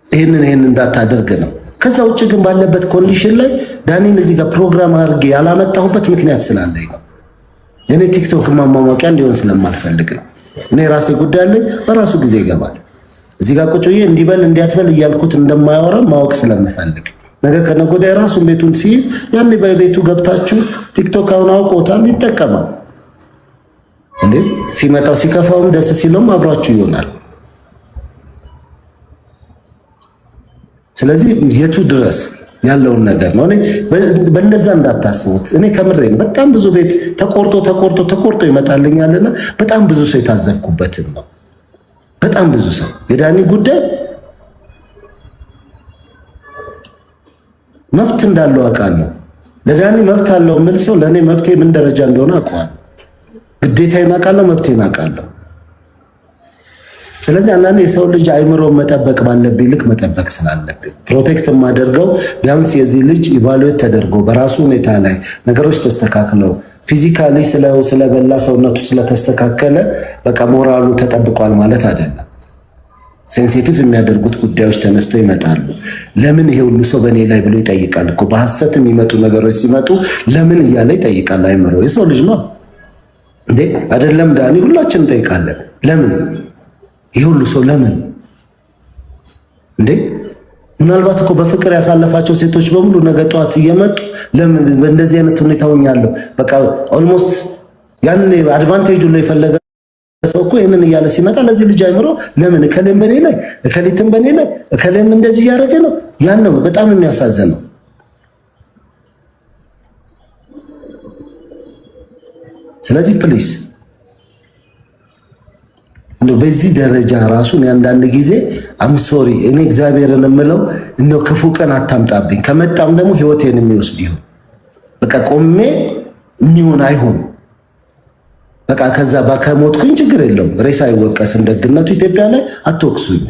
A: ይሄንን እንዳታደርግ ነው። ከዛ ውጭ ግን ባለበት ኮንዲሽን ላይ ዳኒን እዚህ ጋር ፕሮግራም አድርጌ ያላመጣሁበት ምክንያት ስላለኝ ነው። የኔ ቲክቶክ ማሟሟቂያ እንዲሆን ስለማልፈልግ ነው። እኔ ራሴ ጉዳይ አለኝ፣ በራሱ ጊዜ ይገባል። እዚህ ጋር ቁጭ ብዬ እንዲበል እንዲያትበል እያልኩት እንደማያወራ ማወቅ ስለምፈልግ ነገ ከነገ ወዲያ ራሱን ቤቱን ሲይዝ ያኔ በቤቱ ገብታችሁ ቲክቶክ አሁን አውቆታል ይጠቀማል እንዴ። ሲመጣው ሲከፋውም ደስ ሲለውም አብሯችሁ ይሆናል። ስለዚህ የቱ ድረስ ያለውን ነገር ነው። እኔ በእንደዛ እንዳታስቡት። እኔ ከምሬን በጣም ብዙ ቤት ተቆርጦ ይመጣልኛልና በጣም ብዙ ሰው የታዘብኩበትን ነው። በጣም ብዙ ሰው የዳኒ ጉዳይ መብት እንዳለው አውቃለሁ። ለዳኒ መብት አለው የምል ሰው ለእኔ መብቴ ምን ደረጃ እንደሆነ አውቀዋለሁ። ግዴታዬን አውቃለሁ፣ መብቴን አውቃለሁ። ስለዚህ አንዳንዴ የሰው ልጅ አይምሮ መጠበቅ ባለብኝ ልክ መጠበቅ ስላለብኝ ፕሮቴክት የማደርገው ቢያንስ የዚህ ልጅ ኢቫሉዌት ተደርጎ በራሱ ሁኔታ ላይ ነገሮች ተስተካክለው ፊዚካሊ ስለበላ ሰውነቱ ስለተስተካከለ በቃ ሞራሉ ተጠብቋል ማለት አይደለም። ሴንሲቲቭ የሚያደርጉት ጉዳዮች ተነስተው ይመጣሉ። ለምን ይሄ ሁሉ ሰው በእኔ ላይ ብሎ ይጠይቃል እኮ። በሐሰት የሚመጡ ነገሮች ሲመጡ ለምን እያለ ይጠይቃል። አይምሮ የሰው ልጅ ነው እንዴ አይደለም? ዳኒ ሁላችን እንጠይቃለን። ለምን ይሄ ሁሉ ሰው ለምን እንዴ? ምናልባት እኮ በፍቅር ያሳለፋቸው ሴቶች በሙሉ ነገ ጠዋት እየመጡ ለምን በእንደዚህ አይነት ሁኔታ ሆኛለሁ በቃ ኦልሞስት ያን አድቫንቴጁ ላይ የፈለገ ሰው እኮ ይሄንን እያለ ሲመጣ ለዚህ ልጅ አይምሮ ለምን እከሌም በኔ ላይ እከሌትም በኔ ላይ እከሌም እንደዚህ እያደረገ ነው። ያን ነው በጣም የሚያሳዝነው። ስለዚህ ፕሊስ እንደው በዚህ ደረጃ ራሱን አንዳንድ ጊዜ አም ሶሪ እኔ እግዚአብሔርን የምለው እንደው ክፉ ቀን አታምጣብኝ። ከመጣም ደግሞ ህይወቴን የሚወስድ ይሁን በቃ ቆሜ የሚሆን አይሆን በቃ ከዛ ከሞትኩኝ ችግር የለውም። ሬሳ አይወቀስም። ደግነቱ ኢትዮጵያ ላይ አትወቅሱኝ።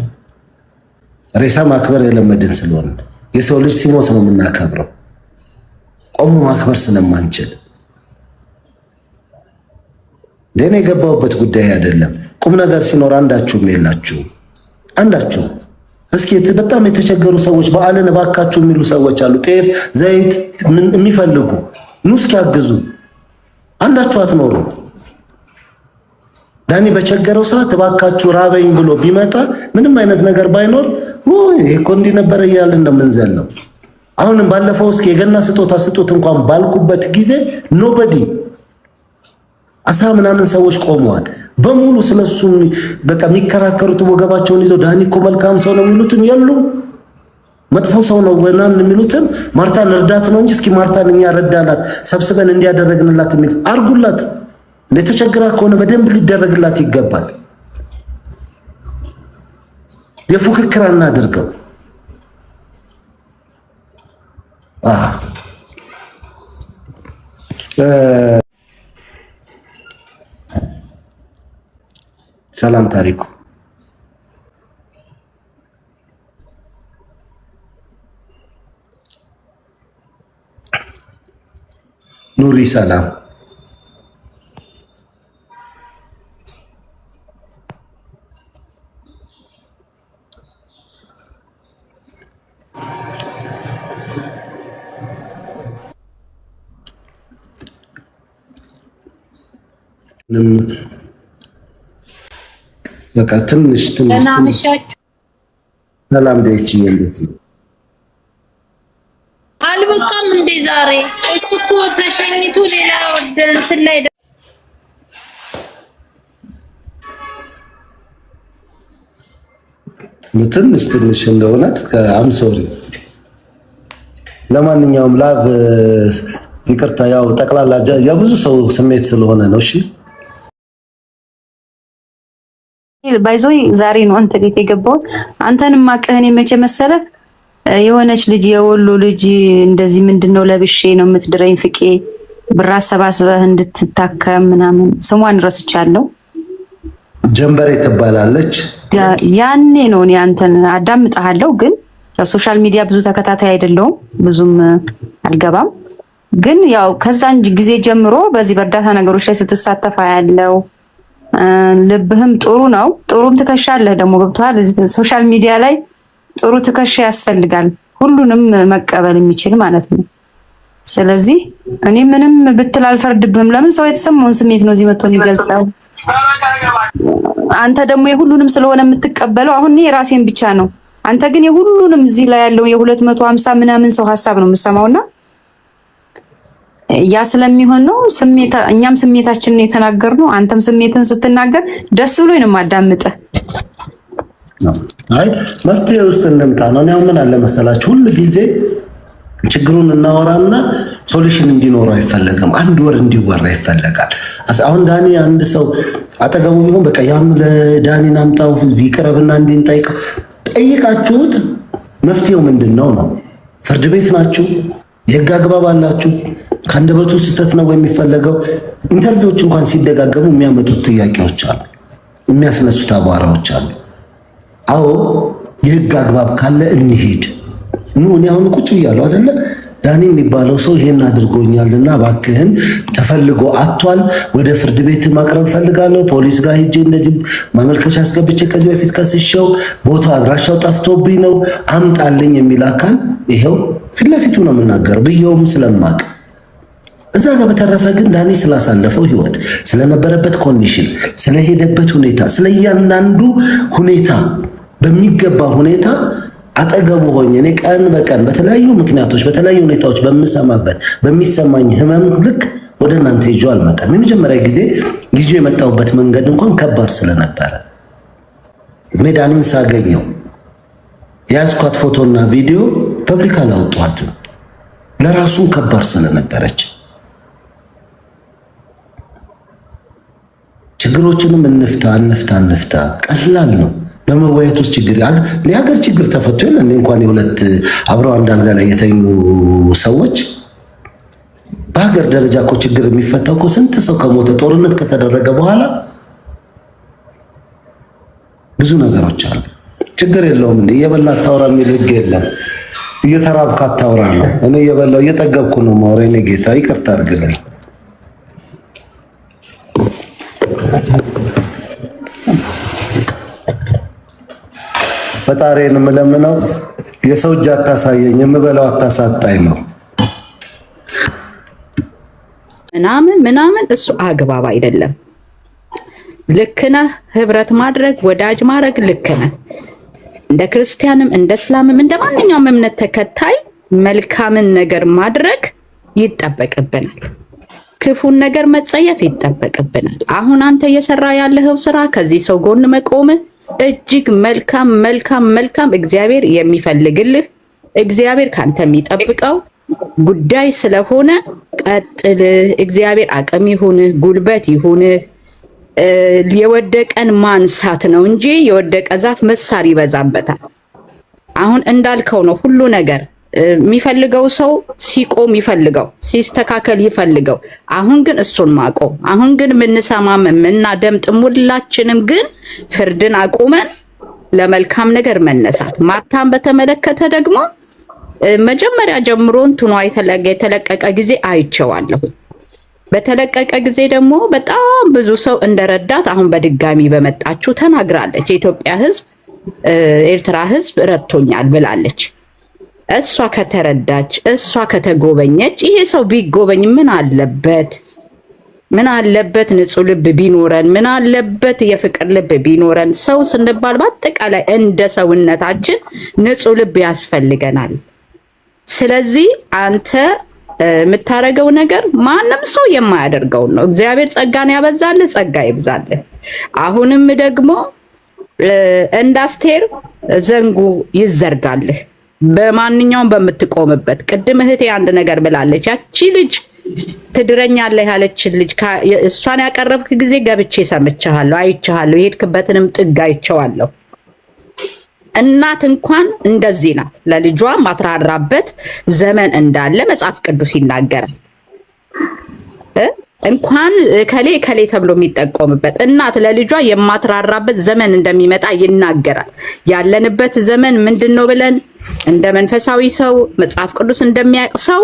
A: ሬሳ ማክበር የለመድን ስለሆነ የሰው ልጅ ሲሞት ነው የምናከብረው፣ ቆሞ ማክበር ስለማንችል ለኔ የገባሁበት ጉዳይ አይደለም። ቁም ነገር ሲኖር አንዳችሁም የላችሁም። አንዳችሁ እስኪ በጣም የተቸገሩ ሰዎች በዓልን እባካችሁ የሚሉ ሰዎች አሉ። ጤፍ ዘይት የሚፈልጉ ኑ እስኪ ያግዙ። አንዳችሁ አትኖሩ። ዳኒ በቸገረው ሰዓት እባካችሁ ራበኝ ብሎ ቢመጣ ምንም አይነት ነገር ባይኖር ይሄ እኮ እንዲህ ነበር እያልን እንደምንዘለው። አሁንም ባለፈው እስኪ የገና ስጦታ ስጡት እንኳን ባልኩበት ጊዜ ኖበዲ 10 ምናምን ሰዎች ቆመዋል። በሙሉ ስለሱ በቃ የሚከራከሩት ወገባቸውን ይዘው ዳኒ እኮ መልካም ሰው ነው የሚሉትን የሉም፣ መጥፎ ሰው ነው ወናን የሚሉትን ማርታን እርዳት ነው እንጂ እስኪ ማርታን እኛ ረዳናት ሰብስበን እንዲያደረግንላት የሚል አርጉላት። ለተቸገራ ከሆነ በደንብ ሊደረግላት ይገባል። የፉክክር እናድርገው። ሰላም ታሪኩ ኑሪ ሰላም በቃ ትንሽ ሰላም ደች እንዴት ነው?
C: አልበቃም እንዴ ዛሬ? እሱ እኮ ተሸኝቶ ሌላ ወደ እንትን ላይ
A: ትንሽ እንደሆነት ከአም ሶሪ ለማንኛውም ላቭ ይቅርታ፣ ያው ጠቅላላ የብዙ ሰው ስሜት ስለሆነ ነው። እሺ
G: ባይዞይ ዛሬ ነው አንተ ቤት የገባሁት። አንተንም ማቀህን የመቼ መሰለ የሆነች ልጅ የወሎ ልጅ እንደዚህ ምንድነው ለብሼ ነው የምትድረኝ ፍቄ ብር አሰባስበህ እንድትታከም ምናምን ስሟን ረስቻለሁ።
A: ጀንበሬ ትባላለች።
G: ያኔ ነው እኔ አንተን አዳምጣለሁ፣ ግን ሶሻል ሚዲያ ብዙ ተከታታይ አይደለሁም፣ ብዙም አልገባም። ግን ያው ከዛን ጊዜ ጀምሮ በዚህ በእርዳታ ነገሮች ላይ ስትሳተፋ ያለው ልብህም ጥሩ ነው። ጥሩም ትከሻለህ ደግሞ ገብቶሃል። እዚህ ሶሻል ሚዲያ ላይ ጥሩ ትከሻ ያስፈልጋል፣ ሁሉንም መቀበል የሚችል ማለት ነው። ስለዚህ እኔ ምንም ብትል አልፈርድብህም። ለምን ሰው የተሰማውን ስሜት ነው እዚህ መጥቶ የሚገልጸው። አንተ ደግሞ የሁሉንም ስለሆነ የምትቀበለው አሁን እኔ ራሴን ብቻ ነው። አንተ ግን የሁሉንም እዚህ ላይ ያለው የ250 ምናምን ሰው ሐሳብ ነው የምሰማውና ያ ስለሚሆን ነው እኛም ስሜታችንን የተናገርነው። አንተም ስሜትን ስትናገር ደስ ብሎኝ ነው የማዳምጥህ።
A: አይ መፍትሄ ውስጥ እንምጣ ነው። ያው ምን አለ መሰላችሁ ሁሉ ጊዜ ችግሩን እናወራና ሶሉሽን እንዲኖረው አይፈለግም። አንድ ወር እንዲወራ ይፈልጋል። አሁን ዳኒ አንድ ሰው አጠገቡ ቢሆን በቃ ያም ለዳኒን አምጣው ይቅረብና እንዲንጠይቀው ጠይቃችሁት መፍትሄው ምንድነው ነው? ፍርድ ቤት ናችሁ? የህግ አግባብ አላችሁ? ከአንደበቱ ስህተት ነው የሚፈለገው? ኢንተርቪዎች እንኳን ሲደጋገሙ የሚያመጡት ጥያቄዎች አሉ፣ የሚያስነሱት አቧራዎች አሉ። አዎ የህግ አግባብ ካለ እንሂድ ኑ። እኔ አሁን ቁጭ ብያለሁ አይደለ? ዳኒ የሚባለው ሰው ይሄን አድርጎኛልና እባክህን ተፈልጎ አጥቷል፣ ወደ ፍርድ ቤት ማቅረብ ፈልጋለሁ፣ ፖሊስ ጋር ሄጄ እንደዚህ ማመልከቻ አስገብቼ ከዚህ በፊት ከስሼው ቦታው አድራሻው ጠፍቶብኝ ነው አምጣልኝ የሚል አካል ይሄው ፊት ለፊቱ ነው የምናገረው ብየውም ስለማቅ እዛ ጋር። በተረፈ ግን ዳኒ ስላሳለፈው ህይወት፣ ስለነበረበት ኮንዲሽን፣ ስለሄደበት ሁኔታ፣ ስለእያንዳንዱ ሁኔታ በሚገባ ሁኔታ አጠገቡ ሆኜ እኔ ቀን በቀን በተለያዩ ምክንያቶች በተለያዩ ሁኔታዎች በምሰማበት በሚሰማኝ ህመም ልክ ወደ እናንተ ይዤ አልመጣም። የመጀመሪያ ጊዜ ይዤ የመጣሁበት መንገድ እንኳን ከባድ ስለነበረ ሜዳኒን ሳገኘው የያዝኳት ፎቶና ቪዲዮ ፐብሊክ አላወጣኋትም። ለራሱን ከባድ ስለነበረች ችግሮችንም እንፍታ ቀላል ነው። በመወያየት ውስጥ ችግር የሀገር ችግር ተፈቶ የለ እንኳን የሁለት አብረው አንድ አልጋ ላይ የተኙ ሰዎች በሀገር ደረጃ እኮ ችግር የሚፈታው እኮ ስንት ሰው ከሞተ ጦርነት ከተደረገ በኋላ ብዙ ነገሮች አሉ። ችግር የለውም እንዴ እየበላ አታውራ የሚል ህግ የለም። እየተራብክ አታውራ ነው። እኔ እየበላው እየጠገብኩ ነው ማውራ። እኔ ጌታ ይቅርታ አድርግልኝ። ፈጣሪን የምለምነው የሰው እጅ አታሳየኝ፣ የምበላው አታሳጣኝ ነው።
L: ምናምን እሱ አግባብ አይደለም። ልክ ነህ። ህብረት ማድረግ ወዳጅ ማድረግ ልክ ነህ። እንደ ክርስቲያንም እንደ እስላምም እንደ ማንኛውም እምነት ተከታይ መልካምን ነገር ማድረግ ይጠበቅብናል። ክፉን ነገር መጸየፍ ይጠበቅብናል። አሁን አንተ እየሰራ ያለኸው ስራ ከዚህ ሰው ጎን መቆምህ እጅግ መልካም እግዚአብሔር የሚፈልግልህ እግዚአብሔር ካንተ የሚጠብቀው ጉዳይ ስለሆነ ቀጥል። እግዚአብሔር አቅም ይሁንህ፣ ጉልበት ይሁንህ። የወደቀን ማንሳት ነው እንጂ የወደቀ ዛፍ መሳር ይበዛበታል። አሁን እንዳልከው ነው ሁሉ ነገር የሚፈልገው ሰው ሲቆም ይፈልገው፣ ሲስተካከል ይፈልገው። አሁን ግን እሱን ማቆም፣ አሁን ግን የምንሰማም የምናደምጥም ሁላችንም ግን ፍርድን አቁመን ለመልካም ነገር መነሳት። ማርታን በተመለከተ ደግሞ መጀመሪያ ጀምሮ እንትኗ የተለቀቀ ጊዜ አይቼዋለሁ። በተለቀቀ ጊዜ ደግሞ በጣም ብዙ ሰው እንደረዳት አሁን በድጋሚ በመጣችሁ ተናግራለች። የኢትዮጵያ ሕዝብ ኤርትራ ሕዝብ ረድቶኛል ብላለች። እሷ ከተረዳች እሷ ከተጎበኘች ይሄ ሰው ቢጎበኝ ምን አለበት? ምን አለበት? ንጹህ ልብ ቢኖረን፣ ምን አለበት? የፍቅር ልብ ቢኖረን። ሰው ስንባል በአጠቃላይ እንደ ሰውነታችን ንጹህ ልብ ያስፈልገናል። ስለዚህ አንተ የምታረገው ነገር ማንም ሰው የማያደርገውን ነው። እግዚአብሔር ጸጋን ያበዛልህ፣ ጸጋ ይብዛልህ። አሁንም ደግሞ እንደ አስቴር ዘንጉ ይዘርጋልህ። በማንኛውም በምትቆምበት ቅድም እህቴ አንድ ነገር ብላለች። ያቺ ልጅ ትድረኛለህ ያለችን ልጅ እሷን ያቀረብክ ጊዜ ገብቼ ሰምቻለሁ፣ አይቻለሁ፣ የሄድክበትንም ጥግ አይቼዋለሁ። እናት እንኳን እንደዚህ ናት። ለልጇ ማትራራበት ዘመን እንዳለ መጽሐፍ ቅዱስ ይናገራል። እንኳን ከሌ ተብሎ የሚጠቆምበት እናት ለልጇ የማትራራበት ዘመን እንደሚመጣ ይናገራል። ያለንበት ዘመን ምንድነው ብለን እንደ መንፈሳዊ ሰው መጽሐፍ ቅዱስ እንደሚያውቅ ሰው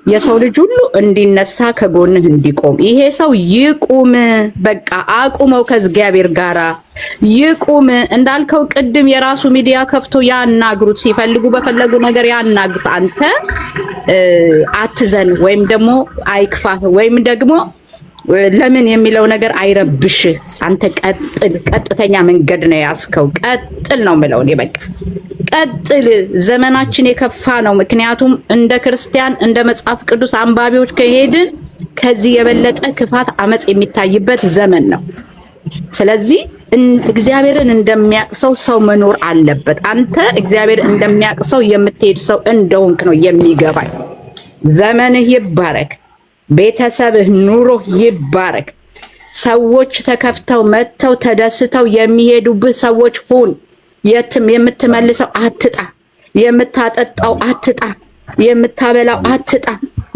L: የሰው ልጅ ሁሉ እንዲነሳ ከጎንህ እንዲቆም፣ ይሄ ሰው ይቁም፣ በቃ አቁመው፣ ከእግዚአብሔር ጋራ ይቁም። እንዳልከው ቅድም የራሱ ሚዲያ ከፍቶ ያናግሩት፣ ሲፈልጉ በፈለጉ ነገር ያናግሩት። አንተ አትዘን፣ ወይም ደግሞ አይክፋህ፣ ወይም ደግሞ ለምን የሚለው ነገር አይረብሽ። አንተ ቀጥል፣ ቀጥተኛ መንገድ ነው ያስከው። ቀጥል ነው የምለው እኔ በቃ ቀጥል። ዘመናችን የከፋ ነው። ምክንያቱም እንደ ክርስቲያን እንደ መጽሐፍ ቅዱስ አንባቢዎች ከሄድን ከዚህ የበለጠ ክፋት፣ አመጽ የሚታይበት ዘመን ነው። ስለዚህ እግዚአብሔርን እንደሚያቅሰው ሰው መኖር አለበት። አንተ እግዚአብሔር እንደሚያቅሰው የምትሄድ ሰው እንደሆንክ ነው የሚገባኝ። ዘመንህ ይባረክ፣ ቤተሰብህ ኑሮህ ይባረክ። ሰዎች ተከፍተው መጥተው ተደስተው የሚሄዱብህ ሰዎች ሁን። የትም የምትመልሰው አትጣ፣ የምታጠጣው አትጣ፣ የምታበላው አትጣ፣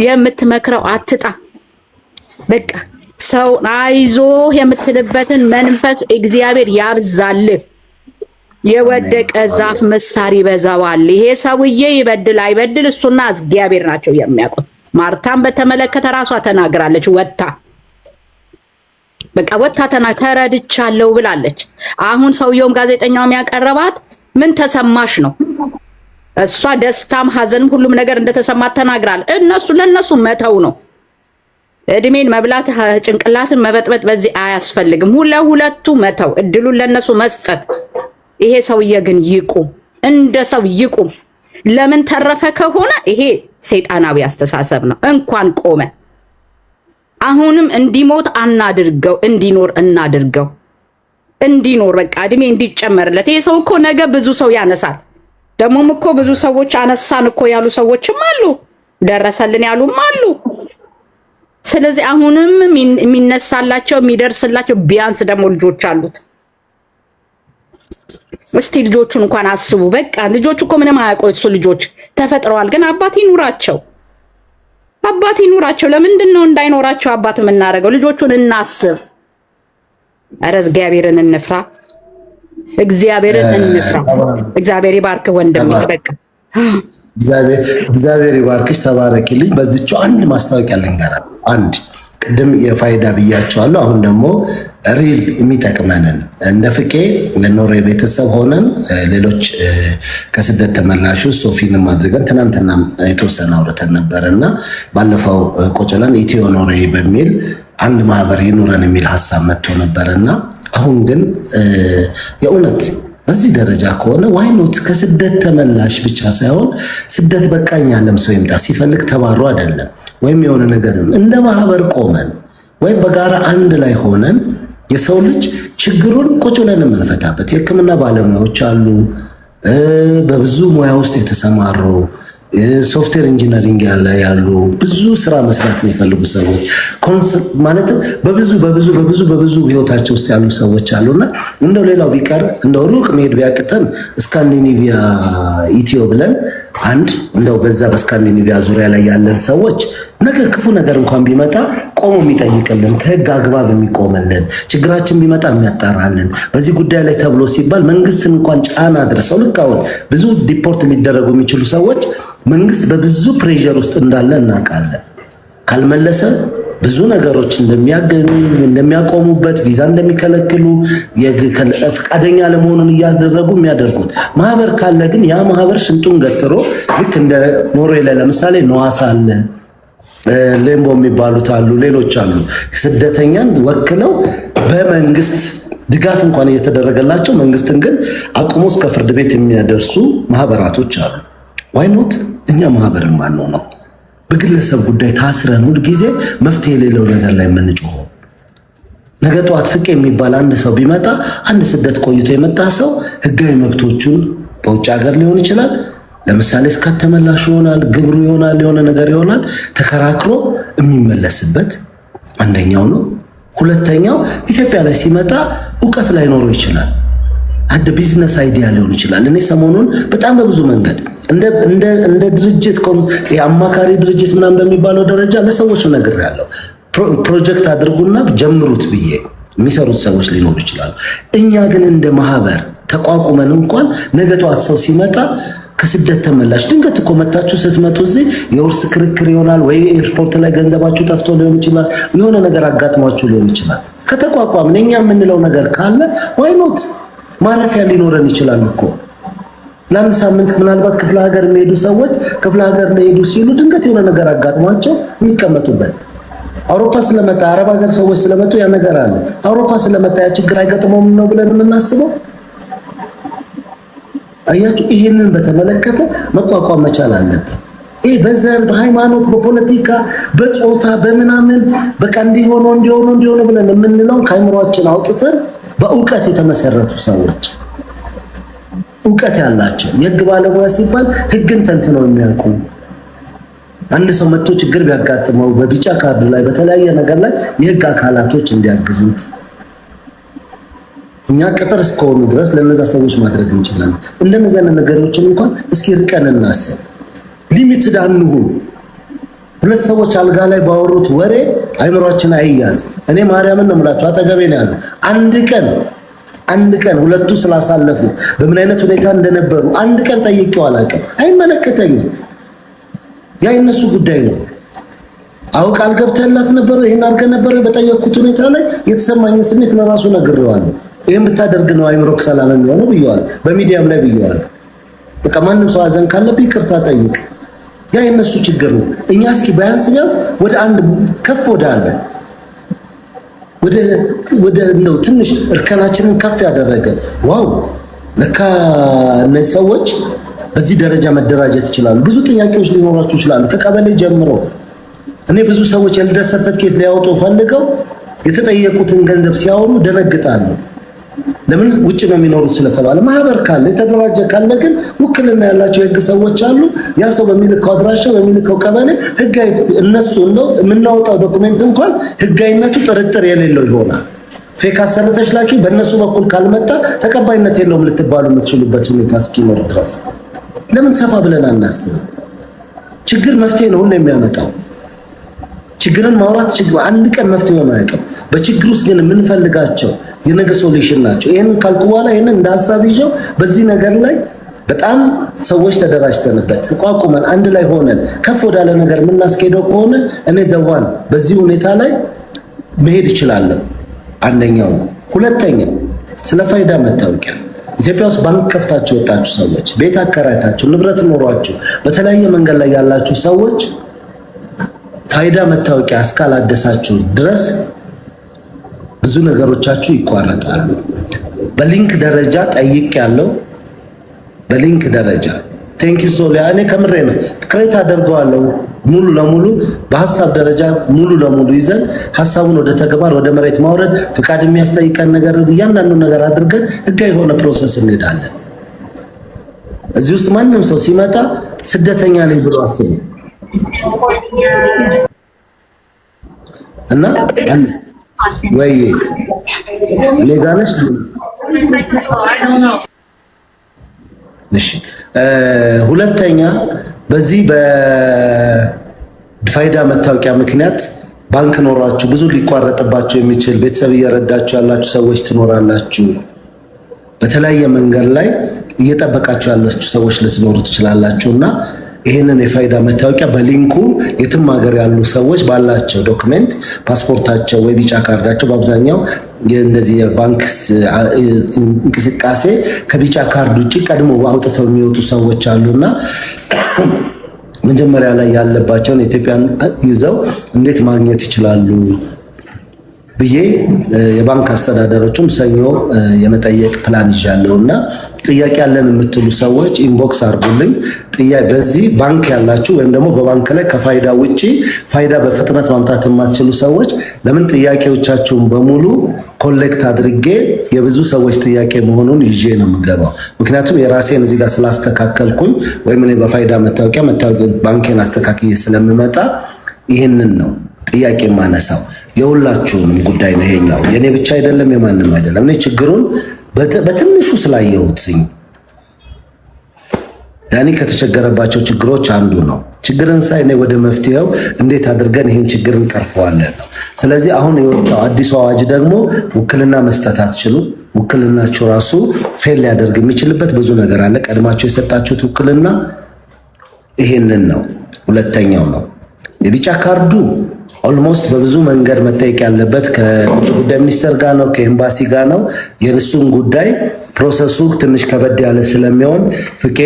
L: የምትመክረው አትጣ። በቃ ሰው አይዞህ የምትልበትን መንፈስ እግዚአብሔር ያብዛልህ። የወደቀ ዛፍ ምሳር ይበዛዋል። ይሄ ሰውዬ ይበድል አይበድል እሱና እግዚአብሔር ናቸው የሚያውቁት። ማርታን በተመለከተ ራሷ ተናግራለች። በቃ ወታ ተረድቻለሁ ብላለች። አሁን ሰውየውም ጋዜጠኛውም ያቀረባት ምን ተሰማሽ ነው። እሷ ደስታም ሐዘንም ሁሉም ነገር እንደተሰማት ተናግራል። ለነሱ መተው ነው። እድሜን መብላት ጭንቅላትን መበጥበጥ በዚህ አያስፈልግም። ሁለቱ መተው፣ እድሉን ለነሱ መስጠት። ይሄ ሰውዬ ግን ይቁም፣ እንደ ሰው ይቁም። ለምን ተረፈ ከሆነ ይሄ ሰይጣናዊ አስተሳሰብ ነው። እንኳን ቆመ። አሁንም እንዲሞት አናድርገው፣ እንዲኖር እናድርገው። እንዲኖር በቃ እድሜ እንዲጨመርለት። ይሄ ሰው እኮ ነገ ብዙ ሰው ያነሳል። ደግሞም እኮ ብዙ ሰዎች አነሳን እኮ ያሉ ሰዎችም አሉ፣ ደረሰልን ያሉም አሉ። ስለዚህ አሁንም የሚነሳላቸው የሚደርስላቸው ቢያንስ ደግሞ ልጆች አሉት። እስቲ ልጆቹን እንኳን አስቡ። በቃ ልጆቹ እኮ ምንም አያውቁም። እሱ ልጆች ተፈጥረዋል፣ ግን አባት ይኑራቸው፣ አባት ይኑራቸው። ለምንድን ነው እንዳይኖራቸው አባት የምናደርገው? ልጆቹን እናስብ። ኧረ እግዚአብሔርን እንፍራ፣ እግዚአብሔርን እንፍራ። እግዚአብሔር ይባርክ ወንድሜ። በቃ
A: እግዚአብሔር ይባርክሽ፣ ተባረኪልኝ። በዚህው አንድ ማስታወቂያ ልንገራ። አንድ ቅድም የፋይዳ ብያቸዋለሁ። አሁን ደግሞ ሪል የሚጠቅመንን እንደ ፍቄ ለኖርዌይ ቤተሰብ ሆነን ሌሎች ከስደት ተመላሹ ሶፊንም አድርገን ትናንትና የተወሰነ አውርተን ነበር እና ባለፈው ቁጭ ብለን ኢትዮ ኖርዌይ በሚል አንድ ማህበር ይኑረን የሚል ሀሳብ መጥቶ ነበር እና አሁን ግን የእውነት በዚህ ደረጃ ከሆነ ዋይኖት ከስደት ተመላሽ ብቻ ሳይሆን ስደት በቃኝ ያለም ሰው ይምጣ፣ ሲፈልግ ተባሮ አይደለም ወይም የሆነ ነገር እንደ ማህበር ቆመን ወይም በጋራ አንድ ላይ ሆነን የሰው ልጅ ችግሩን ቁጭ ብለን የምንፈታበት የሕክምና ባለሙያዎች አሉ፣ በብዙ ሙያ ውስጥ የተሰማሩ ሶፍትዌር ኢንጂነሪንግ ያሉ ብዙ ስራ መስራት የሚፈልጉ ሰዎች ማለት በብዙ ህይወታቸው ውስጥ ያሉ ሰዎች አሉና እንደው ሌላው ቢቀር እንደው ሩቅ መሄድ ቢያቅተን ስካንዲኔቪያ ኢትዮ ብለን አንድ እንደው በዛ በስካንዲኔቪያ ዙሪያ ላይ ያለን ሰዎች ነገ ክፉ ነገር እንኳን ቢመጣ ቆሞ የሚጠይቅልን ከህግ አግባብ የሚቆምልን ችግራችን ቢመጣ የሚያጣራልን በዚህ ጉዳይ ላይ ተብሎ ሲባል መንግስትን እንኳን ጫና አድርሰው ልክ አሁን ብዙ ዲፖርት ሊደረጉ የሚችሉ ሰዎች መንግስት በብዙ ፕሬሸር ውስጥ እንዳለ እናውቃለን። ካልመለሰ ብዙ ነገሮች እንደሚያቆሙበት ቪዛ እንደሚከለክሉ ፈቃደኛ ለመሆኑን እያደረጉ የሚያደርጉት ማህበር ካለ ግን ያ ማህበር ሽንጡን ገትሮ ልክ እንደ ኖርዌይ ላይ ለምሳሌ ነዋሳ አለ፣ ሌምቦ የሚባሉት አሉ፣ ሌሎች አሉ። ስደተኛን ወክለው በመንግስት ድጋፍ እንኳን እየተደረገላቸው መንግስትን ግን አቁሞ እስከ ፍርድ ቤት የሚያደርሱ ማህበራቶች አሉ። ዋይኖት እኛ ማህበርን ማነው ነው በግለሰብ ጉዳይ ታስረን ሁል ጊዜ መፍትሄ የሌለው ነገር ላይ የምንጮኸው? ነገ ጠዋት ፍቄ የሚባል አንድ ሰው ቢመጣ አንድ ስደት ቆይቶ የመጣ ሰው ህጋዊ መብቶቹን በውጭ ሀገር ሊሆን ይችላል ለምሳሌ እስከተመላሽ ይሆናል፣ ግብሩ ይሆናል፣ የሆነ ነገር ይሆናል፣ ተከራክሮ የሚመለስበት አንደኛው ነው። ሁለተኛው ኢትዮጵያ ላይ ሲመጣ እውቀት ላይ ኖሮ ይችላል። አንድ ቢዝነስ አይዲያ ሊሆን ይችላል። እኔ ሰሞኑን በጣም በብዙ መንገድ እንደ ድርጅት የአማካሪ ድርጅት ምናምን በሚባለው ደረጃ ለሰዎች ነግሬያለሁ። ፕሮጀክት አድርጉና ጀምሩት ብዬ የሚሰሩት ሰዎች ሊኖሩ ይችላሉ። እኛ ግን እንደ ማህበር ተቋቁመን እንኳን ነገ ጠዋት ሰው ሲመጣ ከስደት ተመላሽ ድንገት እኮ መታችሁ ስትመጡ እዚህ የውርስ ክርክር ይሆናል ወይ ኤርፖርት ላይ ገንዘባችሁ ጠፍቶ ሊሆን ይችላል፣ የሆነ ነገር አጋጥሟችሁ ሊሆን ይችላል። ከተቋቋምን እኛ የምንለው ነገር ካለ ዋይ ኖት ማረፊያ ሊኖረን ይችላል እኮ። ለአንድ ሳምንት ምናልባት ክፍለ ሀገር የሚሄዱ ሰዎች ክፍለ ሀገር ሊሄዱ ሲሉ ድንገት የሆነ ነገር አጋጥሟቸው የሚቀመጡበት። አውሮፓ ስለመጣ አረብ ሀገር ሰዎች ስለመጡ ያ ነገር አለ። አውሮፓ ስለመጣ ያ ችግር አይገጥመውም ነው ብለን የምናስበው? አያችሁ፣ ይሄንን በተመለከተ መቋቋም መቻል አለብን። ይሄ በዘር በሃይማኖት በፖለቲካ በጾታ በምናምን በቃ እንዲሆነ ብለን የምንለውን ከአይምሯችን አውጥተን በእውቀት የተመሰረቱ ሰዎች እውቀት ያላቸው የህግ ባለሙያ ሲባል ህግን ተንትነው የሚያውቁ አንድ ሰው መጥቶ ችግር ቢያጋጥመው በቢጫ ካርድ ላይ በተለያየ ነገር ላይ የህግ አካላቶች እንዲያግዙት እኛ ቅጥር እስከሆኑ ድረስ ለነዛ ሰዎች ማድረግ እንችላለን። እንደነዚህ አይነት ነገሮችን እንኳን እስኪ ርቀን እናስብ። ሊሚትድ አንሁን። ሁለት ሰዎች አልጋ ላይ ባወሩት ወሬ አይምሯችን አይያዝ። እኔ ማርያምን ነው የምላቸው፣ አጠገቤ ነው ያለው። አንድ ቀን ሁለቱ ስላሳለፉ በምን አይነት ሁኔታ እንደነበሩ አንድ ቀን ጠይቄው አላውቅም። አይመለከተኝም። ያ የነሱ ጉዳይ ነው። አውቃ አልገብተላት ነበር ይሄን አድርገ ነበር በጠየቅኩት ሁኔታ ላይ የተሰማኝን ስሜት ለራሱ ነግሬዋለሁ። ይሄን ብታደርግ ነው አይምሮክ ሰላም የሚሆነው ብየዋለሁ። በሚዲያም ላይ ብየዋለሁ። በቃ ማንም ሰው አዘን ካለብህ ይቅርታ ጠይቅ። ያ የነሱ ችግር ነው። እኛ እስኪ ቢያንስ ወደ አንድ ከፍ ወዳለ ወደ ነው ትንሽ እርከናችንን ከፍ ያደረገን ዋው ለካ እነዚህ ሰዎች በዚህ ደረጃ መደራጀት ይችላሉ። ብዙ ጥያቄዎች ሊኖራቸው ይችላሉ ከቀበሌ ጀምሮ። እኔ ብዙ ሰዎች የልደት ሰርተፍኬት ሊያወጡ ፈልገው የተጠየቁትን ገንዘብ ሲያወሩ ደነግጣሉ። ለምን ውጭ ነው የሚኖሩት ስለተባለ። ማህበር ካለ የተደራጀ ካለ ግን ውክልና ያላቸው የህግ ሰዎች አሉ። ያ ሰው በሚልከው አድራሻ በሚልከው ቀበሌ ህጋዊ እነሱ ነው የምናወጣው ዶክመንት እንኳን ህጋዊነቱ ጥርጥር የሌለው ይሆናል። ፌክ አሰርተሽ ላኪ በእነሱ በኩል ካልመጣ ተቀባይነት የለውም ልትባሉ የምትችሉበት ሁኔታ እስኪኖር ድረስ ለምን ሰፋ ብለን አናስብም? ችግር መፍትሄ ነው ሁሉ የሚያመጣው። ችግርን ማውራት ችግር አንድ ቀን መፍትሄ ሆኖ አያውቅም። በችግር ውስጥ ግን የምንፈልጋቸው የነገ ሶሉሽን ናቸው። ይሄን ካልኩ በኋላ ይሄን እንደ ሐሳብ ይዤው በዚህ ነገር ላይ በጣም ሰዎች ተደራጅተንበት ተቋቁመን አንድ ላይ ሆነን ከፍ ወዳለ ነገር የምናስኬደው ከሆነ እኔ ደዋን በዚህ ሁኔታ ላይ መሄድ ይችላል። አንደኛው ነው። ሁለተኛው ስለ ፋይዳ መታወቂያ ኢትዮጵያ ውስጥ ባንክ ከፍታችሁ ወጣችሁ ሰዎች፣ ቤት አከራይታችሁ ንብረት ኖሯችሁ በተለያየ መንገድ ላይ ያላችሁ ሰዎች ፋይዳ መታወቂያ እስካላደሳችሁ ድረስ ብዙ ነገሮቻችሁ ይቋረጣሉ። በሊንክ ደረጃ ጠይቅ ያለው በሊንክ ደረጃ ቴንክ ዩ ሶሊያ እኔ ከምሬ ነው ክሬት አደርገዋለሁ። ሙሉ ለሙሉ በሐሳብ ደረጃ ሙሉ ለሙሉ ይዘን ሐሳቡን ወደ ተግባር ወደ መሬት ማውረድ ፍቃድ የሚያስጠይቀን ነገር እያንዳንዱ ነገር አድርገን ህጋዊ የሆነ ፕሮሰስ እንሄዳለን። እዚህ ውስጥ ማንም ሰው ሲመጣ ስደተኛ ነኝ ብሎ አስቡ እና ወይ ሌጋነሽ እሺ። ሁለተኛ በዚህ በፋይዳ መታወቂያ ምክንያት ባንክ ኖራችሁ ብዙ ሊቋረጥባችሁ የሚችል ቤተሰብ እየረዳችሁ ያላችሁ ሰዎች ትኖራላችሁ። በተለያየ መንገድ ላይ እየጠበቃችሁ ያላችሁ ሰዎች ልትኖሩ ትችላላችሁና ይሄንን የፋይዳ መታወቂያ በሊንኩ የትም ሀገር ያሉ ሰዎች ባላቸው ዶክመንት ፓስፖርታቸው ወይ ቢጫ ካርዳቸው በአብዛኛው እንደዚህ የባንክ እንቅስቃሴ ከቢጫ ካርድ ውጪ ቀድሞ አውጥተው የሚወጡ ሰዎች አሉና መጀመሪያ ላይ ያለባቸውን ኢትዮጵያን ይዘው እንዴት ማግኘት ይችላሉ ብዬ የባንክ አስተዳደሮችም ሰኞ የመጠየቅ ፕላን ይዣለሁና ጥያቄ ያለን የምትሉ ሰዎች ኢንቦክስ አድርጉልኝ። በዚህ ባንክ ያላችሁ ወይም ደግሞ በባንክ ላይ ከፋይዳ ውጪ ፋይዳ በፍጥነት ማምጣት የማትችሉ ሰዎች ለምን ጥያቄዎቻችሁን በሙሉ ኮሌክት አድርጌ የብዙ ሰዎች ጥያቄ መሆኑን ይዤ ነው የምገባው። ምክንያቱም የራሴን እዚህ ጋር ስላስተካከልኩኝ ወይም እኔ በፋይዳ መታወቂያ ባንኬን አስተካክዬ ስለምመጣ ይህንን ነው ጥያቄ ማነሳው። የሁላችሁንም ጉዳይ ነው ይሄኛው፣ የኔ ብቻ አይደለም፣ የማንም አይደለም። እኔ ችግሩን በትንሹ ስላየሁት ዳኒ ከተቸገረባቸው ችግሮች አንዱ ነው። ችግርን ሳይ እኔ ወደ መፍትሄው እንዴት አድርገን ይህን ችግር እንቀርፈዋለን ነው። ስለዚህ አሁን የወጣው አዲሱ አዋጅ ደግሞ ውክልና መስጠት አትችሉም። ውክልናችሁ ራሱ ፌል ሊያደርግ የሚችልበት ብዙ ነገር አለ። ቀድማችሁ የሰጣችሁት ውክልና ይሄንን ነው። ሁለተኛው ነው የቢጫ ካርዱ ኦልሞስት በብዙ መንገድ መጠየቅ ያለበት ከውጭ ጉዳይ ሚኒስቴር ጋር ነው፣ ከኤምባሲ ጋር ነው። የእሱን ጉዳይ ፕሮሰሱ ትንሽ ከበድ ያለ ስለሚሆን ፍቄ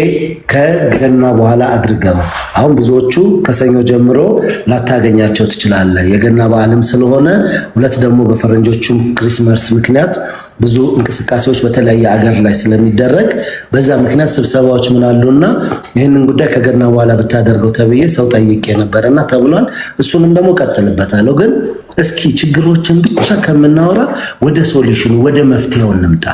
A: ከገና በኋላ አድርገው። አሁን ብዙዎቹ ከሰኞ ጀምሮ ላታገኛቸው ትችላለህ። የገና በዓልም ስለሆነ ሁለት ደግሞ በፈረንጆቹም ክሪስማስ ምክንያት ብዙ እንቅስቃሴዎች በተለያየ አገር ላይ ስለሚደረግ በዛ ምክንያት ስብሰባዎች ምን አሉና ይህንን ጉዳይ ከገና በኋላ ብታደርገው ተብዬ ሰው ጠይቄ ነበርና ተብሏል። እሱንም ደግሞ ቀጥልበታለሁ። ግን እስኪ ችግሮችን ብቻ ከምናወራ ወደ ሶሉሽኑ ወደ መፍትሄው እንምጣ።